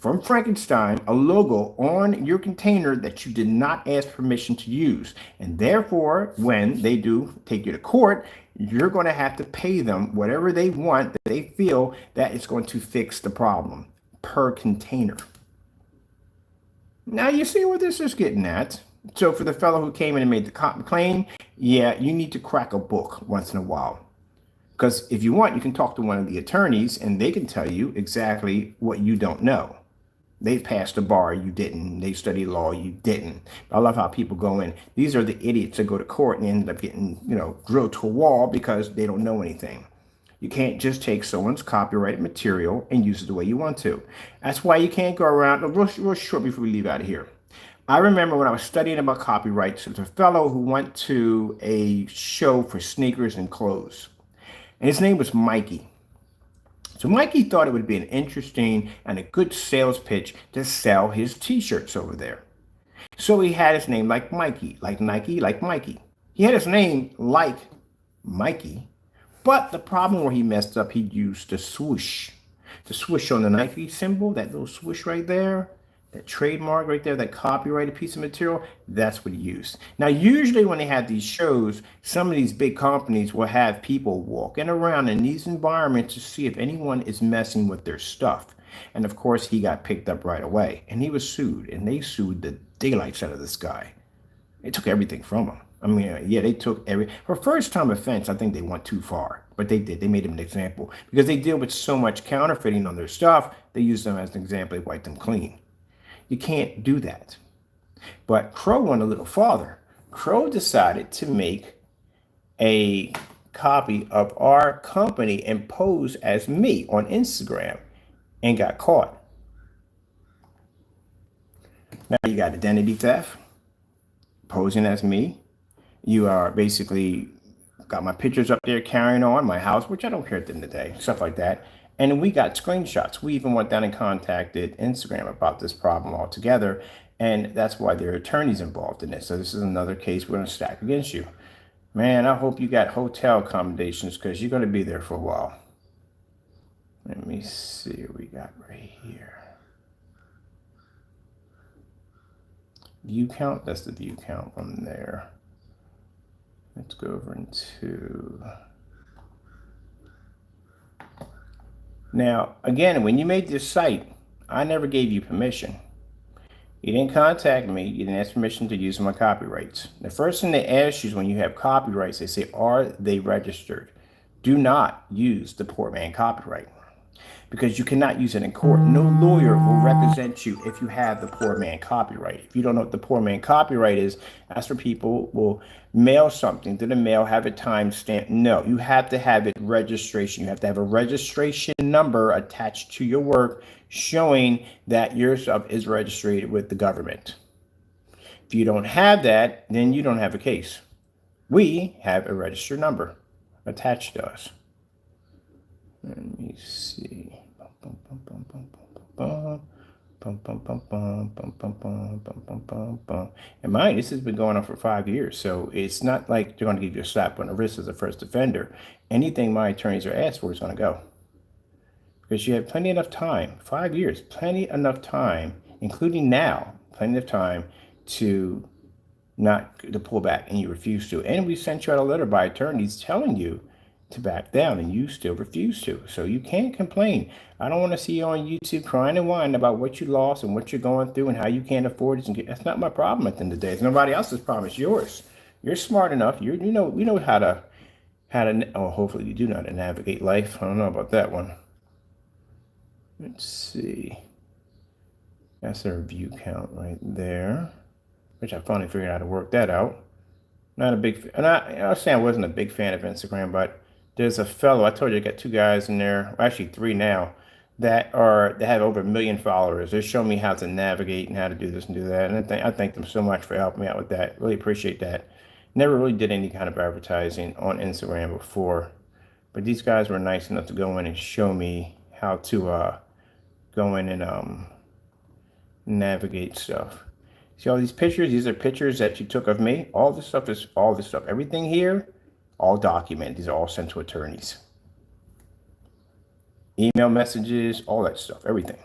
from Frankenstein, a logo on your container that you did not ask permission to use. And therefore, when they do take you to court, you're going to have to pay them whatever they want that they feel that is going to fix the problem per container. Now you see where this is getting at. So for the fellow who came in and made the claim, yeah, you need to crack a book once in a while. Because if you want, you can talk to one of the attorneys and they can tell you exactly what you don't know. They've passed the bar, you didn't. They studied law, you didn't. I love how people go in. These are the idiots that go to court and end up getting, drilled to a wall because they don't know anything. You can't just take someone's copyrighted material and use it the way you want to. That's why you can't go around. Real short before we leave out of here. I remember when I was studying about copyrights, there was a fellow who went to a show for sneakers and clothes. And his name was Mikey. So Mikey thought it would be an interesting and a good sales pitch to sell his t-shirts over there. So he had his name like Mikey, like Nike, like Mikey. He had his name like Mikey. But the problem where he messed up, he used the swoosh. The swoosh on the Nike symbol, that little swoosh right there, that trademark right there, that copyrighted piece of material, that's what he used. Now, usually when they have these shows, some of these big companies will have people walking around in these environments to see if anyone is messing with their stuff. And of course, he got picked up right away and he was sued, and they sued the daylights out of this guy. They took everything from him. I mean, yeah, they took for first time offense, I think they went too far, but they did. They made him an example because they deal with so much counterfeiting on their stuff. They use them as an example. They wipe them clean. You can't do that. But Crow went a little farther. Crow decided to make a copy of our company and pose as me on Instagram and got caught. Now you got identity theft, posing as me. You are basically got my pictures up there carrying on my house, which I don't care at the end of the day, stuff like that. And we got screenshots. We even went down and contacted Instagram about this problem altogether. And that's why there are attorneys involved in this. So this is another case we're going to stack against you. Man, I hope you got hotel accommodations because you're going to be there for a while. Let me see what we got right here. View count, that's the view count from there. Let's go over into. Now, again, when you made this site, I never gave you permission. You didn't contact me. You didn't ask permission to use my copyrights. The first thing they ask you is when you have copyrights, they say, are they registered? Do not use the poor man copyright because you cannot use it in court. No lawyer will represent you if you have the poor man copyright. If you don't know what the poor man copyright is, that's where people will mail something to the mail, have it time stamped. No, you have to have it registration. You have to have a registration number attached to your work showing that your stuff is registered with the government. If you don't have that, then you don't have a case. We have a registered number attached to us. Let me see. And mind, this has been going on for 5 years, so it's not like they're going to give you a slap on the wrist as a first offender. Anything my attorneys are asked for is going to go. Because you have plenty enough time, 5 years, plenty enough time, including now, plenty of time to pull back, and you refuse to. And we sent you out a letter by attorneys telling you to back down, and you still refuse to. So you can't complain. I don't want to see you on YouTube crying and whining about what you lost and what you're going through and how you can't afford it. That's not my problem at the end of the day. It's nobody else's problem. It's yours. You're smart enough. We know how to hopefully you do know how to navigate life. I don't know about that one. Let's see. That's our view count right there, which I finally figured out how to work that out. Not a big, and I was saying I wasn't a big fan of Instagram, but there's a fellow, I told you I got 2 guys in there, well, actually 3 now, that have over 1 million followers. They're showing me how to navigate and how to do this and do that. And I thank them so much for helping me out with that. Really appreciate that. Never really did any kind of advertising on Instagram before, but these guys were nice enough to go in and show me how to go in and navigate stuff. See all these pictures? These are pictures that you took of me. All this stuff. Everything here, all documented. These are all sent to attorneys. Email messages, all that stuff, everything.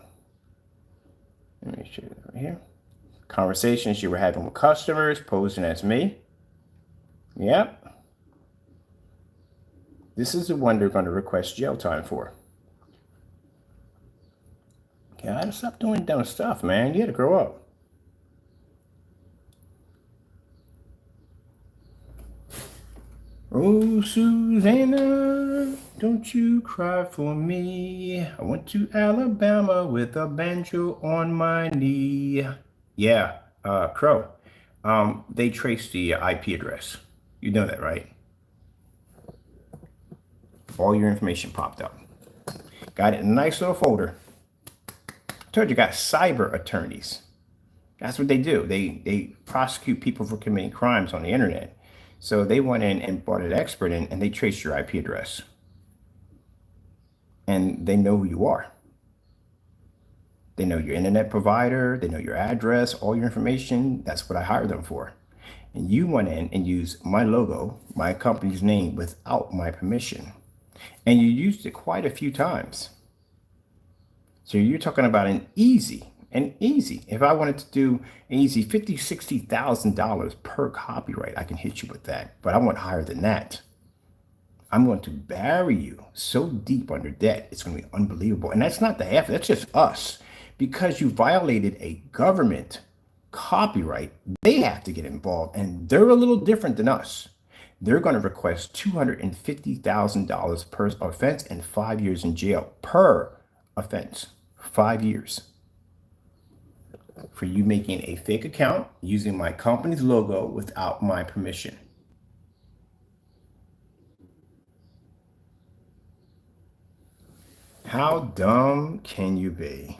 Let me show you that right here. Conversations you were having with customers, posing as me. Yep. This is the one they're going to request jail time for. You gotta stop doing dumb stuff, man. You gotta grow up. Oh, Susanna, don't you cry for me. I went to Alabama with a banjo on my knee. Yeah, Crow. They traced the IP address. You know that, right? All your information popped up. Got it in a nice little folder. I told you, got cyber attorneys. That's what they do. They prosecute people for committing crimes on the internet. So they went in and brought an expert in, and they traced your IP address. And they know who you are. They know your internet provider. They know your address, all your information. That's what I hired them for. and you went in and used my logo, my company's name, without my permission. And you used it quite a few times. So you're talking about an easy. If I wanted to do an easy $50,000, $60,000 per copyright, I can hit you with that. But I want higher than that. I'm going to bury you so deep under debt, it's going to be unbelievable. And that's not the half, that's just us. Because you violated a government copyright, they have to get involved. And they're a little different than us. They're going to request $250,000 per offense and 5 years in jail per offense. 5 years. For you making a fake account using my company's logo without my permission. How dumb can you be?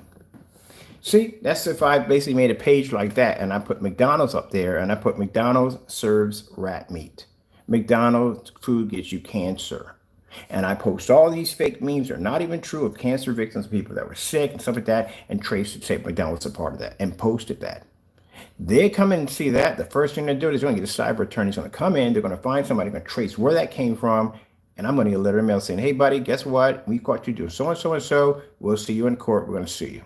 See, that's if I basically made a page like that and I put McDonald's up there and I put McDonald's serves rat meat. McDonald's food gets you cancer. And I post all these fake memes that are not even true of cancer victims, people that were sick and stuff like that, and trace it, say McDonald's a part of that, and posted that. They come in and see that. The first thing they do is they're going to get a cyber attorney. He's going to come in. They're going to find somebody, going to trace where that came from. And I'm going to get a letter in mail saying, hey, buddy, guess what? We caught you doing so and so and so. We'll see you in court. We're going to sue you.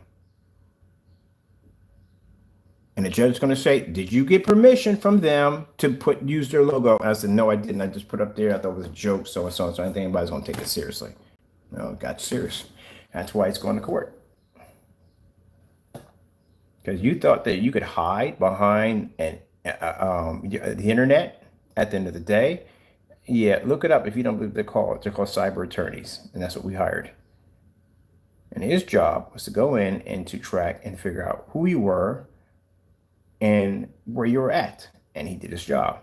And the judge is going to say, did you get permission from them to use their logo? And I said, no, I didn't. I just put up there. I thought it was a joke, so and so. So I didn't think anybody's going to take it seriously. No, it got serious. That's why it's going to court. Because you thought that you could hide behind the internet at the end of the day. Yeah, look it up if you don't believe they're called. They're called cyber attorneys. And that's what we hired. And his job was to go in and to track and figure out who you were and where you were at. And he did his job.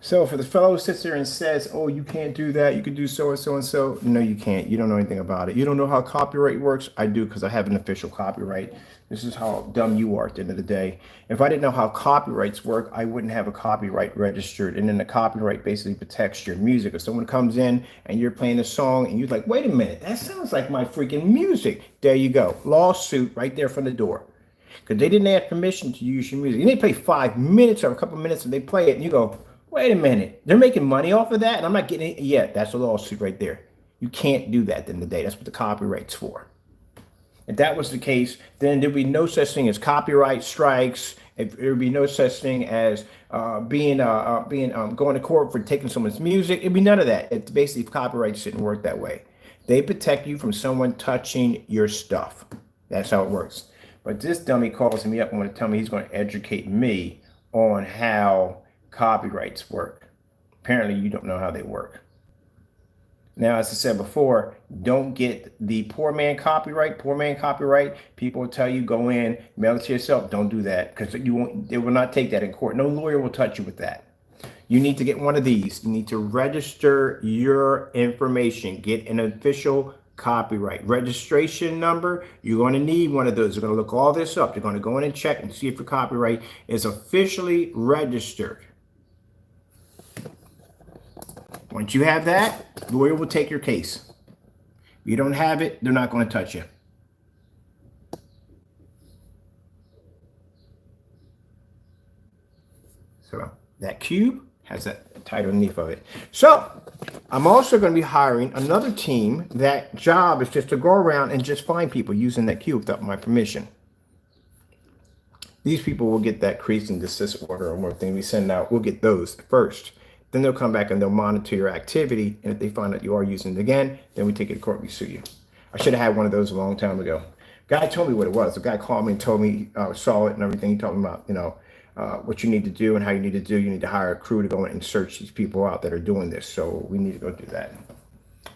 So for the fellow who sits there and says, oh, you can't do that, you can do so and so and so. No, you can't. You don't know anything about it. You don't know how copyright works. I do, because I have an official copyright. This is how dumb you are at the end of the day. If I didn't know how copyrights work, I wouldn't have a copyright registered. And then the copyright basically protects your music. If someone comes in and you're playing a song and you're like, wait a minute, that sounds like my freaking music. There you go. Lawsuit right there from the door. Because they didn't have permission to use your music. And they play 5 minutes or a couple minutes and they play it and you go, wait a minute, they're making money off of that and I'm not getting it yet. That's a lawsuit right there. You can't do that at the end of the day. That's what the copyright's for. If that was the case, then there'd be no such thing as copyright strikes. There would be no such thing as going to court for taking someone's music. It'd be none of that. It's basically copyright shouldn't work that way. They protect you from someone touching your stuff. That's how it works. But this dummy calls me up and want to tell me he's going to educate me on how copyrights work. Apparently you don't know how they work. Now, as I said before, don't get the poor man copyright. Poor man copyright. People will tell you, go in, mail it to yourself. Don't do that, because they will not take that in court. No lawyer will touch you with that. You need to get one of these. You need to register your information. Get an official copyright registration number. You're going to need one of those. You're going to look all this up. You're going to go in and check and see if your copyright is officially registered. Once you have that, the lawyer will take your case. If you don't have it, they're not going to touch you. So that cube has that title underneath of it. So I'm also going to be hiring another team. That job is just to go around and just find people using that cube without my permission. These people will get that cease and desist order or more thing we send out. We'll get those first. Then they'll come back and they'll monitor your activity. And if they find that you are using it again, then we take it to court, we sue you. I should have had one of those a long time ago. Guy told me what it was. The guy called me and told me, saw it and everything. He told me about, what you need to do and how you need to do. You need to hire a crew to go in and search these people out that are doing this. So we need to go do that.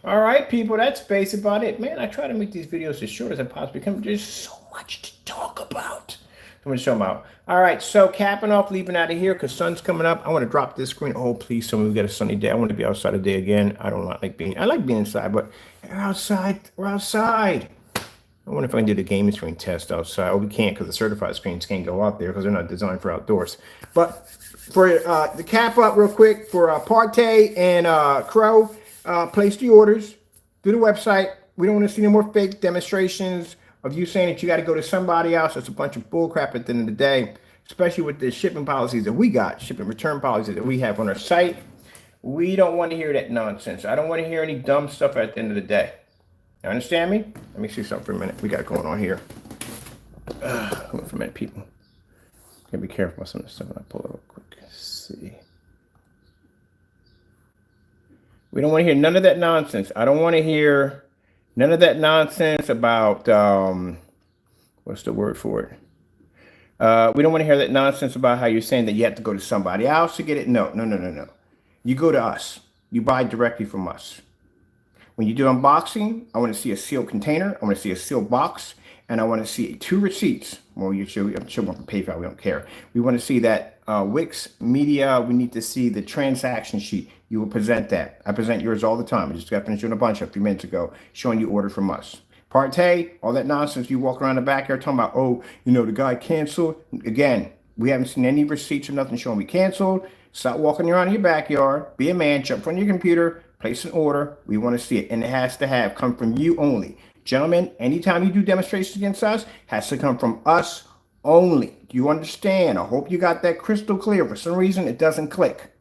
All right, people, that's basically about it. Man, I try to make these videos as short as I possibly can. There's so much to talk about. I'm going to show them out. All right, so capping off, leaving out of here because sun's coming up. I want to drop this screen. Oh, please, someone, we got a sunny day. I want to be outside today again. I like being inside, but we're outside. We're outside. I wonder if I can do the gaming screen test outside. Oh, we can't because the certified screens can't go out there because they're not designed for outdoors. But for the cap up real quick, for Partay and Crow, place the orders through the website. We don't want to see any more fake demonstrations of you saying that you got to go to somebody else. It's a bunch of bull crap at the end of the day. especially with the shipping policies that we got, shipping return policies that we have on our site. We don't want to hear that nonsense. I don't want to hear any dumb stuff at the end of the day. You understand me? Let me see something for a minute. We got going on here. Hold on for a minute, people. Gotta be careful about some of this stuff. I'll pull it real quick. Let's see. We don't want to hear none of that nonsense. I don't want to hear none of that nonsense about, what's the word for it? We don't want to hear that nonsense about how you're saying that you have to go to somebody else to get it. No. You go to us. You buy directly from us. When you do unboxing, I want to see a sealed container. I want to see a sealed box. And I want to see 2 receipts. Well, I'm sure one from PayPal. We don't care. We want to see that Wix Media. We need to see the transaction sheet. You will present that. I present yours all the time. I just got finished doing a bunch a few minutes ago showing you order from us. Partay, all that nonsense. You walk around the backyard talking about, oh, you know, the guy canceled. Again, we haven't seen any receipts or nothing showing we canceled. Stop walking around in your backyard. Be a man. Jump on your computer. Place an order. We want to see it. And it has to come from you only. Gentlemen, anytime you do demonstrations against us, has to come from us only. Do you understand? I hope you got that crystal clear. For some reason, it doesn't click.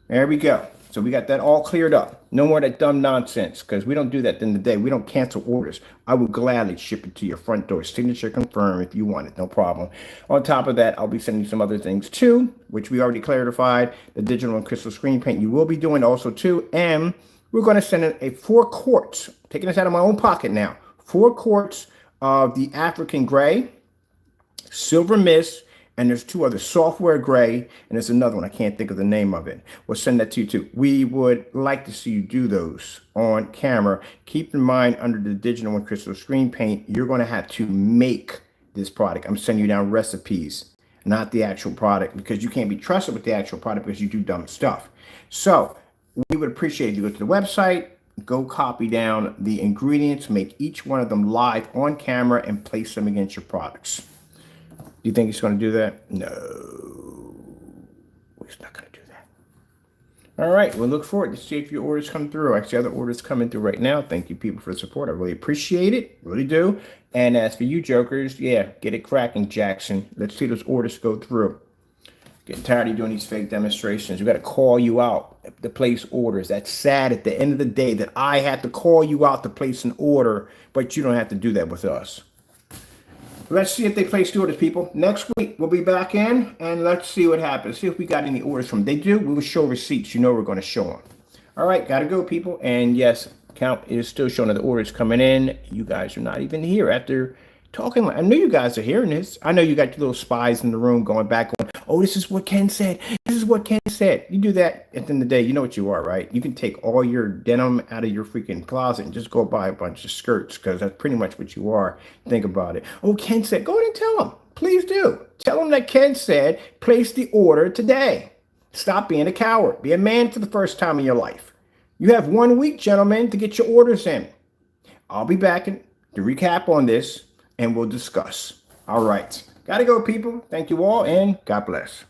There we go. So we got that all cleared up. No more of that dumb nonsense, because we don't do that at the end of the day. We don't cancel orders. I would gladly ship it to your front door. Signature confirm if you want it. No problem. On top of that, I'll be sending you some other things too, which we already clarified. The digital and crystal screen paint you will be doing also too. And we're going to send in a 4 quarts, taking this out of my own pocket now, 4 quarts of the African gray, silver mist, and there's 2 other software gray, and there's another one. I can't think of the name of it. We'll send that to you too. We would like to see you do those on camera. Keep in mind, under the digital and crystal screen paint, you're going to have to make this product. I'm sending you down recipes, not the actual product, because you can't be trusted with the actual product because you do dumb stuff. So we would appreciate you go to the website, go copy down the ingredients, make each one of them live on camera, and place them against your products. Do you think he's going to do that? No, he's not going to do that. All right, we'll look forward to see if your orders come through. I see other orders coming through right now. Thank you, people, for the support. I really appreciate it, really do. And as for you jokers, yeah, get it cracking, Jackson. Let's see those orders go through. Getting tired of doing these fake demonstrations. We got to call you out to place orders. That's sad at the end of the day that I have to call you out to place an order, but you don't have to do that with us. Let's see if they place the orders, people. Next week, we'll be back in, and let's see what happens. See if we got any orders from them. They do, we will show receipts. You know we're going to show them. All right, got to go, people. And yes, count is still showing that the orders coming in. You guys are not even here after talking. I know you guys are hearing this. I know you got your little spies in the room going back on, oh, this is what Ken said. This is what Ken said. You do that at the end of the day. You know what you are, right? You can take all your denim out of your freaking closet and just go buy a bunch of skirts, because that's pretty much what you are. Think about it. Oh, Ken said, go ahead and tell him. Please do. Tell him that Ken said, place the order today. Stop being a coward. Be a man for the first time in your life. You have 1 week, gentlemen, to get your orders in. I'll be back to recap on this, and we'll discuss. All right. Gotta go, people. Thank you all, and God bless.